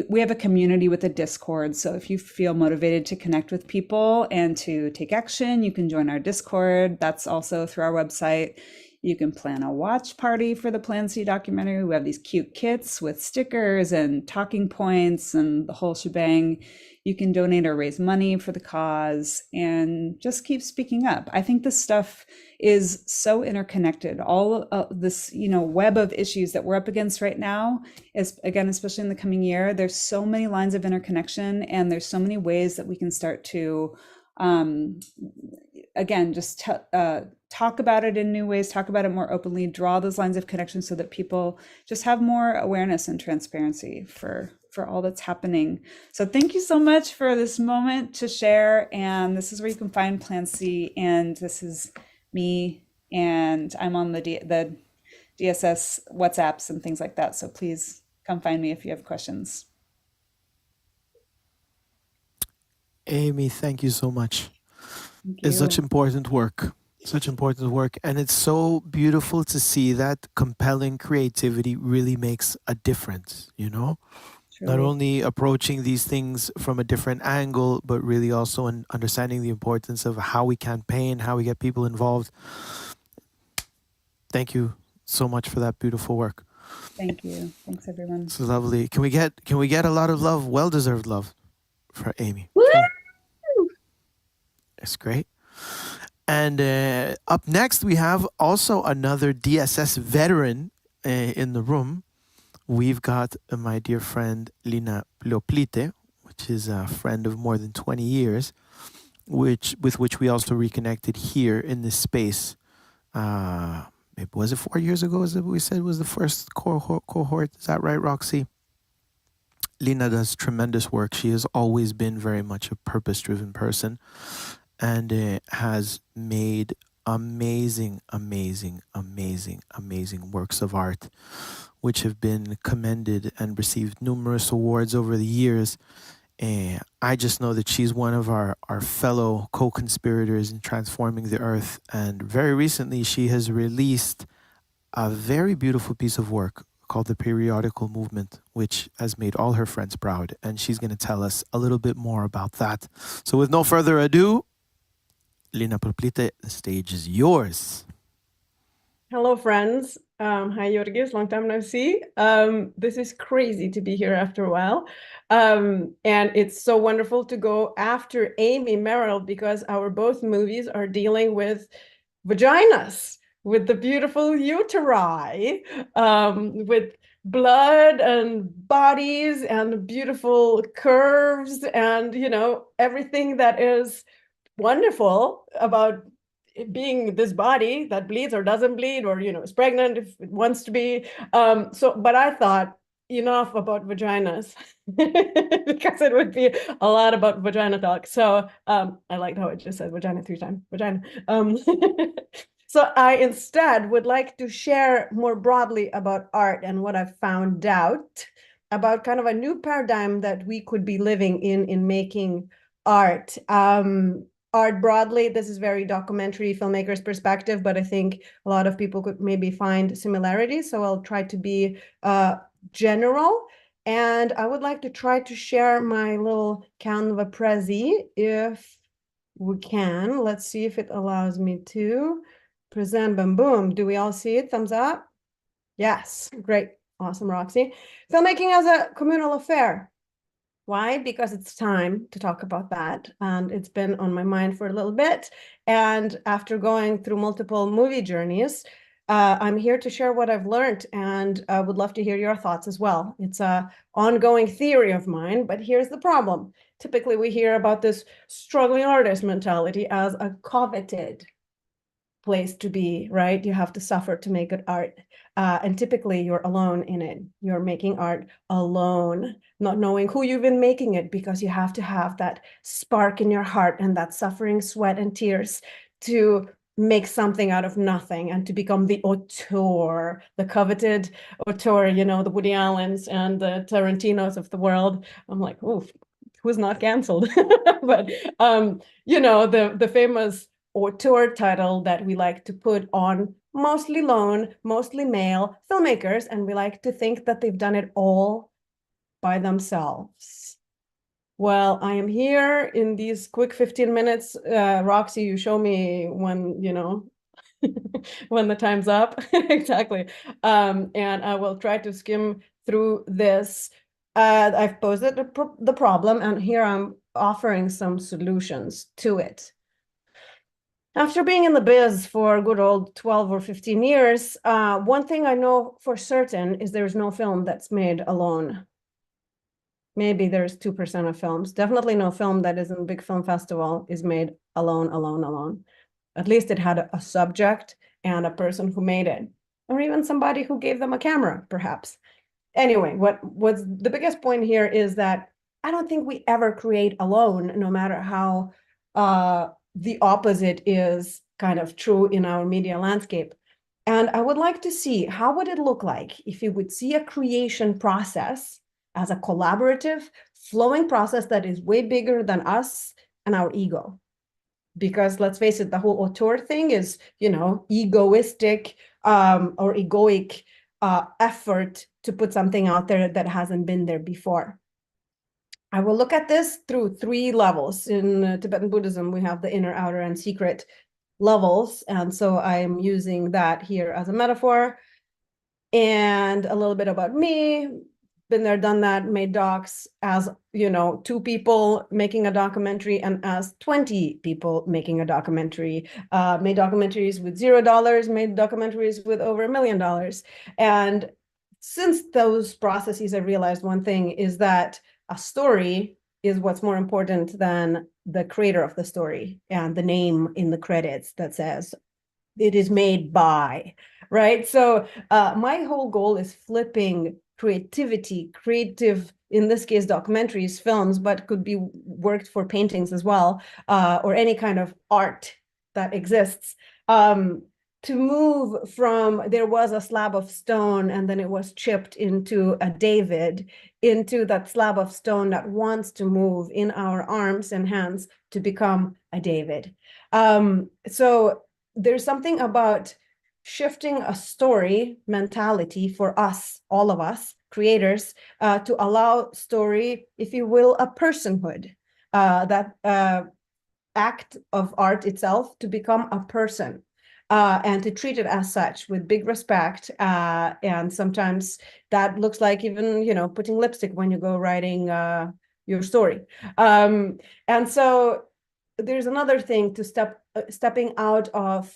We have a community with a Discord. So if you feel motivated to connect with people and to take action, you can join our Discord. That's also through our website. You can plan a watch party for the Plan C documentary. We have these cute kits with stickers and talking points and the whole shebang. You can donate or raise money for the cause and just keep speaking up. I think this stuff is so interconnected. All of this, web of issues that we're up against right now is, again, especially in the coming year, there's so many lines of interconnection, and there's so many ways that we can start to, again, just talk about it in new ways, talk about it more openly, draw those lines of connection so that people just have more awareness and transparency for all that's happening. So thank you so much for this moment to share. And this is where you can find Plan C. And this is me, and I'm on the DSS WhatsApps and things like that. So please come find me if you have questions. Amy, thank you so much. Thank It's such you. important work. Such important work. And it's so beautiful to see that compelling creativity really makes a difference, Not Truly. only approaching these things from a different angle, but really also in understanding the importance of how we campaign, how we get people involved. Thank you so much for that beautiful work. Thank you. Thanks, everyone. It's lovely. Can we get a lot of love, well-deserved love for Amy? Woo! That's great. And up next, we have also another DSS veteran in the room. We've got my dear friend Lina Ploplite, which is a friend of more than 20 years, with which we also reconnected here in this space. Maybe was it 4 years ago? As we said, was the first cohort. Is that right, Roxy? Lina does tremendous work. She has always been very much a purpose-driven person, and has made amazing works of art, which have been commended and received numerous awards over the years. I just know that she's one of our fellow co-conspirators in transforming the earth. And very recently, she has released a very beautiful piece of work called The Periodical Movement, which has made all her friends proud. And she's going to tell us a little bit more about that. So with no further ado, Lina Ploplite, the stage is yours. Hello, friends. Hi, Jorgis. Long time no see. This is crazy to be here after a while. And it's so wonderful to go after Amy Merrill, because our both movies are dealing with vaginas, with the beautiful uteri, with blood and bodies and beautiful curves and, everything that is wonderful about being this body that bleeds or doesn't bleed, or is pregnant if it wants to be. But I thought enough about vaginas because it would be a lot about vagina talk. So I liked how it just said vagina 3 times, vagina. So I instead would like to share more broadly about art and what I've found out about kind of a new paradigm that we could be living in making art. Art broadly, this is very documentary filmmaker's perspective, but I think a lot of people could maybe find similarities. So I'll try to be general. And I would like to try to share my little Canva Prezi if we can. Let's see if it allows me to present. Boom, boom. Do we all see it? Thumbs up? Yes, great. Awesome, Roxy. Filmmaking as a communal affair. Why? Because it's time to talk about that. And it's been on my mind for a little bit. And after going through multiple movie journeys, I'm here to share what I've learned, and I would love to hear your thoughts as well. It's an ongoing theory of mine, but here's the problem. Typically, we hear about this struggling artist mentality as a coveted place to be, right? You have to suffer to make good art. And typically you're alone in it. You're making art alone, not knowing who you've been making it, because you have to have that spark in your heart and that suffering, sweat, and tears to make something out of nothing and to become the auteur, the coveted auteur, you know, the Woody Allens and the Tarantinos of the world. I'm like, oof, who's not canceled? But you know, the famous auteur title that we like to put on mostly lone, mostly male filmmakers, and we like to think that they've done it all by themselves. Well, I am here in these quick 15 minutes. Roxy, you show me when, you know, when the time's up. Exactly. And I will try to skim through this. I've posed the problem, and here I'm offering some solutions to it. After being in the biz for a good old 12 or 15 years, one thing I know for certain is there's no film that's made alone. Maybe there's 2% of films. Definitely no film that is in a big film festival is made alone. At least it had a subject and a person who made it, or even somebody who gave them a camera, perhaps. Anyway, what's the biggest point here is that I don't think we ever create alone, no matter how the opposite is kind of true in our media landscape. And I would like to see, how would it look like if you would see a creation process as a collaborative, flowing process that is way bigger than us and our ego? Because let's face it, the whole auteur thing is, you know, egoistic or egoic effort to put something out there that hasn't been there before. I will look at this through 3 levels. In Tibetan Buddhism, we have the inner, outer, and secret levels. And so I'm using that here as a metaphor. And a little bit about me. Been there, done that, made docs as, you know, 2 people making a documentary and as 20 people making a documentary. Made documentaries with $0, made documentaries with over $1 million. And since those processes, I realized one thing is that a story is what's more important than the creator of the story and the name in the credits that says it is made by, right? So my whole goal is flipping creativity, creative, in this case, documentaries, films, but could be worked for paintings as well, or any kind of art that exists. To move from, there was a slab of stone and then it was chipped into a David, into that slab of stone that wants to move in our arms and hands to become a David. So there's something about shifting a story mentality for us, all of us creators, to allow story, if you will, a personhood, that act of art itself to become a person. And to treat it as such with big respect. And sometimes that looks like even, you know, putting lipstick when you go writing your story. And so there's another thing to stepping out of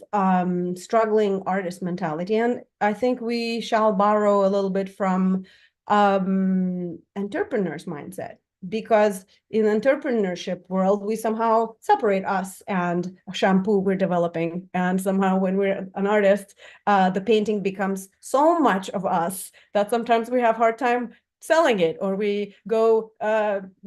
struggling artist mentality. And I think we shall borrow a little bit from entrepreneur's mindset. Because in the entrepreneurship world, we somehow separate us and a shampoo we're developing. And somehow when we're an artist, the painting becomes so much of us that sometimes we have a hard time selling it, or we go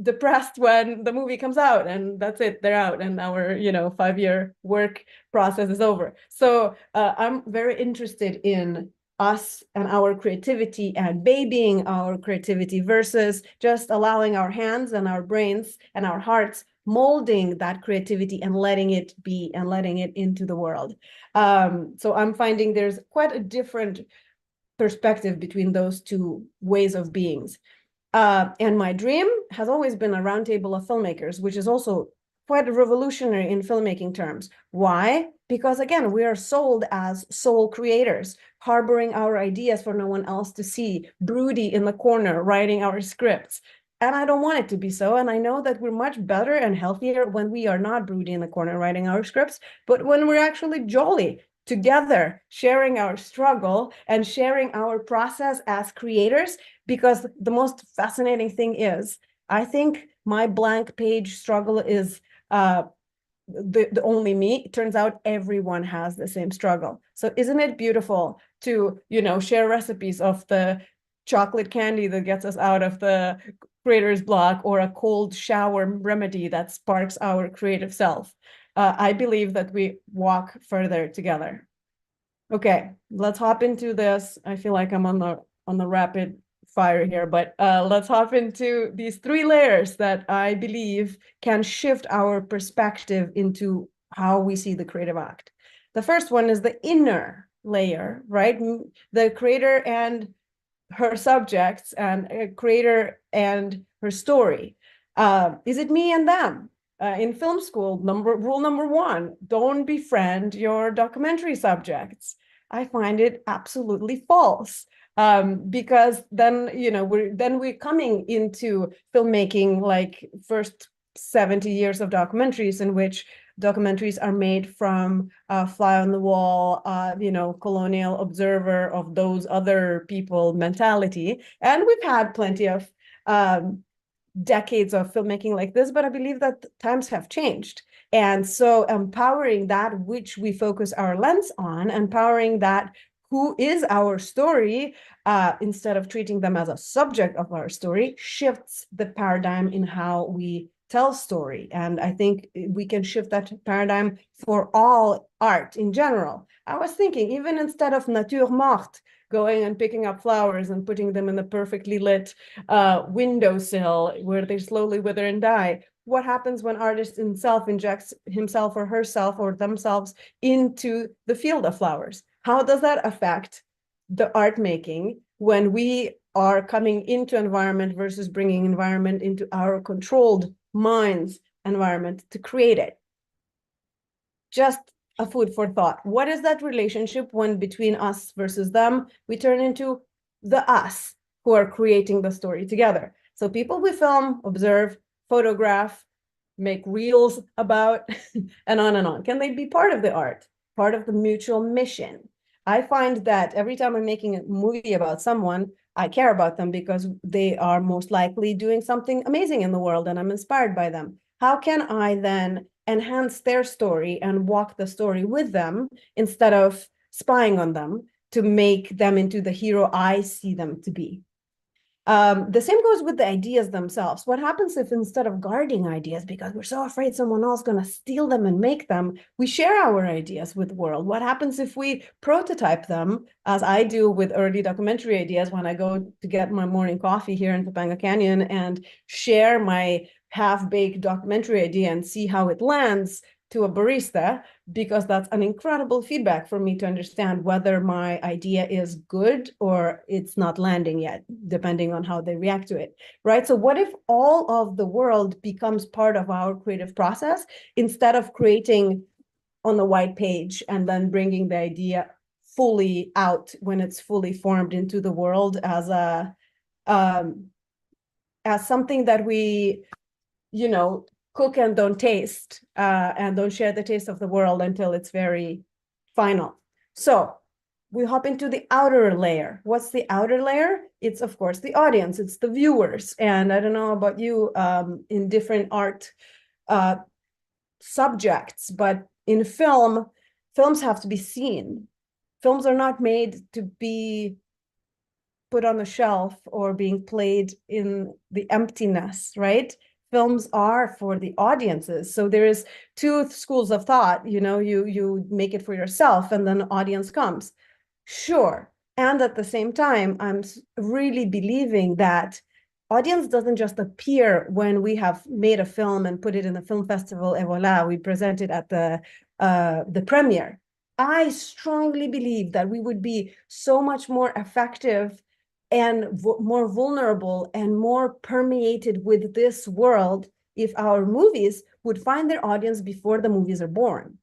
depressed when the movie comes out and that's it, they're out and our, you know, 5-year work process is over. So I'm very interested in us and our creativity and babying our creativity versus just allowing our hands and our brains and our hearts molding that creativity and letting it be and letting it into the world. So I'm finding there's quite a different perspective between those 2 ways of beings. And my dream has always been a roundtable of filmmakers, which is also quite revolutionary in filmmaking terms. Why? Because again, we are sold as sole creators, harboring our ideas for no one else to see, broody in the corner, writing our scripts. And I don't want it to be so. And I know that we're much better and healthier when we are not broody in the corner writing our scripts, but when we're actually jolly together, sharing our struggle and sharing our process as creators. Because the most fascinating thing is, I think my blank page struggle is the only me. It turns out everyone has the same struggle. So isn't it beautiful to, you know, share recipes of the chocolate candy that gets us out of the creator's block, or a cold shower remedy that sparks our creative self? I believe that we walk further together. Okay, let's hop into this. I feel like I'm on the rapid fire here, but let's hop into these 3 layers that I believe can shift our perspective into how we see the creative act. The first one is the inner layer, right? The creator and her subjects, and a creator and her story. Is it me and them? In film school, rule number 1, don't befriend your documentary subjects. I find it absolutely false. Because then, we're coming into filmmaking like first 70 years of documentaries, in which documentaries are made from fly on the wall, colonial observer of those other people mentality. And we've had plenty of decades of filmmaking like this, but I believe that times have changed. And so empowering that which we focus our lens on, empowering that who is our story, instead of treating them as a subject of our story, shifts the paradigm in how we tell story. And I think we can shift that paradigm for all art in general. I was thinking, even instead of nature morte, going and picking up flowers and putting them in the perfectly lit windowsill where they slowly wither and die, what happens when artist himself injects himself or herself or themselves into the field of flowers? How does that affect the art making when we are coming into environment versus bringing environment into our controlled mind's environment to create it? Just a food for thought. What is that relationship when between us versus them, we turn into the us who are creating the story together? So people we film, observe, photograph, make reels about, and on and on. Can they be part of the art, part of the mutual mission? I find that every time I'm making a movie about someone, I care about them because they are most likely doing something amazing in the world and I'm inspired by them. How can I then enhance their story and walk the story with them instead of spying on them to make them into the hero I see them to be? The same goes with the ideas themselves. What happens if instead of guarding ideas because we're so afraid someone else is going to steal them and make them, we share our ideas with the world? What happens if we prototype them, as I do with early documentary ideas when I go to get my morning coffee here in Topanga Canyon and share my half-baked documentary idea and see how it lands to a barista, because that's an incredible feedback for me to understand whether my idea is good or it's not landing yet, depending on how they react to it, right? So what if all of the world becomes part of our creative process instead of creating on the white page and then bringing the idea fully out when it's fully formed into the world as something that we, cook and don't taste, and don't share the taste of the world until it's very final. So we hop into the outer layer. What's the outer layer? It's, of course, the audience. It's the viewers. And I don't know about you in different art subjects, but in films have to be seen. Films are not made to be put on the shelf or being played in the emptiness, right? Films are for the audiences. So there is 2 schools of thought. You make it for yourself and then the audience comes. Sure. And at the same time, I'm really believing that audience doesn't just appear when we have made a film and put it in the film festival and voila, we present it at the premiere. I strongly believe that we would be so much more effective and more vulnerable and more permeated with this world if our movies would find their audience before the movies are born.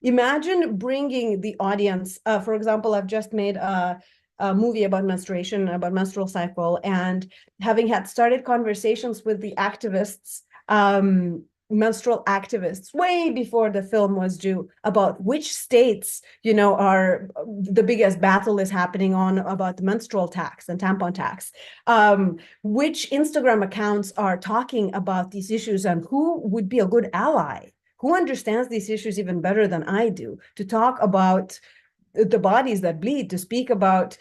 Imagine bringing the audience, for example, I've just made a movie about menstruation, about menstrual cycle, and having had started conversations with the activists, menstrual activists, way before the film was due, about which states, are the biggest battle is happening on about the menstrual tax and tampon tax, which Instagram accounts are talking about these issues and who would be a good ally, who understands these issues even better than I do, to talk about the bodies that bleed, to speak about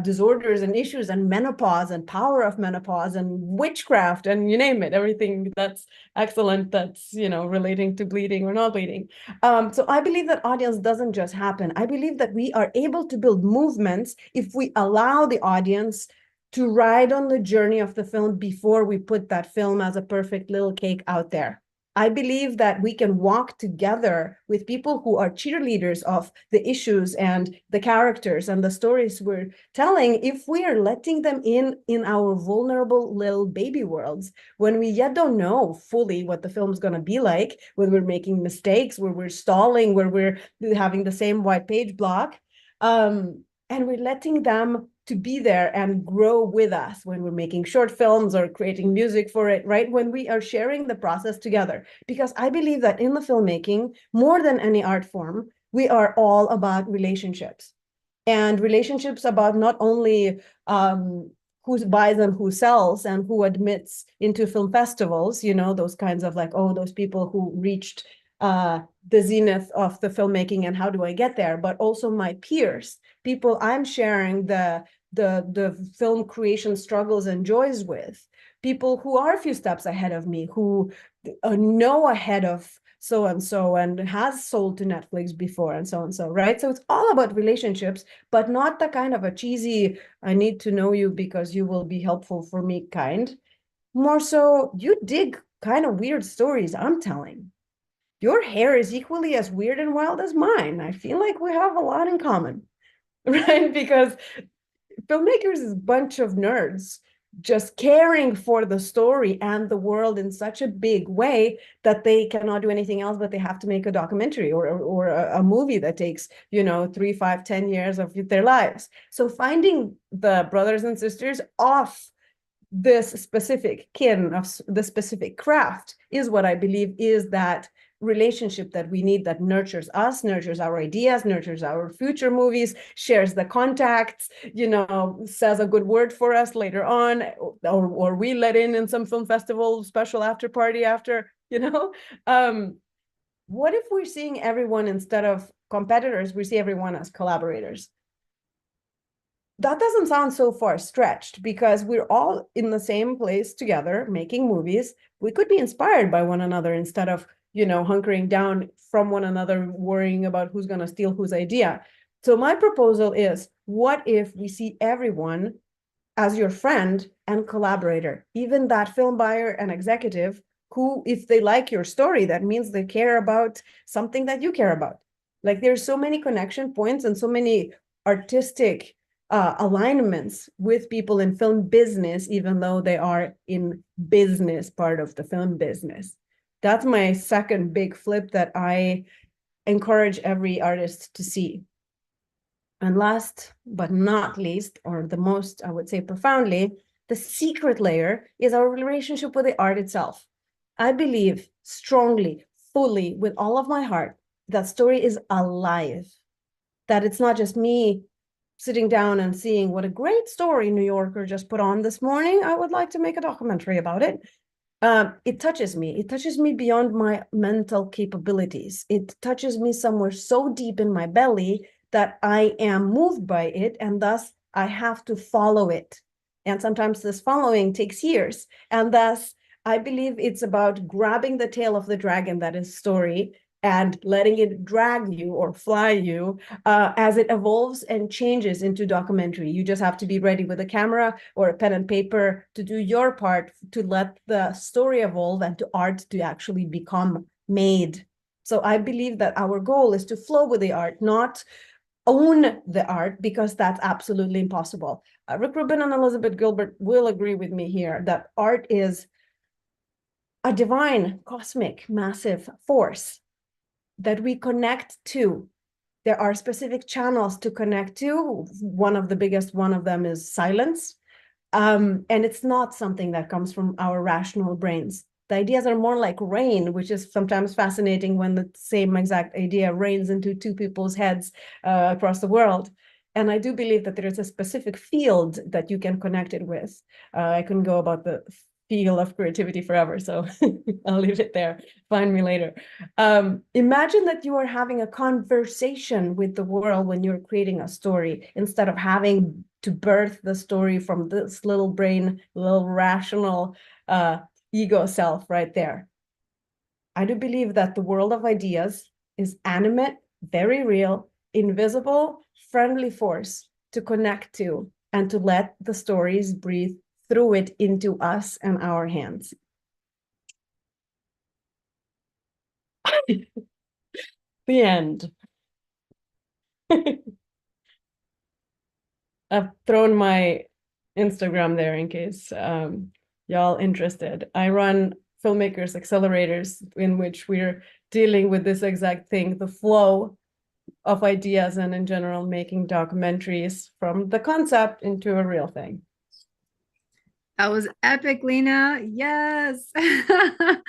disorders and issues and menopause and power of menopause and witchcraft and you name it, everything that's excellent that's, you know, relating to bleeding or not bleeding. So I believe that audience doesn't just happen. I believe that we are able to build movements if we allow the audience to ride on the journey of the film before we put that film as a perfect little cake out there. I believe that we can walk together with people who are cheerleaders of the issues and the characters and the stories we're telling if we are letting them in our vulnerable little baby worlds when we yet don't know fully what the film's going to be like, when we're making mistakes, where we're stalling, where we're having the same white page block. And we're letting them to be there and grow with us when we're making short films or creating music for it, right? When we are sharing the process together. Because I believe that in the filmmaking, more than any art form, we are all about relationships. And relationships about not only who buys and who sells and who admits into film festivals, you know, those kinds of like, oh, those people who reached the zenith of the filmmaking and how do I get there, but also my peers, people I'm sharing the film creation struggles and joys with, people who are a few steps ahead of me, who know ahead of so and so and has sold to Netflix before and so, right? So it's all about relationships, but not the kind of a cheesy, I need to know you because you will be helpful for me kind. More so, you dig kind of weird stories I'm telling. Your hair is equally as weird and wild as mine. I feel like we have a lot in common, right? Because filmmakers is a bunch of nerds just caring for the story and the world in such a big way that they cannot do anything else, but they have to make a documentary or a movie that takes, you know, 3, 5, 10 years of their lives. So finding the brothers and sisters off this specific kin of the specific craft is what I believe is that relationship that we need, that nurtures us, nurtures our ideas, nurtures our future movies, shares the contacts, you know, says a good word for us later on, or we let in some film festival special after party after, you know. What if we're seeing everyone instead of competitors, we see everyone as collaborators? That doesn't sound so far stretched because we're all in the same place together making movies. We could be inspired by one another instead of, you know, hunkering down from one another, worrying about who's going to steal whose idea. So my proposal is, what if we see everyone as your friend and collaborator, even that film buyer and executive who, if they like your story, that means they care about something that you care about. Like there's so many connection points and so many artistic alignments with people in film business, even though they are in business part of the film business. That's my second big flip that I encourage every artist to see. And last but not least, or the most, I would say profoundly, the secret layer is our relationship with the art itself. I believe strongly, fully, with all of my heart, that story is alive, that it's not just me sitting down and seeing what a great story New Yorker just put on this morning. I would like to make a documentary about it. It touches me. It touches me beyond my mental capabilities. It touches me somewhere so deep in my belly that I am moved by it, and thus I have to follow it. And sometimes this following takes years. And thus, I believe it's about grabbing the tail of the dragon that is story and letting it drag you or fly you as it evolves and changes into documentary. You just have to be ready with a camera or a pen and paper to do your part to let the story evolve and to art to actually become made. So I believe that our goal is to flow with the art, not own the art, because that's absolutely impossible. Rick Rubin and Elizabeth Gilbert will agree with me here that art is a divine, cosmic, massive force that we connect to. There are specific channels to connect to. One of the biggest one of them is silence. And it's not something that comes from our rational brains. The ideas are more like rain, which is sometimes fascinating when the same exact idea rains into two people's heads across the world. And I do believe that there is a specific field that you can connect it with. I can go about the field of creativity forever. So I'll leave it there. Find me later. Imagine that you are having a conversation with the world when you're creating a story, instead of having to birth the story from this little brain, little rational ego self right there. I do believe that the world of ideas is animate, very real, invisible, friendly force to connect to and to let the stories breathe through it into us and our hands. The end. I've thrown my Instagram there in case y'all interested. I run filmmakers accelerators in which we're dealing with this exact thing, the flow of ideas, and in general making documentaries from the concept into a real thing. That was epic, Lena. Yes. Oh,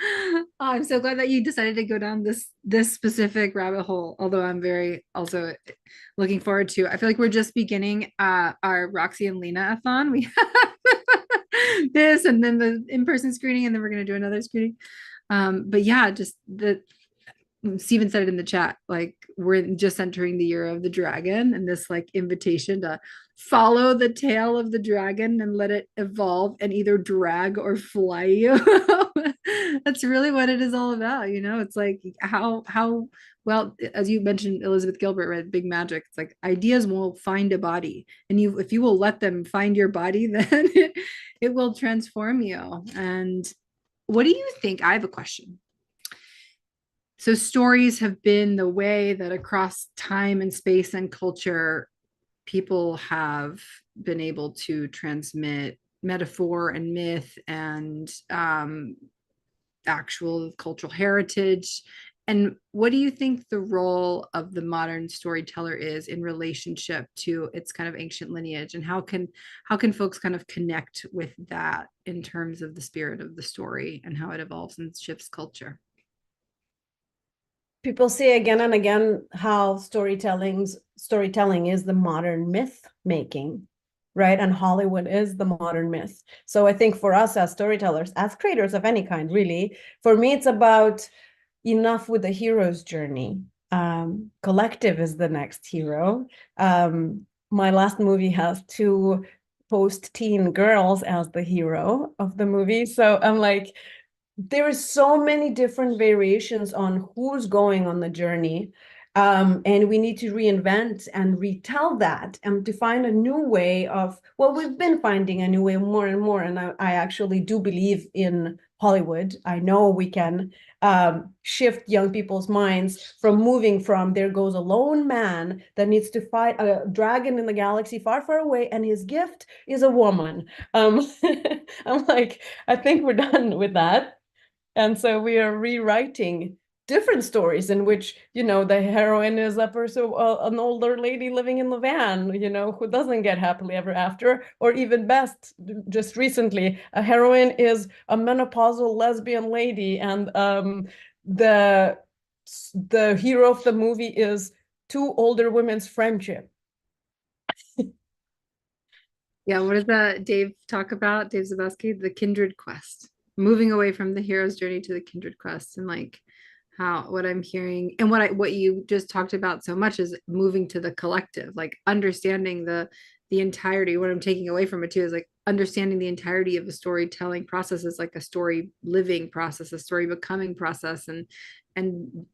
I'm so glad that you decided to go down this specific rabbit hole. Although I'm very also looking forward to. I feel like we're just beginning our Roxy and Lena-a-thon. We have this and then the in-person screening, and then we're gonna do another screening. But yeah, just Steven said it in the chat, like we're just entering the year of the dragon, and this like invitation to follow the tail of the dragon and let it evolve and either drag or fly you. That's really what it is all about. It's like how well, as you mentioned, Elizabeth Gilbert read Big Magic. It's like ideas will find a body, and if you will let them find your body, then it will transform you. And what do you think? I have a question. So stories have been the way that across time and space and culture, people have been able to transmit metaphor and myth and actual cultural heritage. And what do you think the role of the modern storyteller is in relationship to its kind of ancient lineage? And how can folks kind of connect with that in terms of the spirit of the story and how it evolves and shifts culture? People say again and again how storytelling is the modern myth making, right? And Hollywood is the modern myth. So I think for us as storytellers, as creators of any kind, really, for me, it's about enough with the hero's journey. Collective is the next hero. My last movie has 2 post-teen girls as the hero of the movie. So I'm like, there are so many different variations on who's going on the journey. And we need to reinvent and retell that and to find a new way of, well, we've been finding a new way more and more. And I actually do believe in Hollywood. I know we can shift young people's minds from moving from there goes a lone man that needs to fight a dragon in the galaxy far, far away, and his gift is a woman. I'm like, I think we're done with that. And so we are rewriting different stories in which, the heroine is a person, an older lady living in the van, who doesn't get happily ever after, or even best, just recently, a heroine is a menopausal lesbian lady, and the hero of the movie is 2 older women's friendship. Yeah, what does that Dave talk about? Dave Zabowski, the kindred quest, moving away from the hero's journey to the kindred quest, and like what I'm hearing and what you just talked about so much is moving to the collective, like understanding the entirety. What I'm taking away from it too is like understanding the entirety of a storytelling process is like a story living process, a story becoming process, and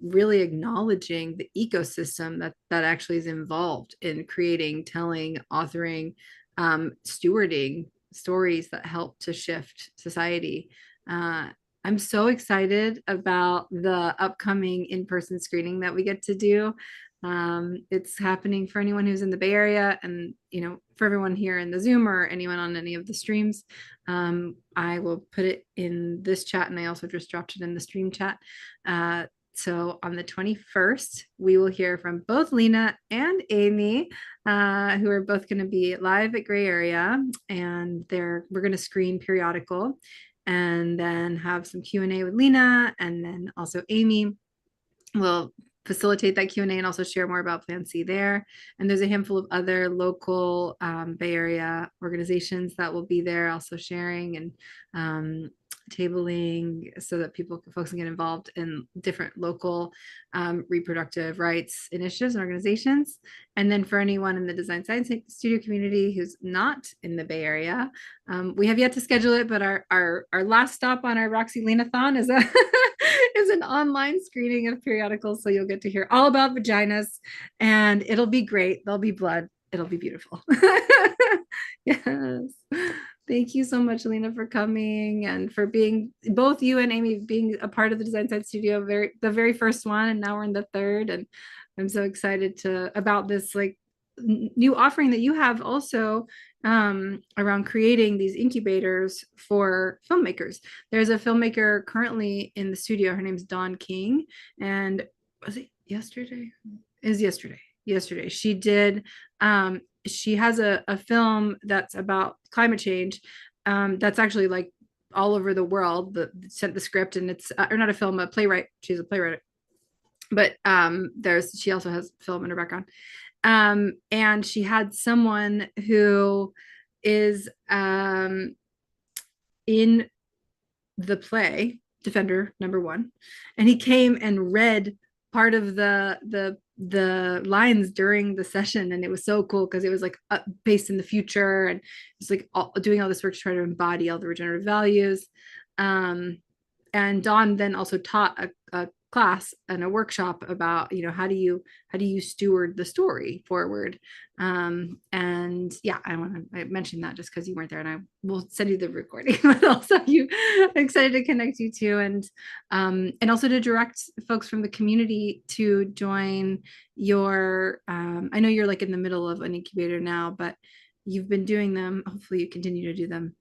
really acknowledging the ecosystem that actually is involved in creating, telling, authoring, stewarding stories that help to shift society. I'm so excited about the upcoming in-person screening that we get to do. It's happening for anyone who's in the Bay Area, and for everyone here in the Zoom or anyone on any of the streams. I will put it in this chat, and I also just dropped it in the stream chat. So on the 21st, we will hear from both Lena and Amy, who are both going to be live at Gray Area, and we're going to screen periodical, and then have some Q&A with Lena, and then also Amy will facilitate that Q&A and also share more about Plan C there. And there's a handful of other local Bay Area organizations that will be there also sharing and tabling so that folks can get involved in different local reproductive rights initiatives and organizations. And then for anyone in the design science studio community who's not in the Bay Area, we have yet to schedule it, but our last stop on our Roxy Lean-a-thon is a is an online screening of periodicals. So you'll get to hear all about vaginas and it'll be great. There'll be blood. It'll be beautiful. Yes. Thank you so much, Lena, for coming and for being, both you and Amy being a part of the Design Side Studio, the very first one, and now we're in the third. And I'm so excited about this like new offering that you have also around creating these incubators for filmmakers. There's a filmmaker currently in the studio. Her name's Dawn King, and was it yesterday? Yesterday. She did she has a film that's about climate change that's actually like all over the world. Sent the script, and it's or not a film, a playwright. She's a playwright, but she also has film in her background. And she had someone who is in the play Defender #1, and he came and read part of the lines during the session, and it was so cool because it was like based in the future, and it's like doing all this work to try to embody all the regenerative values. And Dawn then also taught a class and a workshop about, how do you steward the story forward. And yeah, I mentioned that just because you weren't there, and I will send you the recording, but also I'm excited to connect you too, and also to direct folks from the community to join your I know you're like in the middle of an incubator now, but you've been doing them. Hopefully you continue to do them.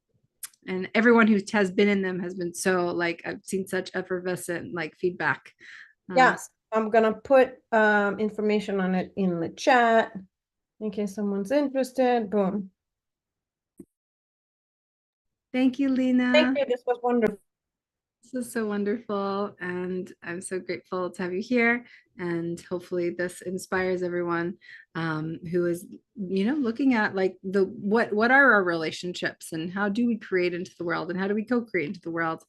And everyone who has been in them has been so like, I've seen such effervescent like feedback. Yes, I'm gonna put information on it in the chat in case someone's interested. Boom. Thank you, Lena. Thank you. This was wonderful. This is so wonderful, and I'm so grateful to have you here. And hopefully this inspires everyone who is, looking at like what are our relationships and how do we create into the world and how do we co-create into the world.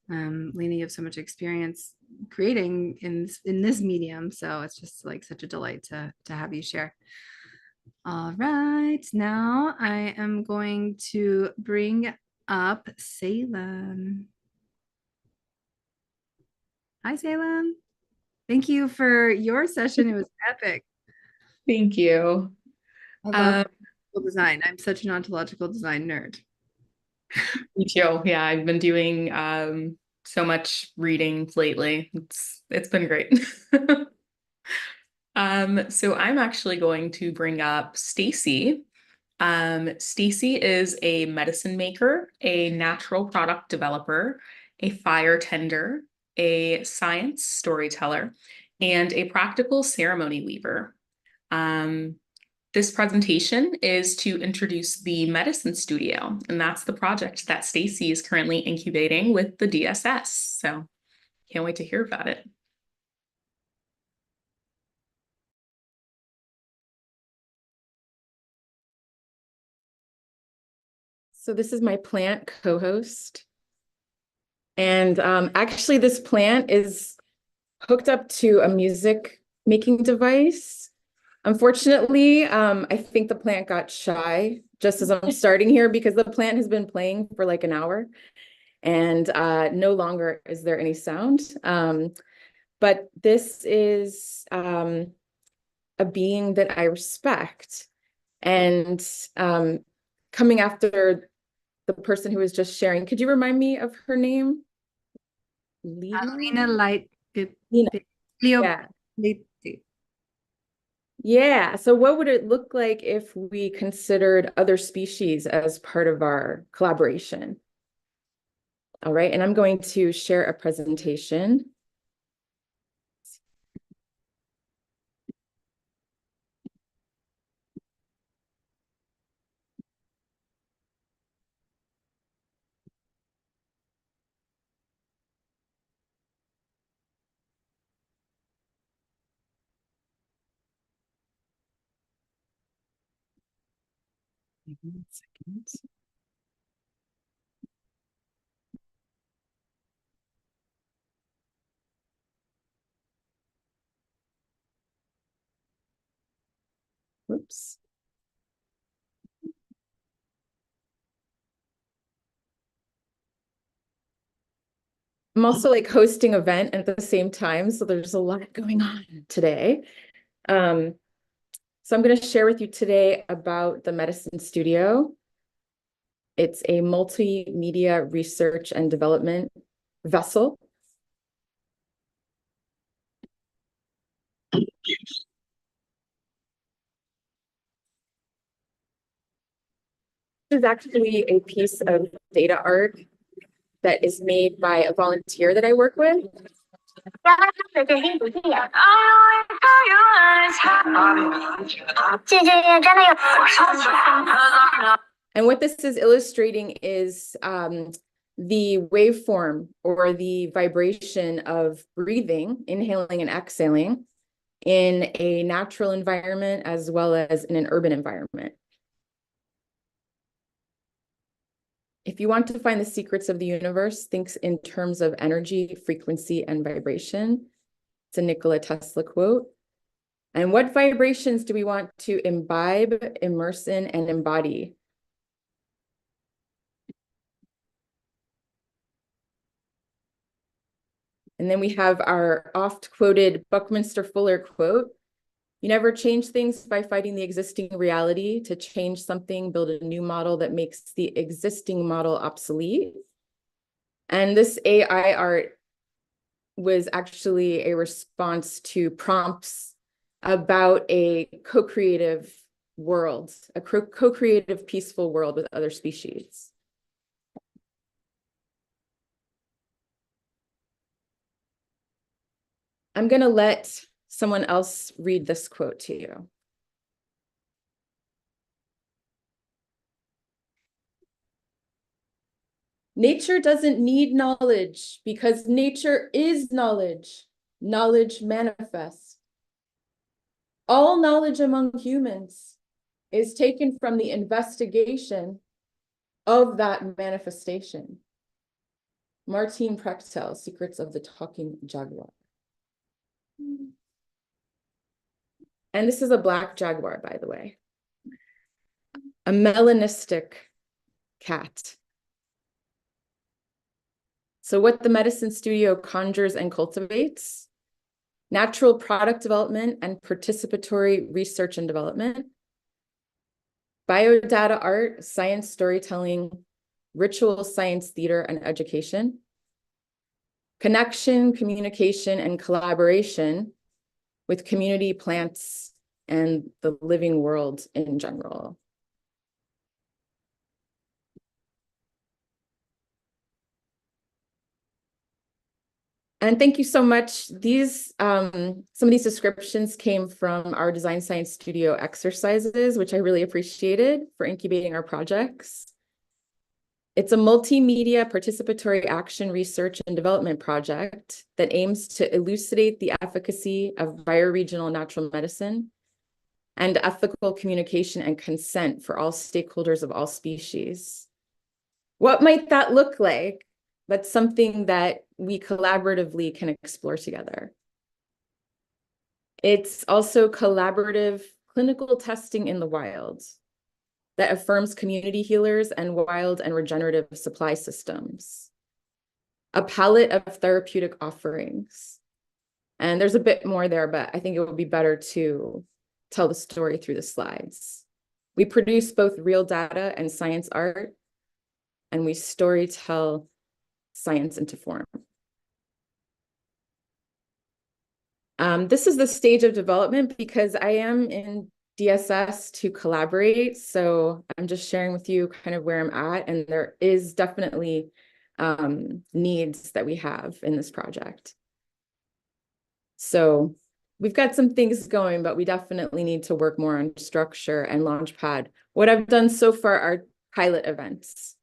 Lena, you have so much experience creating in this medium, so it's just like such a delight to have you share. All right, now I am going to bring up Salem. Hi, Salem. Thank you for your session. It was epic. Thank you. I love design. I'm such an ontological design nerd. Me too. Yeah, I've been doing so much reading lately. It's been great. So I'm actually going to bring up Stacy. Stacy is a medicine maker, a natural product developer, a fire tender, a science storyteller, and a practical ceremony weaver. This presentation is to introduce the Medicine Studio, and that's the project that Stacy is currently incubating with the DSS. So can't wait to hear about it. So this is my plant co-host. And actually this plant is hooked up to a music making device. Unfortunately, I think the plant got shy just as I'm starting here because the plant has been playing for like an hour and no longer is there any sound. But this is a being that I respect, and coming after the person who was just sharing, could you remind me of her name? Lena Light. Yeah. Yeah. So what would it look like if we considered other species as part of our collaboration? All right. And I'm going to share a presentation. Give me 1 second. Whoops. I'm also like hosting an event at the same time, so there's a lot going on today. So I'm going to share with you today about the Medicine Studio. It's a multimedia research and development vessel. This is actually a piece of data art that is made by a volunteer that I work with. And what this is illustrating is the waveform or the vibration of breathing, inhaling and exhaling in a natural environment as well as in an urban environment. If you want to find the secrets of the universe, think in terms of energy, frequency, and vibration. It's a Nikola Tesla quote. And what vibrations do we want to imbibe, immerse in, and embody? And then we have our oft-quoted Buckminster Fuller quote: "You never change things by fighting the existing reality. To change something, build a new model that makes the existing model obsolete." And this AI art was actually a response to prompts about a co-creative world, a co-creative peaceful world with other species. I'm going to let someone else read this quote to you. "Nature doesn't need knowledge because nature is knowledge. Knowledge manifests. All knowledge among humans is taken from the investigation of that manifestation." Martine Prechtel, Secrets of the Talking Jaguar. And this is a black jaguar, by the way. A melanistic cat. So what the Medicine Studio conjures and cultivates: natural product development and participatory research and development, biodata art, science storytelling, ritual science theater and education, connection, communication, and collaboration with community, plants, and the living world in general. And thank you so much. These some of these descriptions came from our Design Science Studio exercises, which I really appreciated for incubating our projects. It's a multimedia participatory action research and development project that aims to elucidate the efficacy of bioregional natural medicine and ethical communication and consent for all stakeholders of all species. What might that look like? That's something that we collaboratively can explore together. It's also collaborative clinical testing in the wild that affirms community healers and wild and regenerative supply systems, a palette of therapeutic offerings. And there's a bit more there, but I think it would be better to tell the story through the slides. We produce both real data and science art, and we storytell science into form. This is the stage of development because I am in DSS to collaborate. So I'm just sharing with you kind of where I'm at, and there is definitely needs that we have in this project. So we've got some things going, but we definitely need to work more on structure and Launchpad. What I've done so far are pilot events.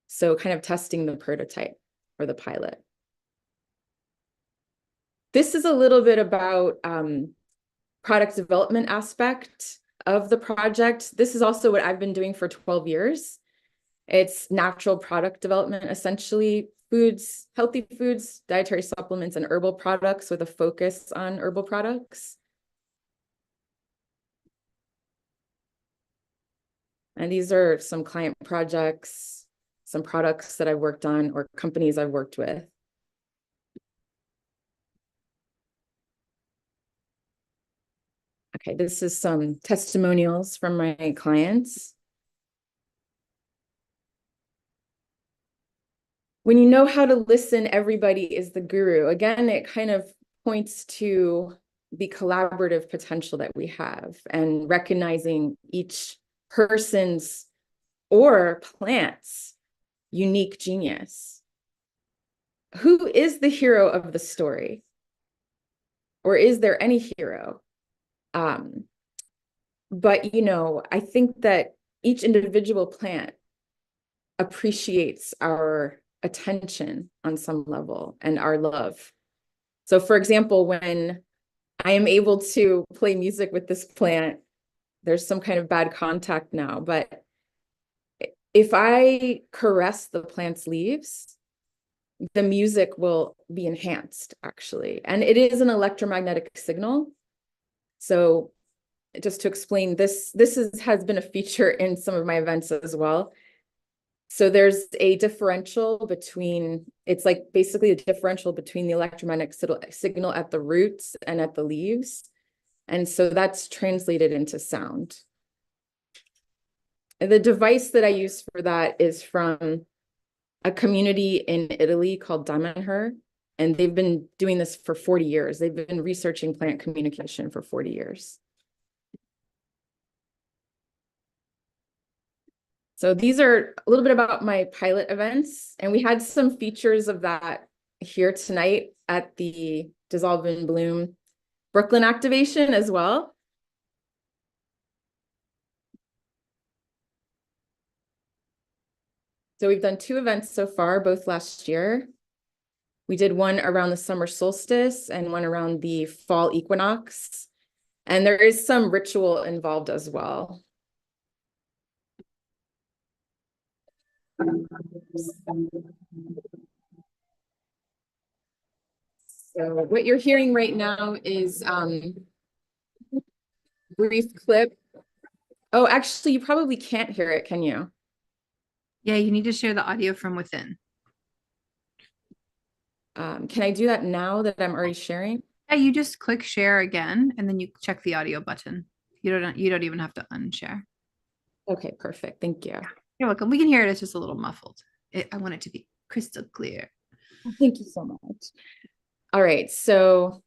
So kind of testing the prototype or the pilot. This is a little bit about product development aspect of the project. This is also what I've been doing for 12 years. It's natural product development, essentially foods, healthy foods, dietary supplements, and herbal products with a focus on herbal products. And these are some client projects, some products that I've worked on or companies I've worked with. Okay, this is some testimonials from my clients. When you know how to listen, everybody is the guru. Again, it kind of points to the collaborative potential that we have and recognizing each person's or plant's unique genius. Who is the hero of the story? Or is there any hero? But, you know, I think that each individual plant appreciates our attention on some level and our love. So, for example, when I am able to play music with this plant, there's some kind of bad contact now, but if I caress the plant's leaves, the music will be enhanced, actually. And it is an electromagnetic signal. So just to explain, this has been a feature in some of my events as well. So there's a differential between, it's like basically a differential between the electromagnetic signal at the roots and at the leaves. And so that's translated into sound. And the device that I use for that is from a community in Italy called Diamond, and they've been doing this for 40 years. They've been researching plant communication for 40 years. So these are a little bit about my pilot events, and we had some features of that here tonight at the Dissolve in Bloom Brooklyn activation as well. So we've done 2 events so far, both last year. We did one around the summer solstice and one around the fall equinox. And there is some ritual involved as well. So what you're hearing right now is brief clip. Oh, actually, you probably can't hear it, can you? Yeah, you need to share the audio from within. Can I do that now that I'm already sharing? Yeah, you just click share again, and then you check the audio button. You don't even have to unshare. Okay, perfect. Thank you. You're welcome. We can hear it. It's just a little muffled. I want it to be crystal clear. Thank you so much. All right. So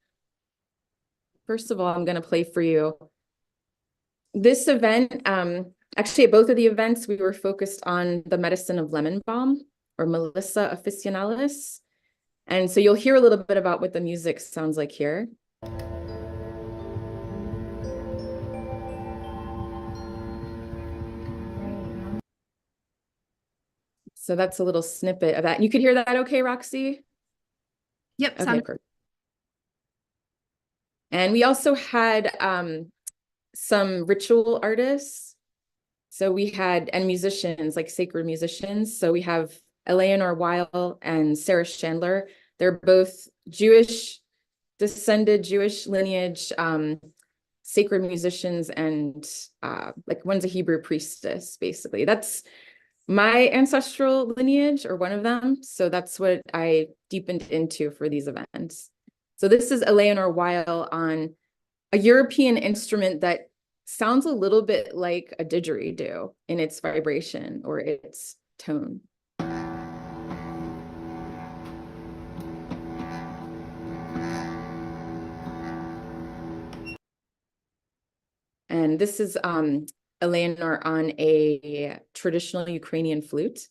first of all, I'm going to play for you. This event, actually at both of the events, we were focused on the medicine of lemon balm or Melissa officinalis. And so you'll hear a little bit about what the music sounds like here. So that's a little snippet of that. You could hear that okay, Roxy? Yep. Okay, perfect. And we also had some ritual artists. So we had, and musicians, like sacred musicians. So we have Eleanor Weil and Sarah Chandler. They're both Jewish, descended Jewish lineage, sacred musicians, and like one's a Hebrew priestess, basically. That's my ancestral lineage, or one of them. So that's what I deepened into for these events. So this is Eleanor Weil on a European instrument that sounds a little bit like a didgeridoo in its vibration or its tone. And this is Eleanor on a traditional Ukrainian flute.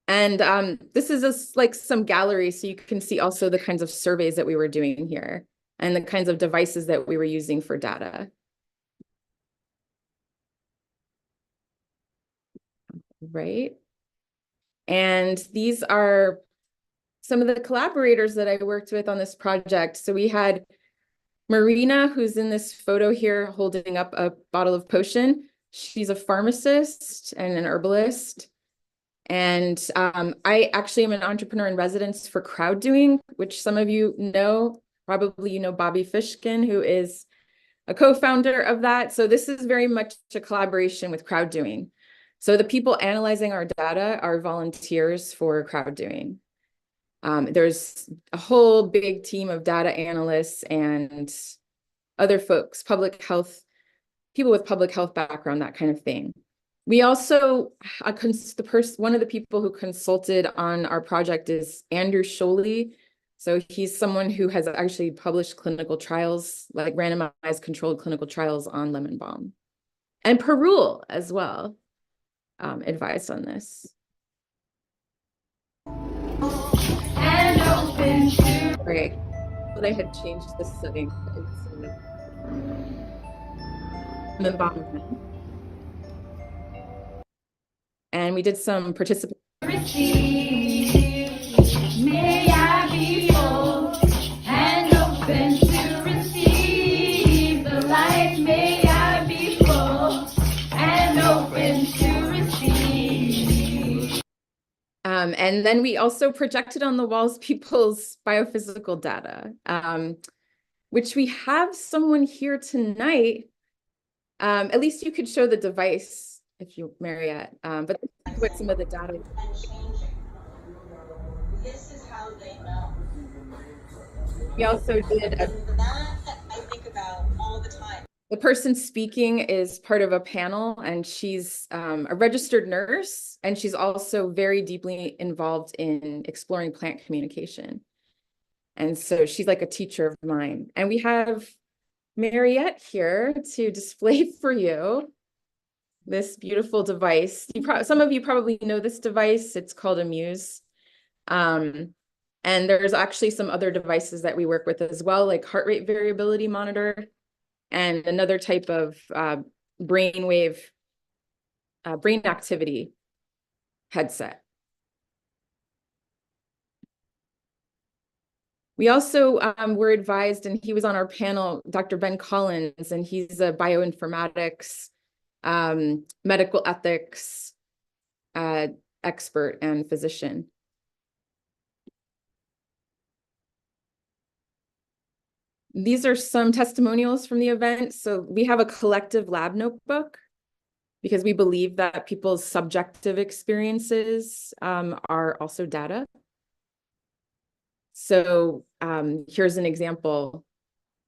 And this is like some gallery, so you can see also the kinds of surveys that we were doing here and the kinds of devices that we were using for data. right? And these are some of the collaborators that I worked with on this project. So we had Marina, who's in this photo here holding up a bottle of potion. She's a pharmacist and an herbalist. And I actually am an entrepreneur in residence for Crowd Doing, which some of you know. Probably you know Bobby Fishkin, who is a co-founder of that. So this is very much a collaboration with Crowd Doing. So the people analyzing our data are volunteers for Crowd Doing. There's a whole big team of data analysts and other folks, public health, people with public health background, that kind of thing. We also, one of the people who consulted on our project is Andrew Scholey. So he's someone who has actually published clinical trials, like randomized controlled clinical trials on lemon balm. And Perul as well, advised on this. Right. Well, they had changed the setting. Lemon balm. And we did some participation. May I be bold and open to receive the light. May I be bold and open to receive. And then we also projected on the walls people's biophysical data, which we have someone here tonight. At least you could show the device if you, Mariette, but this is what some of the data. This is how they know. We also did that I think about all the time. The person speaking is part of a panel, and she's a registered nurse, and she's also very deeply involved in exploring plant communication. And so she's like a teacher of mine. And we have Mariette here to display for you this beautiful device. Some of you probably know this device. It's called a Muse. And there's actually some other devices that we work with as well, like heart rate variability monitor and another type of brain activity headset. We also were advised, and he was on our panel, Dr. Ben Collins, and he's a bioinformatics, medical ethics expert and physician. These are some testimonials from the event. So we have a collective lab notebook because we believe that people's subjective experiences are also data. So here's an example.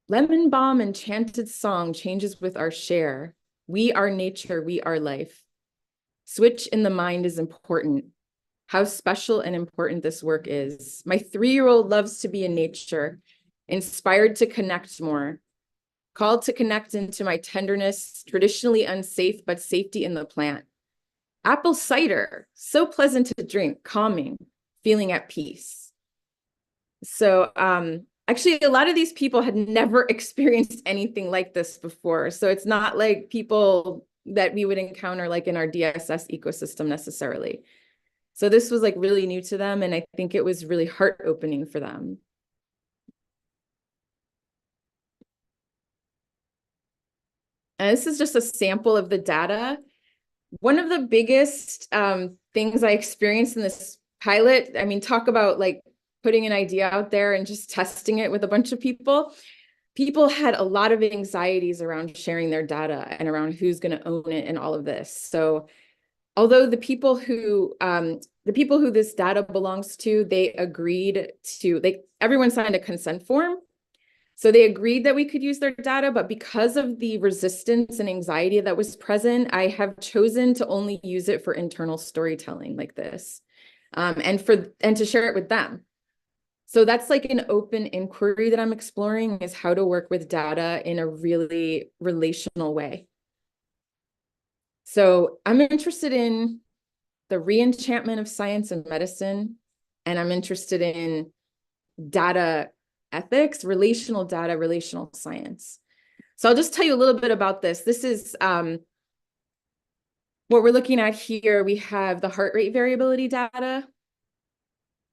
Lemon balm enchanted song changes with our share. We are nature, we are life. Switch in the mind is important. How special and important this work is. My 3-year-old loves to be in nature, inspired to connect more, called to connect into my tenderness, traditionally unsafe, but safety in the plant. Apple cider, so pleasant to drink, calming, feeling at peace. So actually, a lot of these people had never experienced anything like this before. So it's not like people that we would encounter like in our DSS ecosystem necessarily. So this was like really new to them. And I think it was really heart-opening for them. And this is just a sample of the data. One of the biggest things I experienced in this pilot, I mean, talk about like putting an idea out there and just testing it with a bunch of people. People had a lot of anxieties around sharing their data and around who's going to own it and all of this. So although the people who this data belongs to, they agreed to, everyone signed a consent form. So they agreed that we could use their data, but because of the resistance and anxiety that was present, I have chosen to only use it for internal storytelling like this, and to share it with them. So that's like an open inquiry that I'm exploring, is how to work with data in a really relational way. So I'm interested in the re-enchantment of science and medicine, and I'm interested in data ethics, relational data, relational science. So I'll just tell you a little bit about this. This is what we're looking at here, we have the heart rate variability data.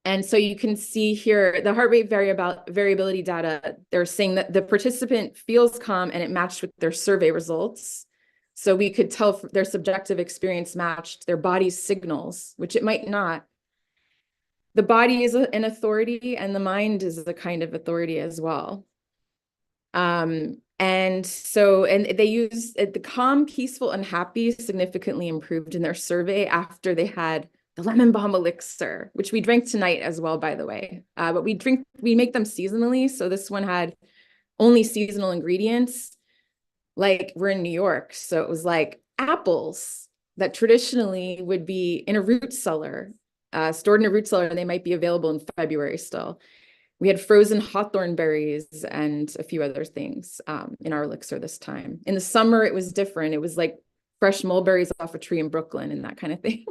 And so you can see here the heart rate variability data, they're saying that the participant feels calm and it matched with their survey results. So we could tell their subjective experience matched their body's signals, which it might not. The body is an authority and the mind is a kind of authority as well. And they use the calm, peaceful, and happy significantly improved in their survey after they had the lemon balm elixir, which we drank tonight as well, by the way. But we make them seasonally. So this one had only seasonal ingredients, like we're in New York. So it was like apples that traditionally would be in a root cellar, stored in a root cellar, and they might be available in February still. We had frozen hawthorn berries and a few other things in our elixir this time. In the summer, it was different. It was like fresh mulberries off a tree in Brooklyn and that kind of thing.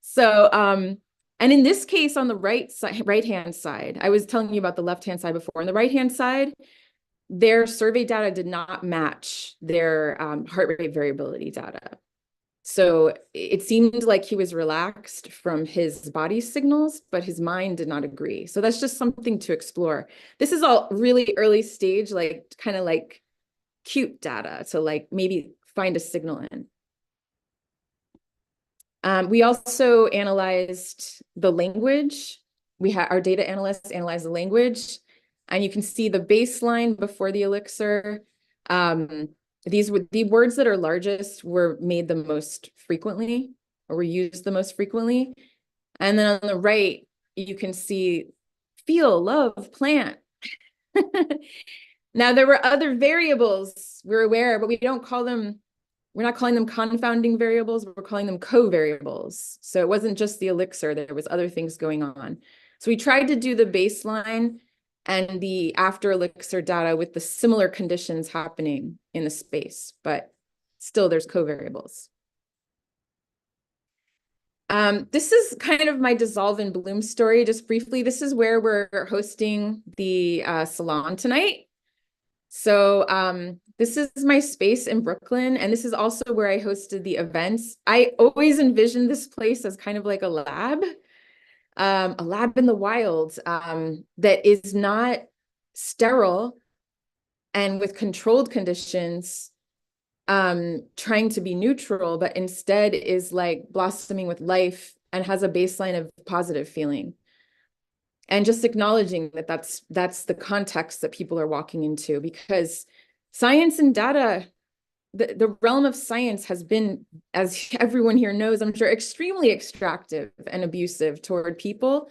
So, and in this case, on the right-hand side, I was telling you about the left-hand side before. On the right-hand side, their survey data did not match their heart rate variability data. So it seemed like he was relaxed from his body signals, but his mind did not agree. So that's just something to explore. This is all really early stage, like kind of like cute data to like maybe find a signal in. We also analyzed the language. We had our data analysts analyze the language, and you can see the baseline before the elixir. These were the words that are largest were made the most frequently or were used the most frequently. And then on the right, you can see feel, love, plant. Now, there were other variables we're aware, but we're not calling them confounding variables, we're calling them covariables. So it wasn't just the elixir, there was other things going on. So we tried to do the baseline and the after elixir data with the similar conditions happening in the space, but still there's covariables. This is kind of my dissolve and bloom story, just briefly. This is where we're hosting the Salon tonight. So this is my space in Brooklyn, and this is also where I hosted the events. I always envisioned this place as kind of like a lab in the wild that is not sterile and with controlled conditions, trying to be neutral, but instead is like blossoming with life and has a baseline of positive feeling. And just acknowledging that that's the context that people are walking into, because science and data, the realm of science has been, as everyone here knows, I'm sure, extremely extractive and abusive toward people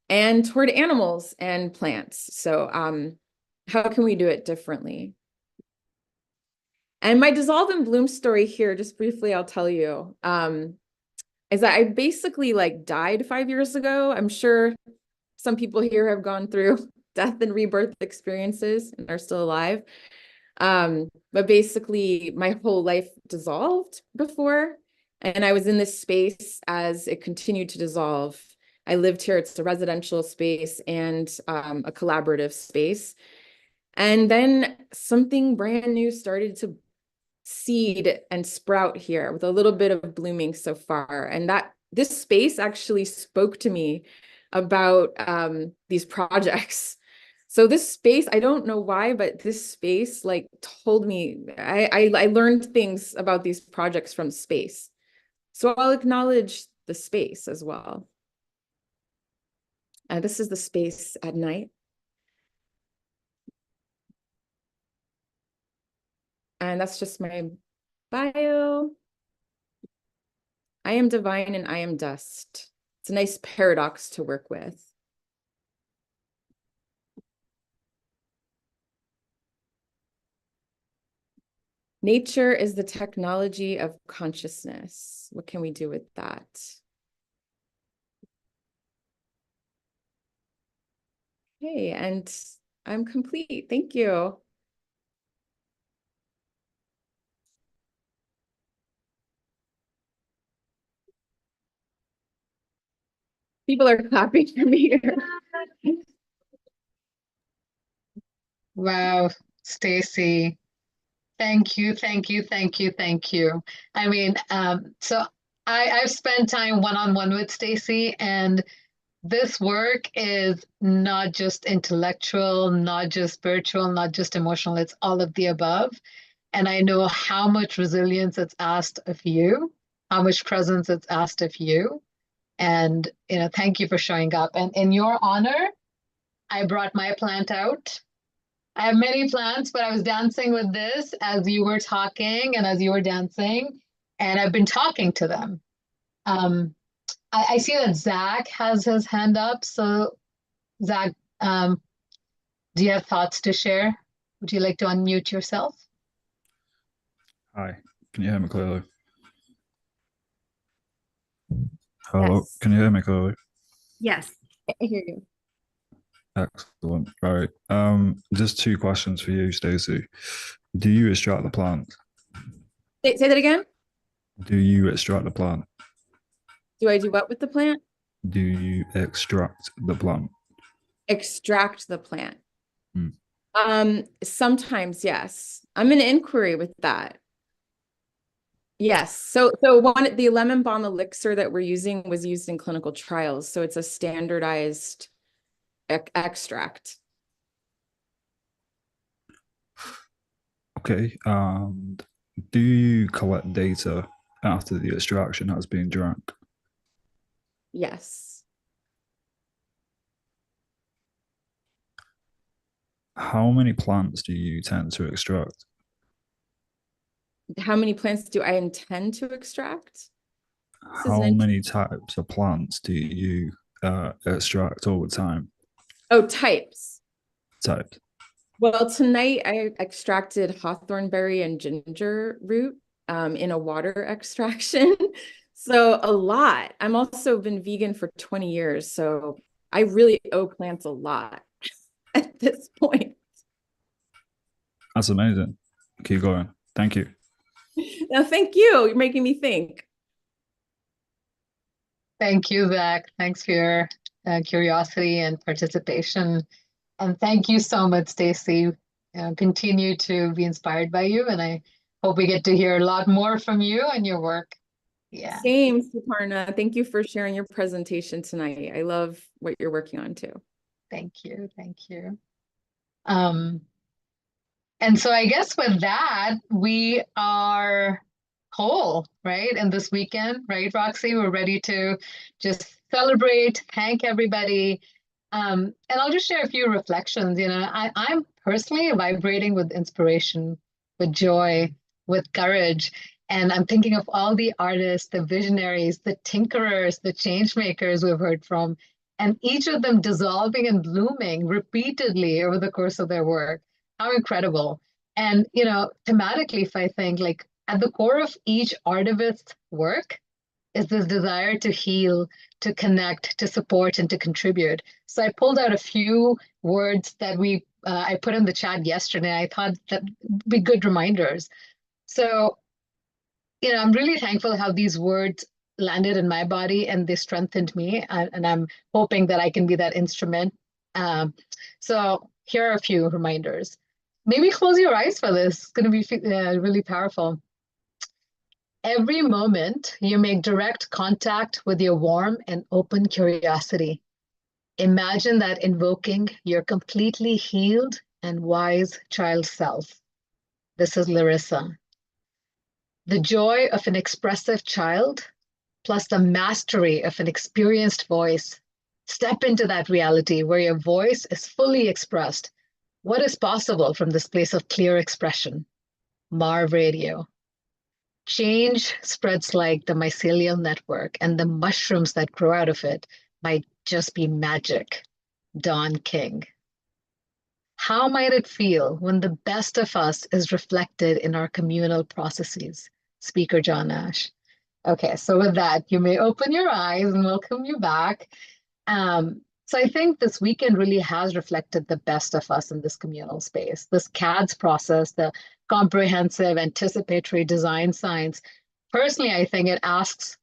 and toward animals and plants. So how can we do it differently? And my dissolve and bloom story here, just briefly, I'll tell you, is that I basically like died 5 years ago. I'm sure some people here have gone through death and rebirth experiences and are still alive. But basically my whole life dissolved before, and I was in this space as it continued to dissolve. I lived here. It's a residential space and a collaborative space. And then something brand new started to seed and sprout here with a little bit of blooming so far. And this space actually spoke to me about these projects. So this space, I don't know why, but this space like told me, I learned things about these projects from space. So I'll acknowledge the space as well. This is the space at night. And that's just my bio. I am divine and I am dust. It's a nice paradox to work with. Nature is the technology of consciousness. What can we do with that? Okay, and I'm complete. Thank you. People are clapping for me here. Wow, Stacy. Thank you, thank you, thank you, thank you. I mean, so I've spent time one-on-one with Stacy, and this work is not just intellectual, not just spiritual, not just emotional, it's all of the above. And I know how much resilience it's asked of you, how much presence it's asked of you. And, thank you for showing up. And in your honor, I brought my plant out. I have many plants, but I was dancing with this as you were talking and as you were dancing, and I've been talking to them. I see that Zach has his hand up. So Zach, do you have thoughts to share? Would you like to unmute yourself? Hi, can you hear me clearly? Hello, Yes. can you hear me clearly? Yes. I hear you. Excellent. Right. Just two questions for you, Stacey. Do you extract the plant? Say that again. Do you extract the plant? Do I do what with the plant? Do you extract the plant? Extract the plant. Hmm. Sometimes, yes. I'm in inquiry with that. Yes. So the lemon balm elixir that we're using was used in clinical trials. So it's a standardized extract. Okay. And do you collect data after the extraction has been drank? Yes. How many plants do you tend to extract? How many plants do I intend to extract? How many types of plants do you extract over time? Oh, types. Types. Well, tonight I extracted hawthornberry and ginger root in a water extraction. So a lot. I'm also been vegan for 20 years. So I really owe plants a lot at this point. That's amazing. Keep going. Thank you. No, thank you. You're making me think. Thank you, Zach. Thanks for your curiosity and participation. And thank you so much, Stacy. Continue to be inspired by you. And I hope we get to hear a lot more from you and your work. Yeah. Same, Suparna. Thank you for sharing your presentation tonight. I love what you're working on too. Thank you. Thank you. And so I guess with that, we are whole, right? And this weekend, right, Roxy? We're ready to just celebrate, thank everybody. And I'll just share a few reflections. I'm personally vibrating with inspiration, with joy, with courage. And I'm thinking of all the artists, the visionaries, the tinkerers, the change makers we've heard from, and each of them dissolving and blooming repeatedly over the course of their work. How incredible. And, thematically, if I think like at the core of each artivist's work is this desire to heal, to connect, to support, and to contribute. So I pulled out a few words that I put in the chat yesterday. I thought that would be good reminders. So, I'm really thankful how these words landed in my body and they strengthened me. And I'm hoping that I can be that instrument. So here are a few reminders. Maybe close your eyes for this. It's going to be really powerful. Every moment you make direct contact with your warm and open curiosity. Imagine that invoking your completely healed and wise child self. This is Larissa. The joy of an expressive child plus the mastery of an experienced voice. Step into that reality where your voice is fully expressed. What is possible from this place of clear expression? Marv Radio. Change spreads like the mycelial network, and the mushrooms that grow out of it might just be magic. Don King. How might it feel when the best of us is reflected in our communal processes? Speaker John Nash. Okay, so with that, you may open your eyes and welcome you back. So I think this weekend really has reflected the best of us in this communal space. This CADS process, the comprehensive anticipatory design science, personally, I think it asks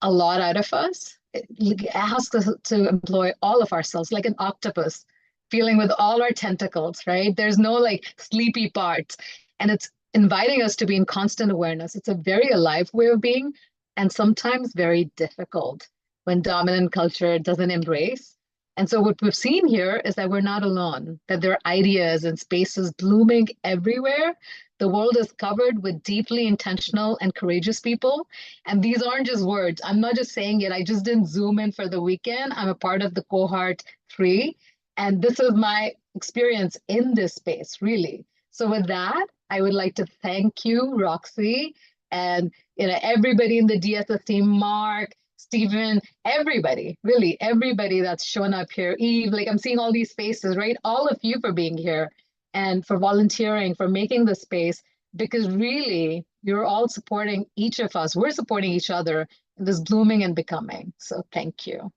a lot out of us. It asks us to employ all of ourselves like an octopus, feeling with all our tentacles, right? There's no like sleepy parts. And it's inviting us to be in constant awareness. It's a very alive way of being, and sometimes very difficult when dominant culture doesn't embrace. And so what we've seen here is that we're not alone, that there are ideas and spaces blooming everywhere. The world is covered with deeply intentional and courageous people. And these aren't just words. I'm not just saying it. I just didn't Zoom in for the weekend. I'm a part of the cohort 3. And this is my experience in this space, really. So with that, I would like to thank you, Roxy, and everybody in the DSS team, Mark, Stephen, everybody, really everybody that's shown up here. Eve, like I'm seeing all these faces, right? All of you for being here and for volunteering, for making the space, because really you're all supporting each of us. We're supporting each other in this blooming and becoming. So thank you.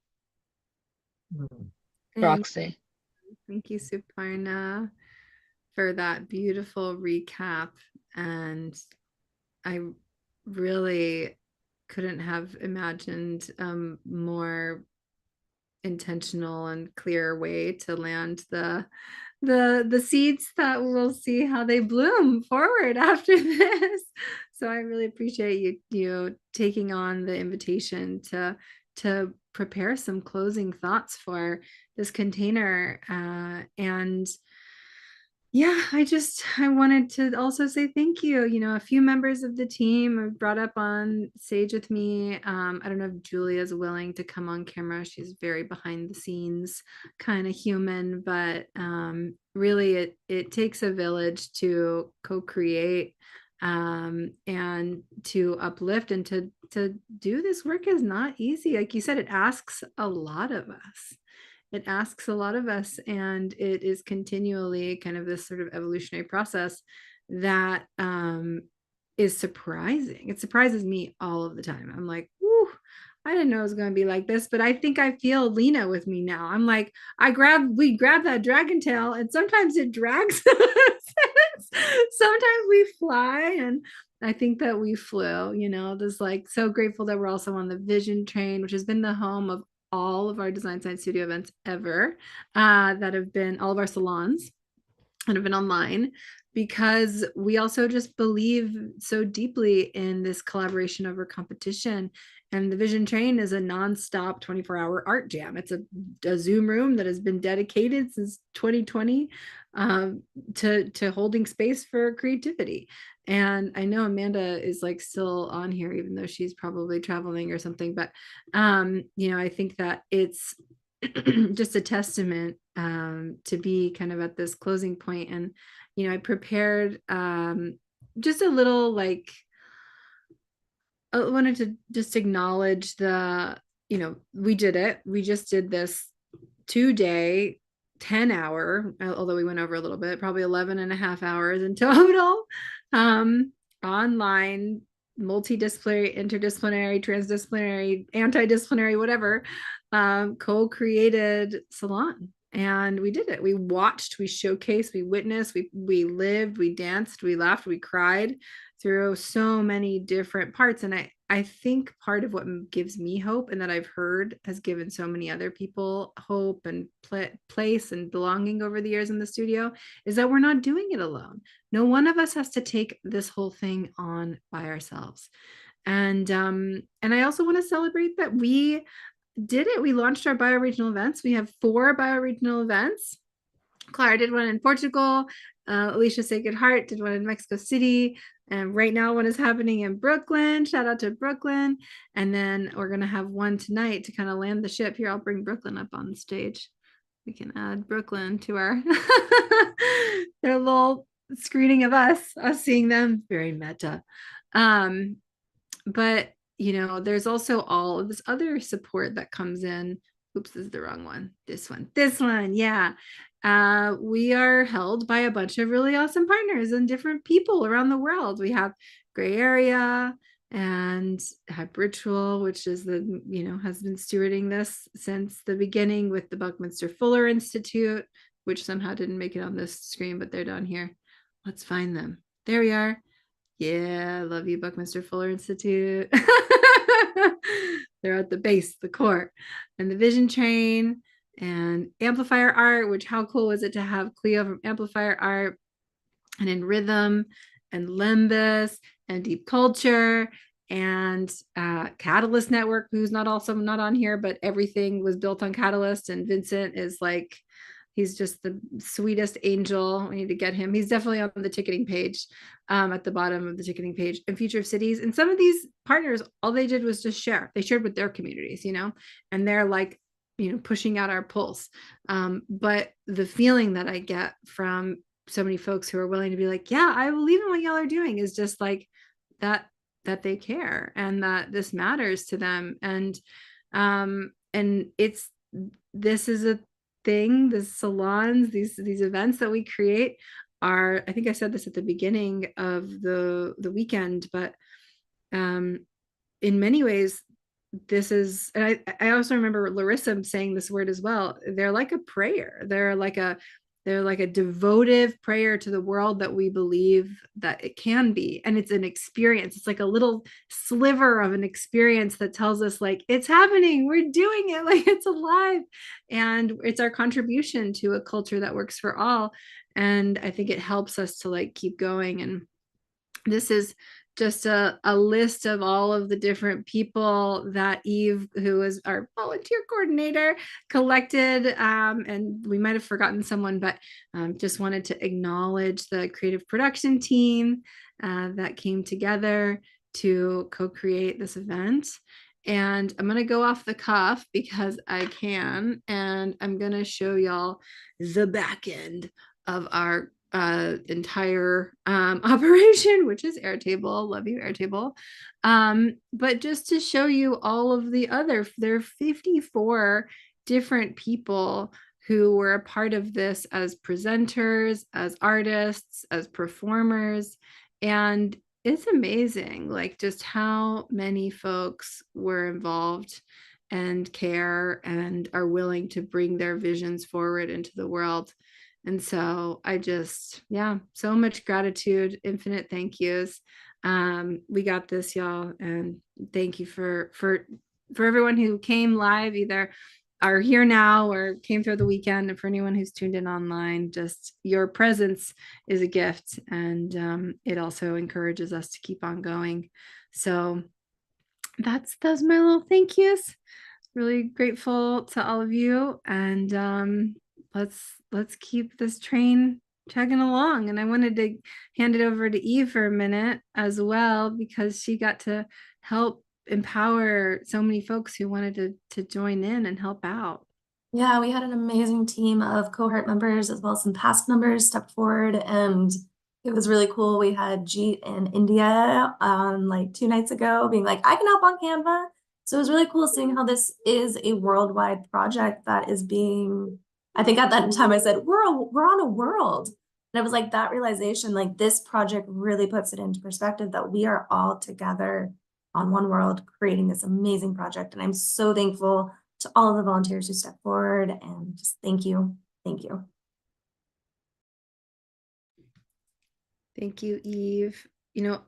Roxy. Thank you, Suparna, for that beautiful recap. And I really couldn't have imagined a more intentional and clear way to land the seeds that we'll see how they bloom forward after this. So I really appreciate you taking on the invitation to prepare some closing thoughts for this container. And yeah, I wanted to also say thank you. A few members of the team have brought up on stage with me. I don't know if Julia's willing to come on camera. She's very behind the scenes kind of human, but really it takes a village to co-create and to uplift, and to do this work is not easy. Like you said, it asks a lot of us. And it is continually kind of this sort of evolutionary process that is surprising. It surprises me all of the time. I'm like, whoo, I didn't know it was going to be like this, but I think I feel Lena with me now. I'm like, we grab that dragon tail, and sometimes it drags us. Sometimes we fly, and I think that we flew, this like so grateful that we're also on the Vision train, which has been the home of all of our Design Science Studio events ever, that have been all of our salons that have been online, because we also just believe so deeply in this collaboration over competition. And the Vision Train is a nonstop 24-hour art jam. It's a Zoom room that has been dedicated since 2020 to holding space for creativity. And I know Amanda is like still on here, even though she's probably traveling or something. But, I think that it's just a testament to be kind of at this closing point. And, I prepared just a little like, I wanted to just acknowledge we did it. We just did this 2-day, 10-hour, although we went over a little bit, probably 11 and a half hours in total, online, multidisciplinary, interdisciplinary, transdisciplinary, antidisciplinary, whatever, co-created Salon. And we did it. We watched, we showcased, we witnessed, we lived, we danced, we laughed, we cried through so many different parts. And I think part of what gives me hope, and that I've heard has given so many other people hope and place and belonging over the years in the studio, is that we're not doing it alone. No one of us has to take this whole thing on by ourselves. And I also want to celebrate that we did it. We launched our bioregional events. We have 4 bioregional events. Clara did one in Portugal. Alicia Sacred Heart did one in Mexico City. And right now one is happening in Brooklyn. Shout out to Brooklyn. And then we're going to have one tonight to kind of land the ship. Here, I'll bring Brooklyn up on stage. We can add Brooklyn to our their little screening of us seeing them. Very meta. But there's also all of this other support that comes in. Oops, this is the wrong one. This one. Yeah. We are held by a bunch of really awesome partners and different people around the world. We have Gray Area and Hype Ritual, which is has been stewarding this since the beginning, with the Buckminster Fuller Institute, which somehow didn't make it on this screen, but they're down here. Let's find them. There we are. Yeah, love you, Buckminster Fuller Institute. They're at the base, the core. And the Vision Train and Amplifier Art, which how cool was it to have Cleo from Amplifier Art, and in Rhythm and Limbus and Deep Culture and Catalyst Network, who's not on here, but everything was built on Catalyst. And Vincent is like, he's just the sweetest angel. We need to get him. He's definitely on the ticketing page, at the bottom of the ticketing page. And Future of Cities. And some of these partners, all they did was just share. They shared with their communities, and they're like, pushing out our pulse. But the feeling that I get from so many folks who are willing to be like, yeah, I believe in what y'all are doing, is just like that they care and that this matters to them. And this is a thing, the salons, these events that we create are, I think I said this at the beginning of the weekend, but in many ways, this is, and I also remember Larissa saying this word as well. They're like a prayer. They're like a devotive prayer to the world that we believe that it can be. And it's an experience. It's like a little sliver of an experience that tells us like, it's happening, we're doing it, like it's alive. And it's our contribution to a culture that works for all. And I think it helps us to like keep going. And this is just a list of all of the different people that Eve, who is our volunteer coordinator, collected. And we might have forgotten someone, but just wanted to acknowledge the creative production team that came together to co-create this event. And I'm going to go off the cuff because I can, and I'm going to show y'all the back end of our entire operation, which is Airtable. Love you, Airtable. But just to show you all of the there are 54 different people who were a part of this as presenters, as artists, as performers. And it's amazing, like just how many folks were involved and care and are willing to bring their visions forward into the world. And so I just, so much gratitude, infinite thank yous. We got this, y'all. And thank you for everyone who came live, either are here now or came through the weekend. And for anyone who's tuned in online, just your presence is a gift. And it also encourages us to keep on going. So that's my little thank yous. Really grateful to all of you. And let's keep this train chugging along. And I wanted to hand it over to Eve for a minute as well, because she got to help empower so many folks who wanted to join in and help out. Yeah, we had an amazing team of cohort members as well as some past members step forward, and it was really cool. We had Jeet in India like 2 nights ago being like, I can help on Canva. So it was really cool seeing how this is a worldwide project that is being, I think at that time I said, we're on a world. And it was like that realization, like this project really puts it into perspective that we are all together on one world creating this amazing project. And I'm so thankful to all of the volunteers who stepped forward, and just thank you. Thank you. Thank you, Eve.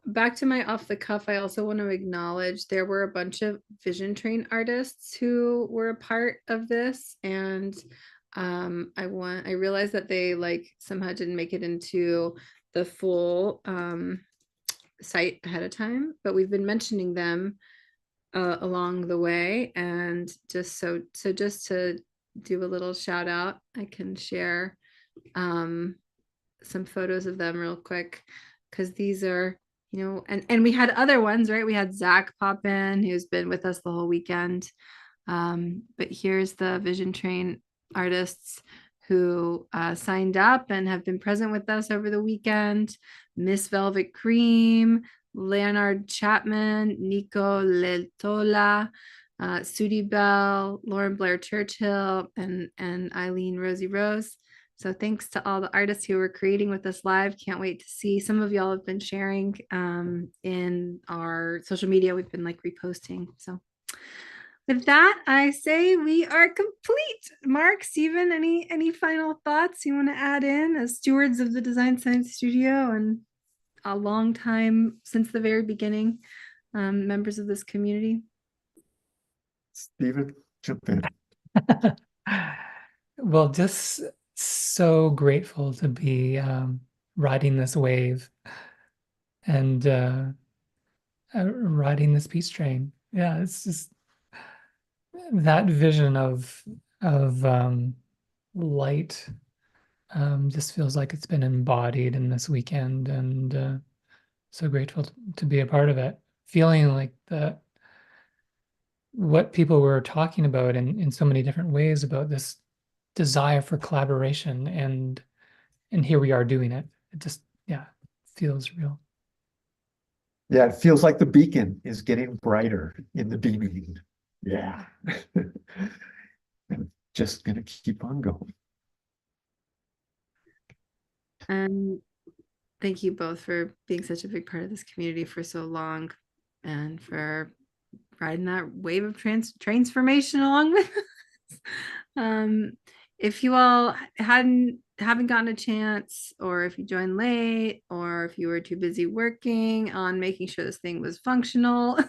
Back to my off the cuff, I also want to acknowledge there were a bunch of Vision Train artists who were a part of this. And I realized that they like somehow didn't make it into the full site ahead of time, but we've been mentioning them along the way. And just just to do a little shout out, I can share some photos of them real quick, because these are, and we had other ones, right? We had Zach pop in, who's been with us the whole weekend. But here's the Vision Train artists who signed up and have been present with us over the weekend. Miss Velvet Cream, Leonard Chapman, Nico Leltola, Sudi Bell, Lauren Blair Churchill, and Eileen Rosie Rose. So thanks to all the artists who were creating with us live. Can't wait to see. Some of y'all have been sharing in our social media. We've been like reposting. So with that, I say we are complete. Mark, Stephen, any final thoughts you want to add in as stewards of the Design Science Studio and a long time since the very beginning, members of this community? Stephen, jump in. Well, just so grateful to be riding this wave and riding this peace train. Yeah, it's just that vision of light just feels like it's been embodied in this weekend, and so grateful to be a part of it. Feeling like what people were talking about in so many different ways about this desire for collaboration, and here we are doing it. It just, yeah, feels real. Yeah, it feels like the beacon is getting brighter in the beaming. Yeah. I'm just gonna keep on going. And thank you both for being such a big part of this community for so long, and for riding that wave of transformation along with us. If you all haven't gotten a chance, or if you joined late, or if you were too busy working on making sure this thing was functional,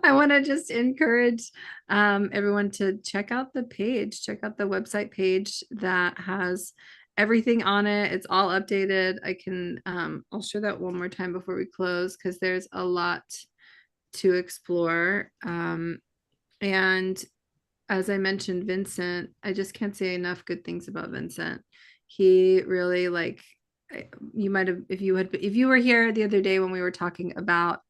I want to just encourage everyone to check out the website page that has everything on it. It's all updated. I'll show that one more time before we close, because there's a lot to explore. And as I mentioned, Vincent, I just can't say enough good things about Vincent. He really, like, you might have, if you were here the other day when we were talking about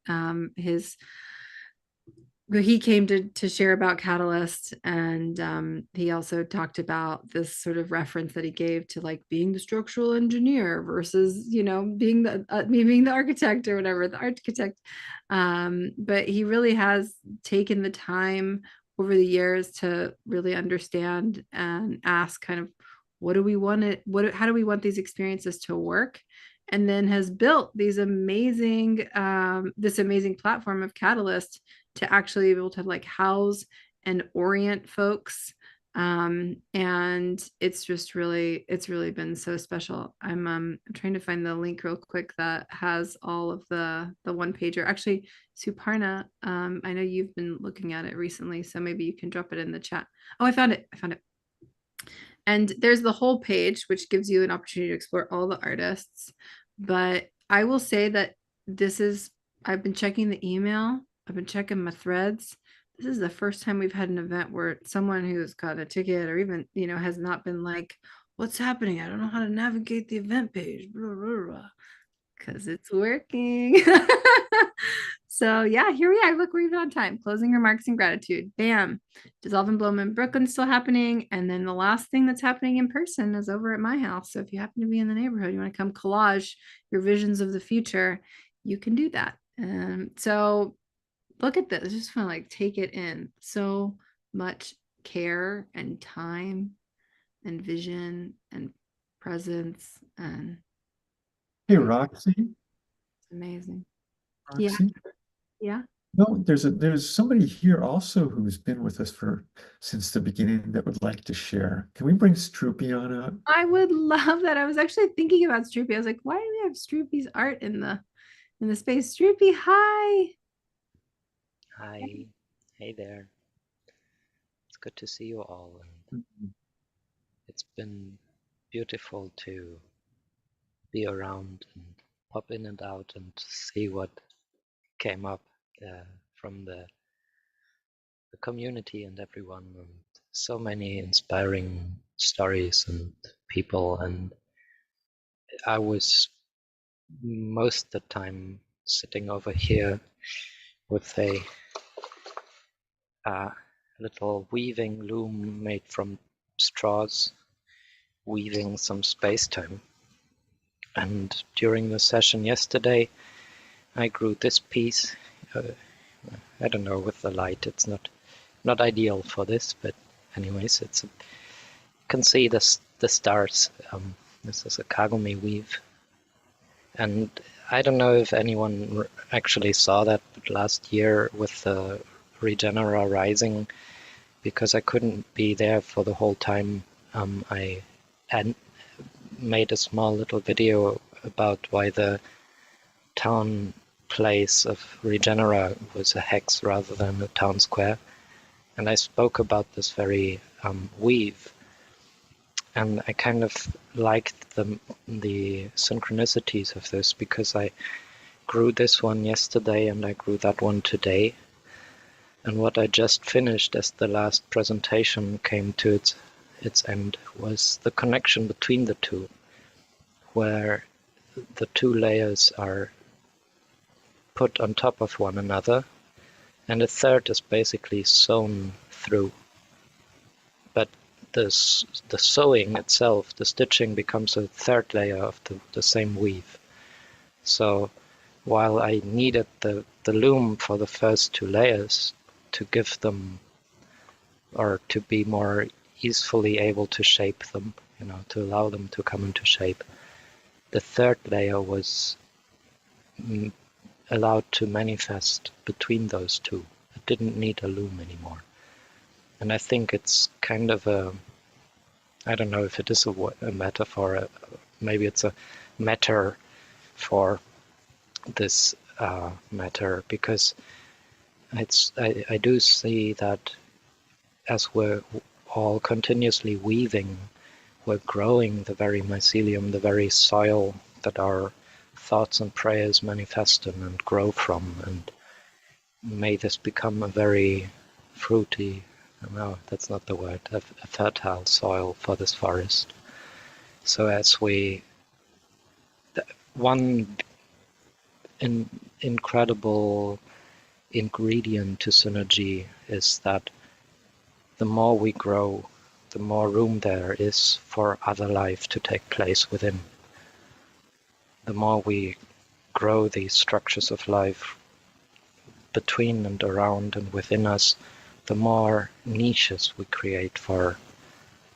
he came to share about Catalyst, and he also talked about this sort of reference that he gave to, like, being the structural engineer versus, being being the architect, or whatever, the architect. But he really has taken the time over the years to really understand and ask kind of, what do we want it? How do we want these experiences to work? And then has built this amazing platform of Catalyst to actually be able to, like, house and orient folks. And it's really been so special. I'm trying to find the link real quick that has all of the one pager. Actually, Suparna, I know you've been looking at it recently, so maybe you can drop it in the chat. Oh, I found it. And there's the whole page, which gives you an opportunity to explore all the artists. But I will say that I've been checking the email, I've been checking my threads. This is the first time we've had an event where someone who's got a ticket, or even, has not been like, what's happening? I don't know how to navigate the event page, because it's working. So yeah, here we are. Look, we're even on time. Closing remarks and gratitude. Bam. Dissolve and Bloom in Brooklyn still happening. And then the last thing that's happening in person is over at my house. So if you happen to be in the neighborhood, you want to come collage your visions of the future, you can do that. So look at this. I just want to, like, take it in. So much care and time and vision and presence, and Hey, Roxy. it's amazing. Roxy? Yeah. No, there's somebody here also who's been with us since the beginning that would like to share. Can we bring Stroopy on up? I would love that. I was actually thinking about Stroopy. I was like, why do we have Stroopy's art in the space? Stroopy, hi. Hi. Hey there. It's good to see you all. And it's been beautiful to be around and pop in and out and see what came up from the community and everyone, and so many inspiring stories and people. And I was most of the time sitting over here with a little weaving loom made from straws, weaving some space-time. And during the session yesterday, I grew this piece. I don't know, with the light, it's not ideal for this, but anyways, you can see the stars. This is a Kagome weave, and I don't know if anyone actually saw that last year with the Regenera Rising, because I couldn't be there for the whole time. I had made a small little video about why the town place of Regenera was a hex rather than a town square, and I spoke about this very weave, and I kind of liked the synchronicities of this, because grew this one yesterday and I grew that one today. And what I just finished as the last presentation came to its end was the connection between the two, where the two layers are put on top of one another, and a third is basically sewn through. But the sewing itself, the stitching, becomes a third layer of the same weave. So while I needed the loom for the first two layers to give them, or to be more easily able to shape them, to allow them to come into shape, the third layer was allowed to manifest between those two. It didn't need a loom anymore. And I think it's kind of I don't know if it is a metaphor, maybe it's a matter for this matter, because I do see that as we're all continuously weaving, we're growing the very mycelium, the very soil that our thoughts and prayers manifest in and grow from. And may this become a very fruity, no, that's not the word, a fertile soil for this forest. So as one incredible ingredient to synergy is that the more we grow, the more room there is for other life to take place within. The more we grow these structures of life between and around and within us, the more niches we create for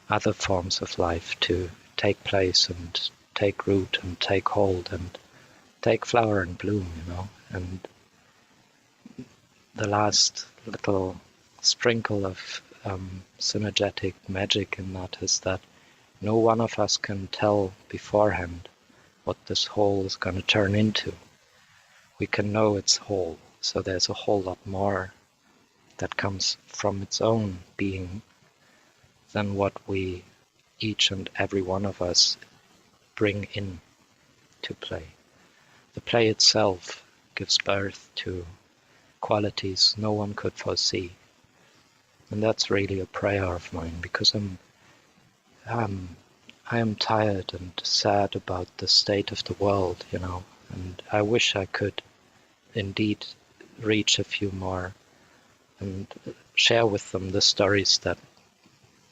other forms of life to take place and take root and take hold and take flower and bloom, And the last little sprinkle of synergetic magic in that is that no one of us can tell beforehand what this whole is going to turn into. We can know it's whole, so there's a whole lot more that comes from its own being than what we, each and every one of us, bring in to play. The play itself gives birth to qualities no one could foresee. And that's really a prayer of mine, because I am tired and sad about the state of the world, and I wish I could indeed reach a few more and share with them the stories that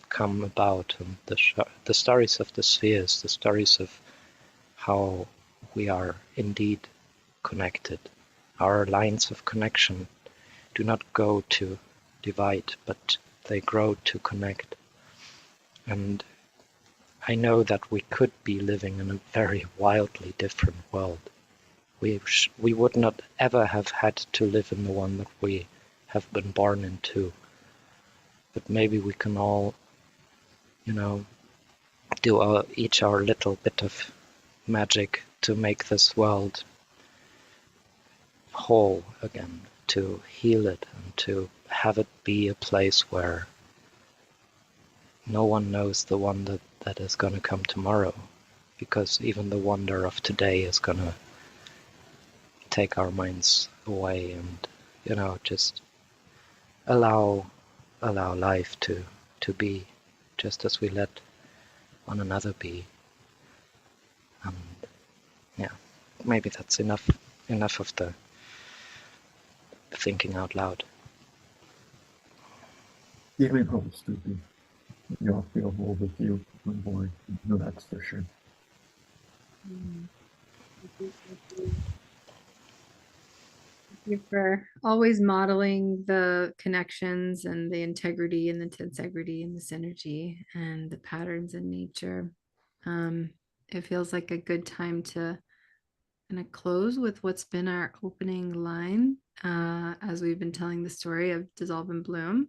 come about, and the stories of the spheres, the stories of how we are indeed connected. Our lines of connection do not go to divide, but they grow to connect. And I know that we could be living in a very wildly different world. We would not ever have had to live in the one that we have been born into. But maybe we can all, do each our little bit of magic to make this world whole again, to heal it and to have it be a place where no one knows the wonder that is going to come tomorrow, because even the wonder of today is going to take our minds away, and just allow life to be, just as we let one another be. And yeah, maybe that's enough of the thinking out loud. Healing holds to be. You'll feel whole with you when born. No, that's for sure. Thank you for always modeling the connections and the integrity and the tensegrity and the synergy and the patterns in nature. It feels like a good time to kind of close with what's been our opening line as we've been telling the story of Dissolve and Bloom.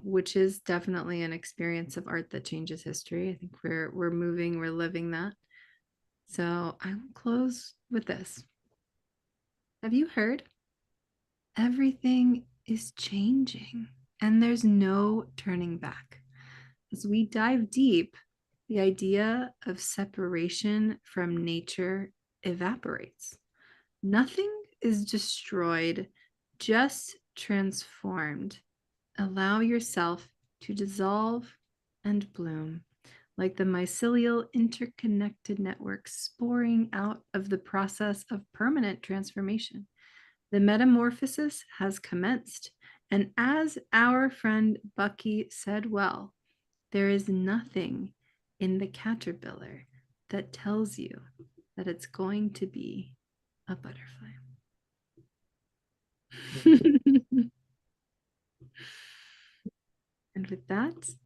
Which is definitely an experience of art that changes history. I think we're moving, we're living that. So I will close with this. Have you heard? Everything is changing and there's no turning back. As we dive deep, the idea of separation from nature evaporates. Nothing is destroyed, just transformed. Allow yourself to dissolve and bloom like the mycelial interconnected network sporing out of the process of permanent transformation. The metamorphosis has commenced, and as our friend Bucky said well, there is nothing in the caterpillar that tells you that it's going to be a butterfly. And with that,